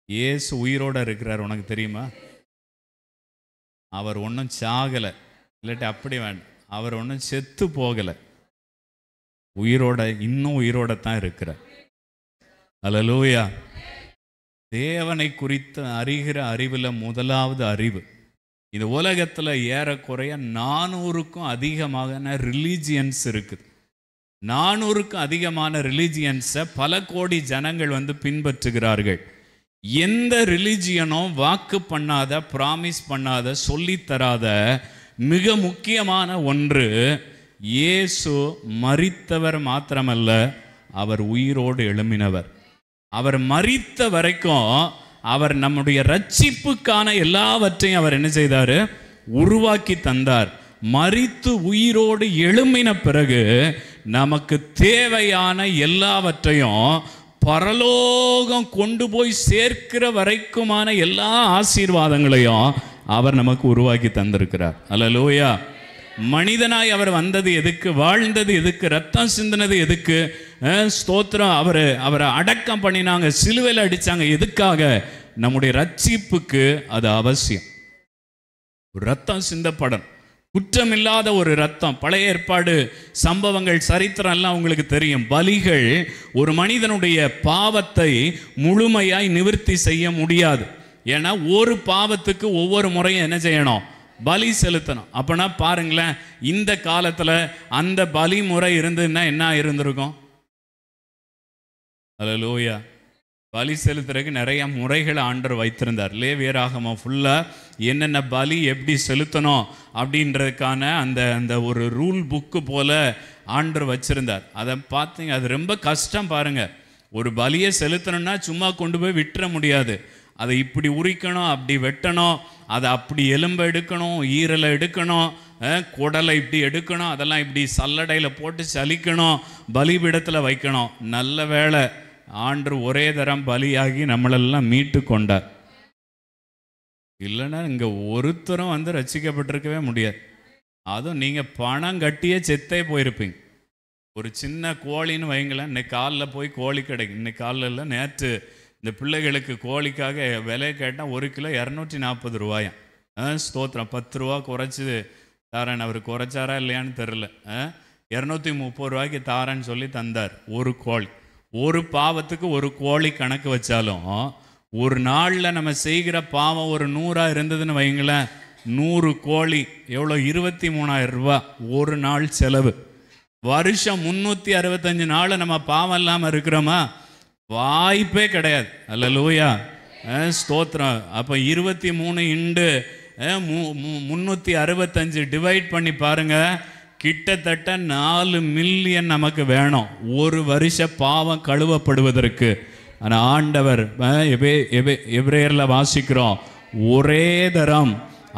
இயேசு உயிரோட இருக்கிறார். உனக்கு தெரியுமா? அவர் ஒன்றும் சாகலை, இல்லாட்டி அப்படி வேண்டாம், அவர் ஒன்றும் செத்து போகலை, உயிரோட, இன்னும் உயிரோட தான் இருக்கிறார். அல்லேலூயா. தேவனை குறித்து அறிகிற அறிவில் முதலாவது அறிவு. இந்த உலகத்தில் ஏறக்குறைய 400க்கும் அதிகமான ரிலீஜியன்ஸ் இருக்குது. 400க்கும் அதிகமான ரிலீஜியன்ஸை பல கோடி ஜனங்கள் வந்து பின்பற்றுகிறார்கள். எந்த ரிலீஜியனும் வாக்கு பண்ணாத, ப்ராமிஸ் பண்ணாத, சொல்லித்தராத மிக முக்கியமான ஒன்று, இயேசு மரித்தவர் மாத்திரமல்ல, அவர் உயிரோடு எழும்பினவர். அவர் மரித்த வரைக்கும் அவர் நம்முடைய ரட்சிப்புக்கான எல்லாவற்றையும் அவர் என்ன செய்தார்? உருவாக்கி தந்தார். மரித்து உயிரோடு எழும்பின பிறகு நமக்கு தேவையான எல்லாவற்றையும் பரலோகம் கொண்டு போய் சேர்க்கிற வரைக்குமான எல்லா ஆசீர்வாதங்களையும் அவர் நமக்கு உருவாக்கி தந்திருக்கிறார். அல்லேலூயா. மனிதனாய் அவர் வந்தது எதுக்கு? வாழ்ந்தது எதுக்கு? ரத்தம் சிந்தினது எதுக்கு? ஸ்தோத்திரம். அவரை அடக்கம் பண்ணினாங்க, சிலுவையில் அடிச்சாங்க. எதுக்காக? நம்முடைய ரட்சிப்புக்கு அது அவசியம். ரத்தம் சிந்தப்படும், குற்றமில்லாத ஒரு ரத்தம். பழைய ஏற்பாடு சம்பவங்கள், சரித்திரம் எல்லாம் உங்களுக்கு தெரியும். பலிகள் ஒரு மனிதனுடைய பாவத்தை முழுமையாய் நிவர்த்தி செய்ய முடியாது. ஏன்னா ஒரு பாவத்துக்கு ஒவ்வொரு முறையும் என்ன செய்யணும்? பலி செலுத்தணும். அப்பனா பாருங்களேன், இந்த காலத்துல அந்த பலி முறை இருந்ததுன்னா என்ன இருந்திருக்கும்? அல்லேலூயா. பலி செலுத்துறதுக்கு நிறைய முறைகளை ஆண்டவர் வைத்திருந்தார். லேவியராகமம் ஃபுல்லாக என்னென்ன பலி எப்படி செலுத்தணும் அப்படின்றதுக்கான அந்த அந்த ஒரு ரூல் புக்கு போல் ஆண்டவர் வச்சுருந்தார். அதை பார்த்தீங்க, அது ரொம்ப கஷ்டம் பாருங்கள். ஒரு பலியை செலுத்தணும்னா சும்மா கொண்டு போய் விட்டுற முடியாது. அதை இப்படி உரிக்கணும், அப்படி வெட்டணும், அதை அப்படி எலும்பை எடுக்கணும், ஈரலை எடுக்கணும், குடலை இப்படி எடுக்கணும், அதெல்லாம் இப்படி சல்லடையில் போட்டு சலிக்கணும், பலிபீடத்தில் வைக்கணும். நல்ல வேளை ஆண்டவர் ஒரே தரம் பலியாகி நம்மளெல்லாம் மீட்டு கொண்டார். இல்லைன்னா இங்கே ஒருத்தரும் ரட்சிக்கப்பட்டிருக்கவே முடியாது. அதுவும் நீங்கள் பணம் கட்டியே செத்தே போயிருப்பீங்க. ஒரு சின்ன கோழின்னு வைங்களேன், இன்னைக்கு காலில் போய் கோழி கிடைக்கும். இன்னைக்கு காலில் இல்லை, நேற்று இந்த பிள்ளைகளுக்கு கோழிக்காக விலை கேட்டால் 1 கிலோ 240 ரூபாயாம். ஸ்தோத்திரம். 10 ரூபா குறைச்சி தாரேன். அவர் குறைச்சாரா இல்லையான்னு தெரில. 230 ரூபாய்க்கு தாரேன்னு சொல்லி தந்தார் ஒரு கோழி. ஒரு பாவத்துக்கு ஒரு கோழி கணக்கு வச்சாலும் ஒரு நாளில் நம்ம செய்கிற பாவம் ஒரு 100 இருந்ததுன்னு வைங்களேன், 100 கோழி எவ்வளோ? 23,000 ரூபா ஒரு நாள் செலவு. வருஷம் 365 நாள் நம்ம பாவம் இல்லாமல் இருக்கிறோமா? வாய்ப்பே கிடையாது. அல்லேலூயா, ஸ்தோத்திரம். அப்போ 23 இண்டு 365 டிவைட் பண்ணி பாருங்க, கிட்டத்தட்ட 4 மில்லியன் நமக்கு வேணும் ஒரு வருஷ பாவம் கழுவப்படுவதற்கு. ஆனால் ஆண்டவர் எபிரேயரில் வாசிக்கிறோம், ஒரே தரம்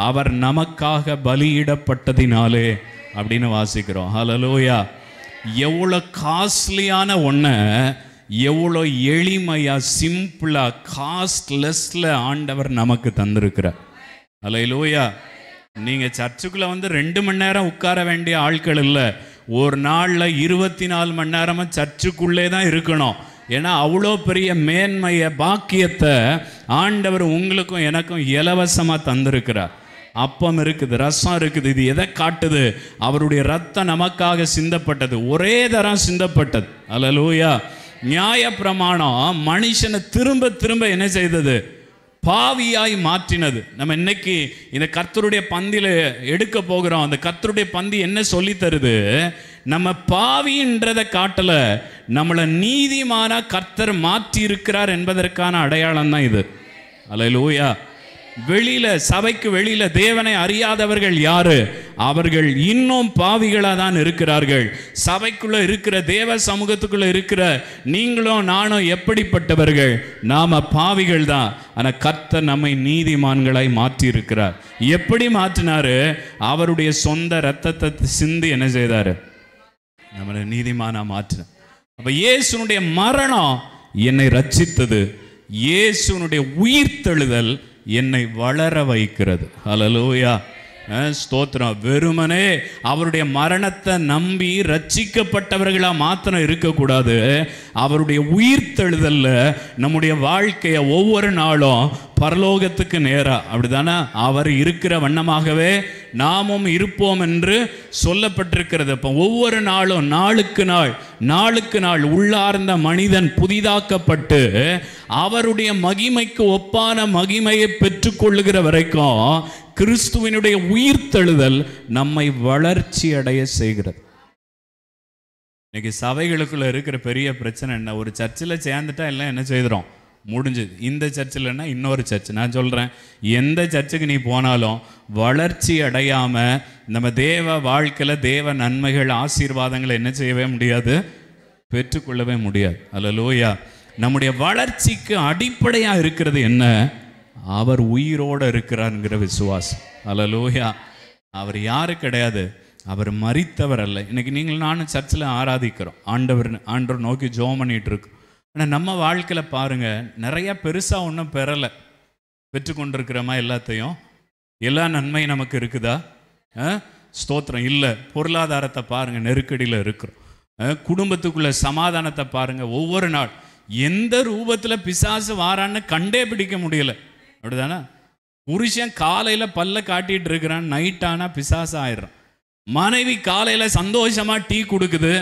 அவர் நமக்காக பலியிடப்பட்டதினாலே அப்படின்னு வாசிக்கிறோம். ஹல்லேலூயா. எவ்வளோ காஸ்ட்லியான ஒன்றை எவ்வளோ எளிமையாக சிம்பிளாக காஸ்ட்லெஸ்ல ஆண்டவர் நமக்கு தந்திருக்கிறார். ஹல்லேலூயா. நீங்கள் சர்ச்சுக்குள்ளே 2 மணி நேரம் உட்கார வேண்டிய ஆட்கள் இல்லை. ஒரு நாளில் 24 மணி நேரமும் சர்ச்சுக்குள்ளே தான் இருக்கணும். ஏன்னா அவ்வளோ பெரிய மேன்மையை பாக்கியத்தை ஆண்டவர் உங்களுக்கும் எனக்கும் இலவசமாக தந்திருக்கிறார். அப்பம் இருக்குது, ரசம் இருக்குது. இது எதை காட்டுது? அவருடைய ரத்தம் நமக்காக சிந்தப்பட்டது, ஒரே தரம் சிந்தப்பட்டது. அல்லேலூயா. நியாயப்பிரமாணம் மனுஷனை திரும்ப திரும்ப என்ன செய்தது? பாவியாய் மாற்றினது. நம்ம இன்னைக்கு இந்த கர்த்தருடைய பந்தியில் எடுக்க போகிறோம். அந்த கர்த்தருடைய பந்தி என்ன சொல்லி தருது? நம்ம பாவின்றதை காட்டல, நம்மளை நீதிமான கர்த்தர் மாற்றி இருக்கிறார் என்பதற்கான அடையாளம் தான் இது. அல்லேலூயா. வெளியில, சபைக்கு வெளியில தேவனை அறியாதவர்கள் யாரு? அவர்கள் இன்னும் பாவிகளா தான் இருக்கிறார்கள். சபைக்குள்ள இருக்கிற தேவ சமூகத்துக்குள்ள இருக்கிற நீங்களும் நானும் எப்படிப்பட்டவர்கள்? நாம பாவிகள் தான். ஆனா கர்த்தர் நம்மை நீதிமான்களாய் மாற்றி இருக்கிறார். எப்படி மாற்றினாரு? அவருடைய சொந்த ரத்தத்தை சிந்தி என்ன செய்தாரு? நம்மளை நீதிமானா மாற்றினார். அப்ப இயேசுனுடைய மரணம் என்னை ரட்சித்தது, இயேசுனுடைய உயிர்த்தெழுதல் என்னை வளர வைக்கிறது. ஹல்லேலூயா, ஸ்தோத்திரம். வெறுமனே அவருடைய மரணத்தை நம்பி ரட்சிக்கப்பட்டவர்களா மாத்திரம் இருக்கக்கூடாது. அவருடைய உயிர்த்தெழுதல்ல நம்முடைய வாழ்க்கையை ஒவ்வொரு நாளும் பரலோகத்துக்கு நேரா, அப்படிதானே, அவர் இருக்கிற வண்ணமாகவே நாமும் இருப்போம் என்று சொல்லப்பட்டிருக்கிறது. இப்போ ஒவ்வொரு நாளும் நாளுக்கு நாள் உள்ளார்ந்த மனிதன் புதிதாக்கப்பட்டு அவருடைய மகிமைக்கு ஒப்பான மகிமையை பெற்றுக்கொள்ளுகிற வரைக்கும் கிறிஸ்துவினுடைய உயிர்த்தெழுதல் நம்மை வளர்ச்சி அடைய செய்கிறது. இன்னைக்கு சபைகளுக்குள்ள இருக்கிற பெரிய பிரச்சனை என்ன? ஒரு சர்ச்சில் சேர்ந்துட்டா எல்லாம் என்ன செய்கிறோம்? முடிஞ்சது. இந்த சர்ச்சில்னா இன்னொரு சர்ச். நான் சொல்கிறேன், எந்த சர்ச்சுக்கு நீ போனாலும் வளர்ச்சி அடையாமல் நம்ம தேவ வாழ்க்கையில் தேவ நன்மைகள் ஆசீர்வாதங்களை என்ன செய்யவே முடியாது, பெற்றுக்கொள்ளவே முடியாது. அல்லேலூயா. நம்முடைய வளர்ச்சிக்கு அடிப்படையாக இருக்கிறது என்ன? அவர் உயிரோடு இருக்கிறார்ங்கிற விசுவாசம். அல்லேலூயா. அவர் யாரு கிடையாது, அவர் மரித்தவர் அல்ல. இன்னைக்கு நீங்கள் நானும் சர்ச்சில் ஆராதிக்கிறோம், ஆண்டவர் நோக்கி ஜெபம் பண்ணிட்டு இருக்கோம். ஆனால் நம்ம வாழ்க்கையில் பாருங்கள், நிறையா பெருசாக ஒன்றும் பெறலை, பெற்றுக்கொண்டிருக்கிறோமா எல்லாத்தையும்? எல்லா நன்மையும் நமக்கு இருக்குதா? ஸ்தோத்திரம் இல்லை. பொருளாதாரத்தை பாருங்கள், நெருக்கடியில் இருக்கிறோம். குடும்பத்துக்குள்ள சமாதானத்தை பாருங்கள். ஒவ்வொரு நாள் எந்த ரூபத்தில் பிசாசு வாரான்னு கண்டே பிடிக்க முடியல, அப்படிதானே? புருஷன் காலையில் பல்ல காட்டிட்டு இருக்கிறான், நைட் ஆனால் பிசாசு ஆயிடுறான். மனைவி காலையில் சந்தோஷமாக டீ கொடுக்குது,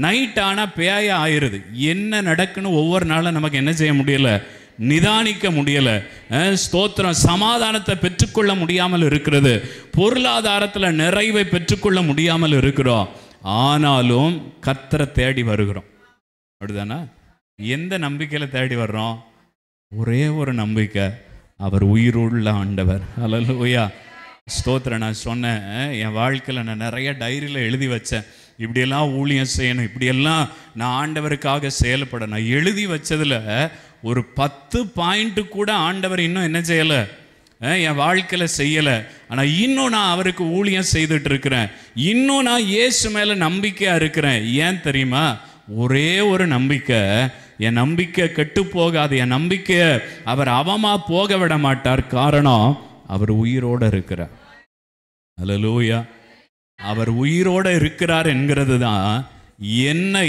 நைட் ஆனால் பேய ஆயிடுது. என்ன நடக்குன்னு ஒவ்வொரு நாளும் நமக்கு என்ன செய்ய முடியல, நிதானிக்க முடியல. ஸ்தோத்திரம். சமாதானத்தை பெற்றுக்கொள்ள முடியாமல் இருக்கிறது, பொருளாதாரத்தில் நிறைவை பெற்றுக்கொள்ள முடியாமல் இருக்கிறோம். ஆனாலும் கர்த்தரை தேடி வருகிறோம், அப்படிதானே? எந்த நம்பிக்கையில் தேடி வர்றோம்? ஒரே ஒரு நம்பிக்கை, அவர் உயிருள்ள ஆண்டவர். ஹல்லேலூயா, ஸ்தோத்திரம். நான் சொன்னேன், என் வாழ்க்கையில் நான் நிறைய டைரியில் எழுதி வச்சேன், இப்படியெல்லாம் ஊழியம் செய்யணும், இப்படியெல்லாம் நான் ஆண்டவருக்காக செயல்பட. நான் எழுதி வச்சதில் ஒரு 10 பாயிண்ட்டு கூட ஆண்டவர் இன்னும் என்ன செய்யலை, என் வாழ்க்கையில் செய்யலை. ஆனால் இன்னும் நான் அவருக்கு ஊழியம் செய்துட்டு இருக்கிறேன், இன்னும் நான் இயேசு மேலே நம்பிக்கையாக இருக்கிறேன். ஏன் தெரியுமா? ஒரே ஒரு நம்பிக்கை, என் நம்பிக்கை கெட்டு போகாது, என் நம்பிக்கையை அவர் அவமா போக விட மாட்டார். காரணம், அவர் உயிரோடு இருக்கிறார். ஹல்லேலூயா, அவர் உயிரோடு இருக்கிறார் என்கிறது தான் என்னை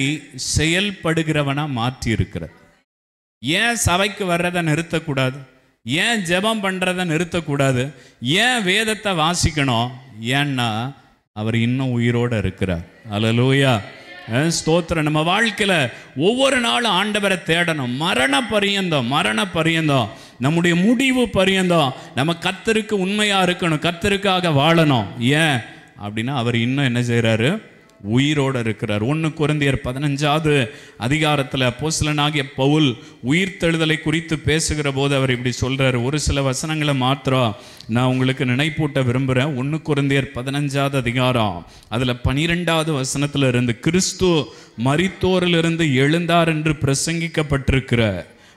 செயல்படுகிறவனா மாற்றி இருக்கிறார். ஏன் சபைக்கு வர்றதை நிறுத்தக்கூடாது? ஏன் ஜெபம் பண்ணுறதை நிறுத்தக்கூடாது? ஏன் வேதத்தை வாசிக்கணும்? ஏன்னா அவர் இன்னும் உயிரோடு இருக்கிறார். ஹல்லேலூயா, ஸ்தோத்திரம். நம்ம வாழ்க்கையில் ஒவ்வொரு நாளும் ஆண்டவரை தேடணும். மரண பரியந்தம் நம்முடைய முடிவு பரியந்தம் நம்ம கர்த்தருக்கு உண்மையாக இருக்கணும், கர்த்தருக்காக வாழணும். ஏன் அப்படின்னா அவர் இன்னும் என்ன செய்கிறாரு? உயிரோடு இருக்கிறார். 1 கொரிந்தியர் 15வது அதிகாரத்தில் அப்போஸ்தலனாகிய பவுல் உயிர்த்தெழுதலை குறித்து பேசுகிற போது அவர் இப்படி சொல்கிறார். ஒரு சில வசனங்களை மாத்திரம் நான் உங்களுக்கு நினைப்பூட்ட விரும்புகிறேன். 1 கொரிந்தியர் 15வது அதிகாரம் அதில் 12வது வசனத்தில் இருந்து, கிறிஸ்து மரித்தோரிலிருந்து எழுந்தார் என்று பிரசங்கிக்கப்பட்டிருக்கிற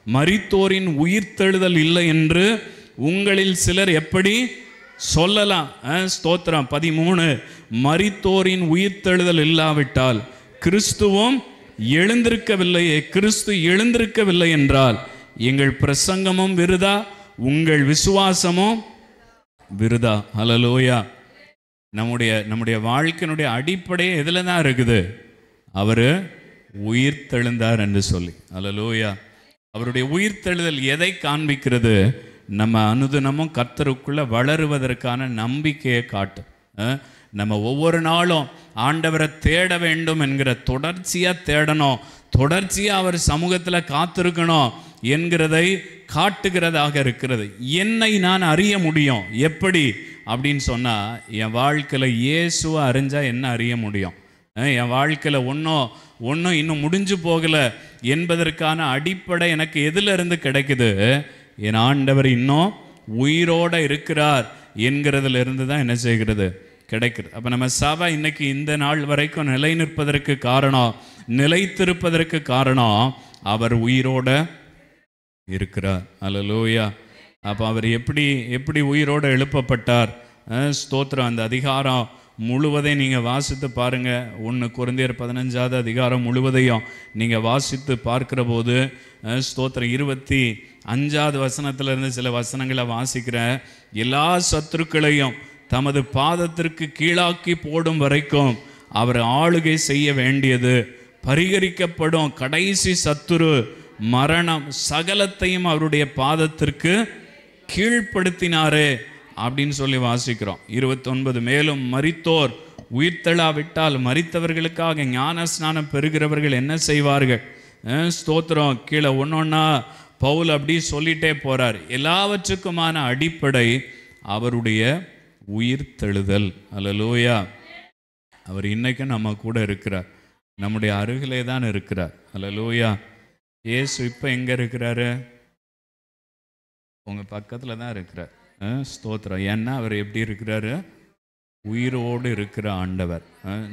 மரித்தோரின் உயிர்த்தெழுதல் இல்லை என்று உங்களில் சிலர் எப்படி சொல்லலாம்? ஸ்தோத்திரம். 13, மரித்தோரின் உயிர்த்தெழுதல் இல்லாவிட்டால் கிறிஸ்துவும் எழுந்திருக்கவில்லையே. கிறிஸ்து எழுந்திருக்கவில்லை என்றால் எங்கள் பிரசங்கமும் விருதா, உங்கள் விசுவாசமும் விருதா. ஹல்லேலூயா. நம்முடைய வாழ்க்கையினுடைய அடிப்படையே எதில் தான் இருக்குது? அவர் உயிர்த்தெழுந்தார் என்று சொல்லி. ஹல்லேலூயா. அவருடைய உயிர்த்தெழுதல் எதை காண்பிக்கிறது? நம்ம அனுதினமும் கர்த்தருக்குள்ள வளருவதற்கான நம்பிக்கையை காட்டும். நம்ம ஒவ்வொரு நாளும் ஆண்டவரை தேட வேண்டும் என்கிற தொடர்ச்சியாக தேடணும், தொடர்ச்சியாக அவர் சமூகத்தில் காத்திருக்கணும் என்கிறதை காட்டுகிறதாக இருக்கிறது. என்னை நான் அறிய முடியும் எப்படி அப்படின்னு சொன்னால், என் வாழ்க்கையில் இயேசுவை அறிஞ்சால் என்ன அறிய முடியும்? என் வாழ்க்கையில் ஒன்றும் இன்னும் முடிஞ்சு போகலை என்பதற்கான அடிப்படை எனக்கு எதிலிருந்து கிடைக்குது? என் ஆண்டவர் இன்னும் உயிரோடு இருக்கிறார் என்கிறதுலேருந்து தான் என்ன செய்கிறது? கிடைக்கிறது. அப்போ நம்ம சபை இன்னைக்கு இந்த நாள் வரைக்கும் நிலை நிற்பதற்கு காரணம், நிலைத்திருப்பதற்கு காரணம் அவர் உயிரோடு இருக்கிறார். ஹல்லேலூயா. அப்போ அவர் எப்படி உயிரோடு எழுப்பப்பட்டார்? ஸ்தோத்திரம். அந்த அதிகாரம் முழுவதையும் நீங்கள் வாசித்து பாருங்கள். 1 கொரிந்தியர் 15வது அதிகாரம் முழுவதையும் நீங்கள் வாசித்து பார்க்கிற போது, ஸ்தோத்திரம், 25வது வசனத்திலிருந்து சில வசனங்களை வாசிக்கிறேன். எல்லா சத்துருக்களையும் தமது பாதத்திற்கு கீழாக்கி போடும் வரைக்கும் அவர் ஆளுகை செய்ய வேண்டியது, பரிகரிக்கப்படும் கடைசி சத்துரு மரணம் சகலத்தையும் அவருடைய பாதத்திற்கு கீழ்ப்படுத்தினாரே அப்படின்னு சொல்லி வாசிக்கிறோம். 29, மேலும் மரித்தோர் உயிர்த்தெழாவிட்டால் மரித்தவர்களுக்காக ஞான ஸ்நானம் பெறுகிறவர்கள் என்ன செய்வார்கள்? ஸ்தோத்திரம். கீழே ஒன்னொன்னா பவுல் அப்படி சொல்லிட்டே போறார். எல்லாவற்றுக்குமான அடிப்படை அவருடைய உயிர்த்தெழுதல். ஹல்லேலூயா. அவர் இன்னைக்கும் நம்ம கூட இருக்கிறார், நம்முடைய அருகிலே தான் இருக்கிறார். ஹல்லேலூயா. இயேசு இப்போ எங்கே இருக்கிறாரு? உங்கள் பக்கத்தில் தான் இருக்கிறார். ஸ்தோத்திரம். ஏன்னா அவர் எப்படி இருக்கிறாரு? உயிரோடு இருக்கிற ஆண்டவர்.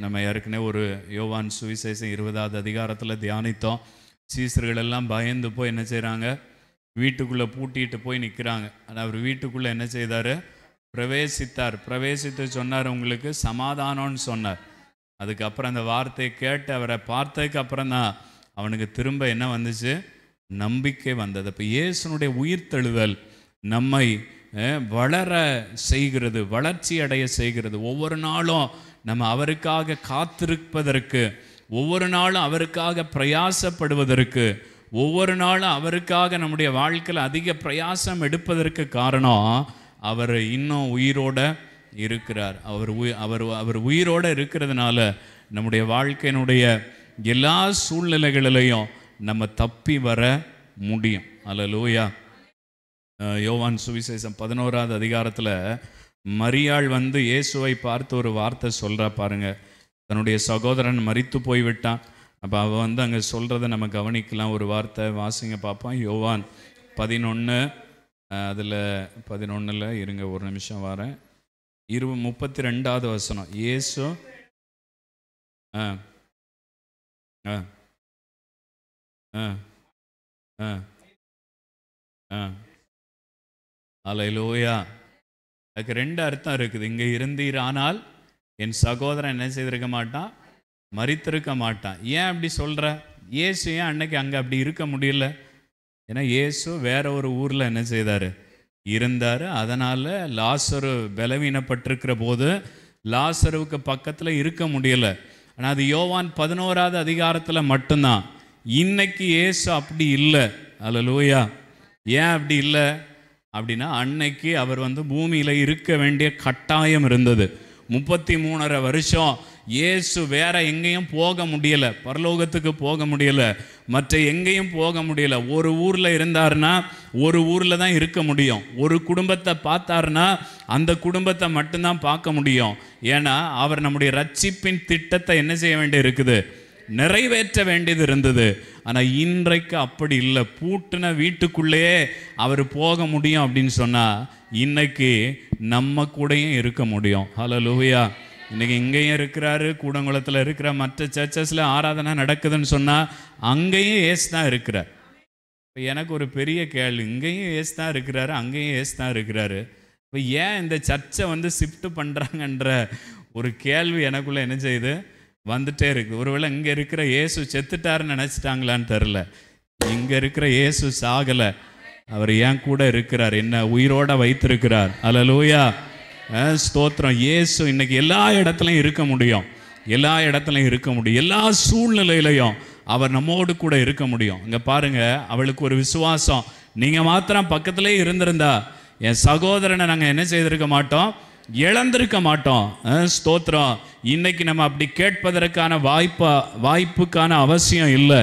நம்ம ஏற்கனவே ஒரு யோவான் சுவிசேஷம் 20வது அதிகாரத்தில் தியானித்தோம். சீசர்கள் எல்லாம் பயந்து போய் என்ன செய்கிறாங்க? வீட்டுக்குள்ளே பூட்டிட்டு போய் நிற்கிறாங்க. ஆனால் அவர் வீட்டுக்குள்ளே என்ன செய்தார்? பிரவேசித்து சொன்னார், உங்களுக்கு சமாதானம்னு சொன்னார். அதுக்கப்புறம் அந்த வார்த்தையை கேட்டு அவரை பார்த்ததுக்கு அப்புறம் தான் அவனுக்கு திரும்ப என்ன வந்துச்சு? நம்பிக்கை வந்தது. அப்போ இயேசுனுடைய உயிர்த்தெழுதல் நம்மை வளர செய்கிறது, வளர்ச்சி அடைய செய்கிறது. ஒவ்வொரு நாளும் நம்ம அவருக்காக காத்திருப்பதற்கு, ஒவ்வொரு நாளும் அவருக்காக பிரயாசப்படுவதற்கு, ஒவ்வொரு நாளும் அவருக்காக நம்முடைய வாழ்க்கையில் அதிக பிரயாசம் எடுப்பதற்கு காரணம் அவர் இன்னும் உயிரோட இருக்கிறார். அவர் உயிரோட இருக்கிறதுனால நம்முடைய வாழ்க்கையினுடைய எல்லா சூழ்நிலைகளிலையும் நம்ம தப்பி வர முடியும். ஹல்லேலூயா. யோவான் சுவிசேஷம் 11வது அதிகாரத்தில் மரியாள் வந்து இயேசுவை பார்த்து ஒரு வார்த்தை சொல்கிறா பாருங்க. தன்னுடைய சகோதரன் மரித்து போய்விட்டான். அப்போ அவள் வந்து அங்கே சொல்கிறத நம்ம கவனிக்கலாம். ஒரு வார்த்தை வாசிங்க பார்ப்போம். யோவான் 11 அதில் 11 இருங்க ஒரு நிமிஷம் வரேன். 32வது வசனம். இயேசு ஆ ஆ ஆ ஆ ஆ அல்லேலூயா. அதுக்கு 2 அர்த்தம் இருக்குது. இங்கே இருந்தீரானால் என் சகோதரன் என்ன செய்திருக்க மாட்டான், மரித்திருக்க மாட்டான். ஏன் அப்படி சொல்கிற? இயேசு ஏன் அன்னைக்கு அங்கே அப்படி இருக்க முடியல? ஏன்னா இயேசு வேற ஒரு ஊரில் என்ன செய்தார், இருந்தார். அதனால் லாசரு பலவீனப்பட்டிருக்கிற போது லாசருவுக்கு பக்கத்தில் இருக்க முடியலை. ஆனால் அது யோவான் 11வது அதிகாரத்தில் மட்டும்தான். இன்னைக்கு இயேசு அப்படி இல்லை. அல்லேலூயா. ஏன் அப்படி இல்லை அப்படின்னா, அன்னைக்கு அவர் பூமியில் இருக்க வேண்டிய கட்டாயம் இருந்தது. 33.5 வருஷம் இயேசு வேற எங்கேயும் போக முடியலை, பரலோகத்துக்கு போக முடியலை, மற்ற எங்கேயும் போக முடியலை. ஒரு ஊரில் இருந்தார்னா ஒரு ஊரில் தான் இருக்க முடியும். ஒரு குடும்பத்தை பார்த்தாருன்னா அந்த குடும்பத்தை மட்டும்தான் பார்க்க முடியும். ஏன்னா அவர் நம்முடைய ரட்சிப்பின் திட்டத்தை என்ன செய்ய வேண்டி இருக்குது, நிறைவேற்ற வேண்டியது இருந்தது. ஆனால் இன்றைக்கு அப்படி இல்லை. பூட்டின வீட்டுக்குள்ளேயே அவர் போக முடியும் அப்படின்னு சொன்னால் இன்னைக்கு நம்ம கூடயும் இருக்க முடியும். ஹல்லேலூயா. இன்றைக்கி இங்கேயும் இருக்கிறாரு, கூடங்குளத்தில் இருக்கிற மற்ற சர்ச்சஸில் ஆராதனை நடக்குதுன்னு சொன்னால் அங்கேயும் ஏசு தான் இருக்கிறார். இப்போ எனக்கு ஒரு பெரிய கேள்வி, இங்கேயும் ஏசு தான் இருக்கிறாரு, அங்கேயும் ஏசு தான் இருக்கிறாரு, இப்போ ஏன் இந்த சர்ச்சை ஷிஃப்ட் பண்ணுறாங்கன்ற ஒரு கேள்வி எனக்குள்ளே என்ன செய்யுது, வந்துட்டே இருக்குது. ஒருவேளை இங்கே இருக்கிற இயேசு செத்துட்டாருன்னு நினச்சிட்டாங்களான்னு தெரில. இங்கே இருக்கிற இயேசு சாகலை, அவர் ஏன் கூட இருக்கிறார், என்ன உயிரோட வைத்திருக்கிறார். அல்லேலூயா. ஸ்தோத்திரம். இயேசு இன்னைக்கு எல்லா இடத்துலையும் இருக்க முடியும், எல்லா இடத்துலையும் இருக்க முடியும், எல்லா சூழ்நிலையிலையும் அவர் நம்மோடு கூட இருக்க முடியும். இங்கே பாருங்க, அவளுக்கு ஒரு விசுவாசம். நீங்கள் மாத்திரம் பக்கத்திலே இருந்திருந்தா என் சகோதரனை நாங்கள் என்ன செய்திருக்க மாட்டோம், இழந்திருக்க மாட்டோம். ஸ்தோத்திரம். இன்னைக்கு நம்ம அப்படி கேட்பதற்கான வாய்ப்புக்கான அவசியம் இல்லை.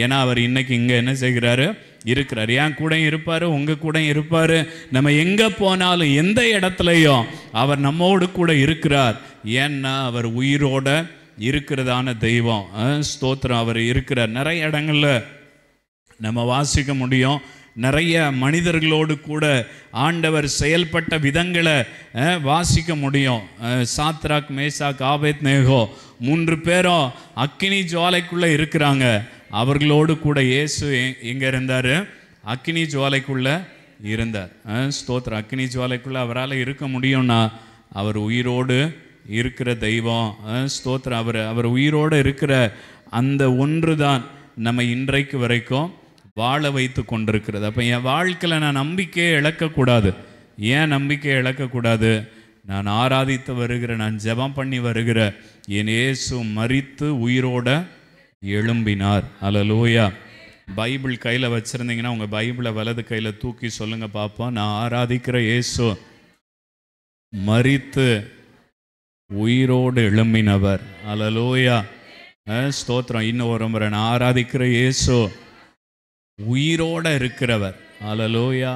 ஏன்னா அவர் இன்னைக்கு இங்கே என்ன செய்கிறாரு, இருக்கிறார். என் கூட இருப்பார், உங்கள் கூட இருப்பார். நம்ம எங்கே போனாலும் எந்த இடத்துலையும் அவர் நம்மோடு கூட இருக்கிறார். ஏன்னா அவர் உயிரோட இருக்கிறதான தெய்வம். ஸ்தோத்திரம். அவர் இருக்கிறார். நிறைய இடங்களில் நம்ம வாசிக்க முடியும். நிறைய மனிதர்களோடு கூட ஆண்டவர் செயல்பட்ட விதங்களை வாசிக்க முடியும். சாத்ராக், மேசாக், ஆபேத்நேகோ 3 பேரும் அக்கினி ஜுவாலைக்குள்ளே இருக்கிறாங்க. அவர்களோடு கூட இயேசு எங்கே இருந்தார், அக்கினி ஜுவாலைக்குள்ளே இருந்தார். ஸ்தோத்திரம். அக்கினி ஜுவாலைக்குள்ளே அவரால் இருக்க முடியும்னா அவர் உயிரோடு இருக்கிற தெய்வம். ஸ்தோத்திரம். அவர் உயிரோடு இருக்கிற அந்த ஒன்று தான் நம்ம இன்றைக்கு வரைக்கும் வாழ வைத்து கொண்டிருக்கிறது. அப்போ என் வாழ்க்கையில் நான் நம்பிக்கையை இழக்கக்கூடாது. ஏன் நம்பிக்கையை இழக்கக்கூடாது? நான் ஆராதித்து வருகிற, நான் ஜெபம் பண்ணி வருகிற என் இயேசு மரித்து உயிரோட எழும்பினார். அல்லேலூயா. பைபிள் கையில் வச்சுருந்தீங்கன்னா உங்கள் பைபிளை வலது கையில் தூக்கி சொல்லுங்கள் பார்ப்போம். நான் ஆராதிக்கிற இயேசு மரித்து உயிரோடு எழும்பினவர். அல்லேலூயா. ஸ்தோத்திரம். இன்னும் ஒரு முறை, நான் ஆராதிக்கிற இயேசு உயிரோட இருக்கிறவர். அல்லேலூயா.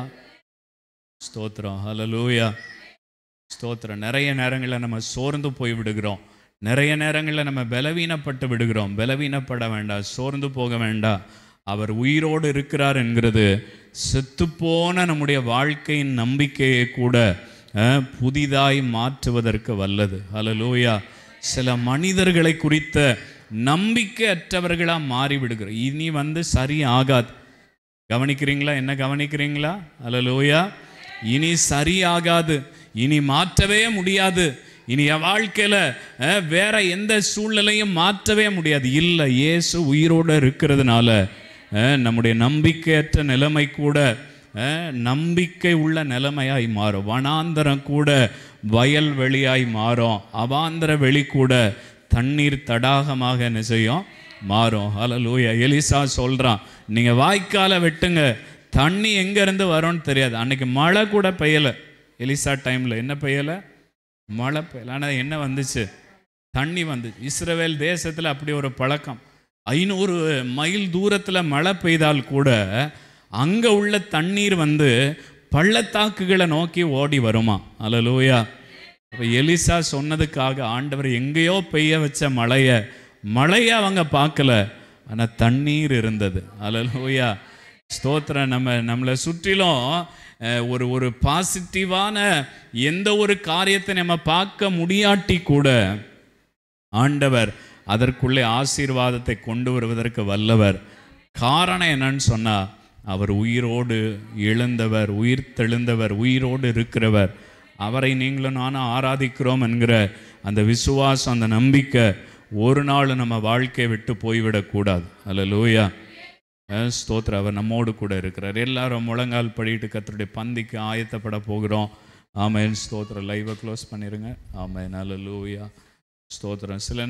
ஸ்தோத்திரம். அல்லேலூயா. ஸ்தோத்திரம். நிறைய நேரங்களில் நம்ம சோர்ந்து போய் விடுகிறோம். நிறைய நேரங்களில் நம்ம பலவீனப்பட்டு விடுகிறோம். பலவீனப்பட வேண்டாம், சோர்ந்து போக வேண்டாம். அவர் உயிரோடு இருக்கிறார் என்கிறது செத்துப்போன நம்முடைய வாழ்க்கையின் நம்பிக்கையை கூட புதிதாய் மாற்றுவதற்கு வல்லது. அல்லேலூயா. சில மனிதர்களை குறித்த நம்பிக்கை அற்றவர்களாக மாறிவிடுகிறோம். இனி சரி ஆகாது. கவனிக்கிறீங்களா? என்ன கவனிக்கிறீங்களா? அல்லேலூயா. இனி சரியாகாது, இனி மாற்றவே முடியாது, இனி என் வாழ்க்கையில் வேற எந்த சூழ்நிலையும் மாற்றவே முடியாது. இல்லை, இயேசு உயிரோடு இருக்கிறதுனால நம்முடைய நம்பிக்கையற்ற நிலைமை கூட நம்பிக்கை உள்ள நிலைமையாய் மாறும். வனாந்தரம் கூட வயல்வெளியாய் மாறும். அவாந்தர வெளி கூட தண்ணீர் தடாகமாக என்ன செய்யும், மாறும். அல்லேலூயா. எலிசா சொல்கிறான், நீங்கள் வாய்க்காலை வெட்டுங்க, தண்ணி எங்கேருந்து வரும்னு தெரியாது. அன்னைக்கு மழை கூட பெய்யலை. எலிசா டைமில் என்ன பெய்யலை? மழை பெய்யலை. ஆனால் என்ன வந்துச்சு? தண்ணி வந்துச்சு. இஸ்ரவேல் தேசத்தில் அப்படி ஒரு பழக்கம். 500 மைல் தூரத்தில் மழை பெய்தால் கூட அங்கே உள்ள தண்ணீர் பள்ளத்தாக்குகளை நோக்கி ஓடி வருமா. அல்லேலூயா. அப்போ எலிசா சொன்னதுக்காக ஆண்டவர் எங்கேயோ பெய்ய வச்ச மழையை அவங்க பார்க்கல, ஆனால் தண்ணீர் இருந்தது. அல்லேலூயா. ஸ்தோத்திரம். நம்மளை சுற்றிலும் ஒரு பாசிட்டிவான எந்த ஒரு காரியத்தை நம்ம பார்க்க முடியாட்டி கூட ஆண்டவர் அதற்குள்ளே ஆசீர்வாதத்தை கொண்டு வருவதற்கு வல்லவர். காரணம் என்னன்னு சொன்னால், அவர் உயிரோடு எழுந்தவர், உயிர் தெழுந்தவர், உயிரோடு இருக்கிறவர். அவரை நீங்களும் நானும் ஆராதிக்கிறோம் என்கிற அந்த விசுவாசம், அந்த நம்பிக்கை ஒரு நாள் நம்ம வாழ்க்கையை விட்டு போய்விடக்கூடாது. அல்லேலூயா, ஸ்தோத்திரம். அவர் நம்மோடு கூட இருக்கிறார். எல்லாரும் முழங்கால் படிட்டு கர்த்தருடைய பந்திக்கு ஆயத்தப்பட போகிறோம். ஆமென், ஸ்தோத்திரம். லைவை க்ளோஸ் பண்ணிடுங்க. ஆமென், அல்லேலூயா, ஸ்தோத்திரம். சில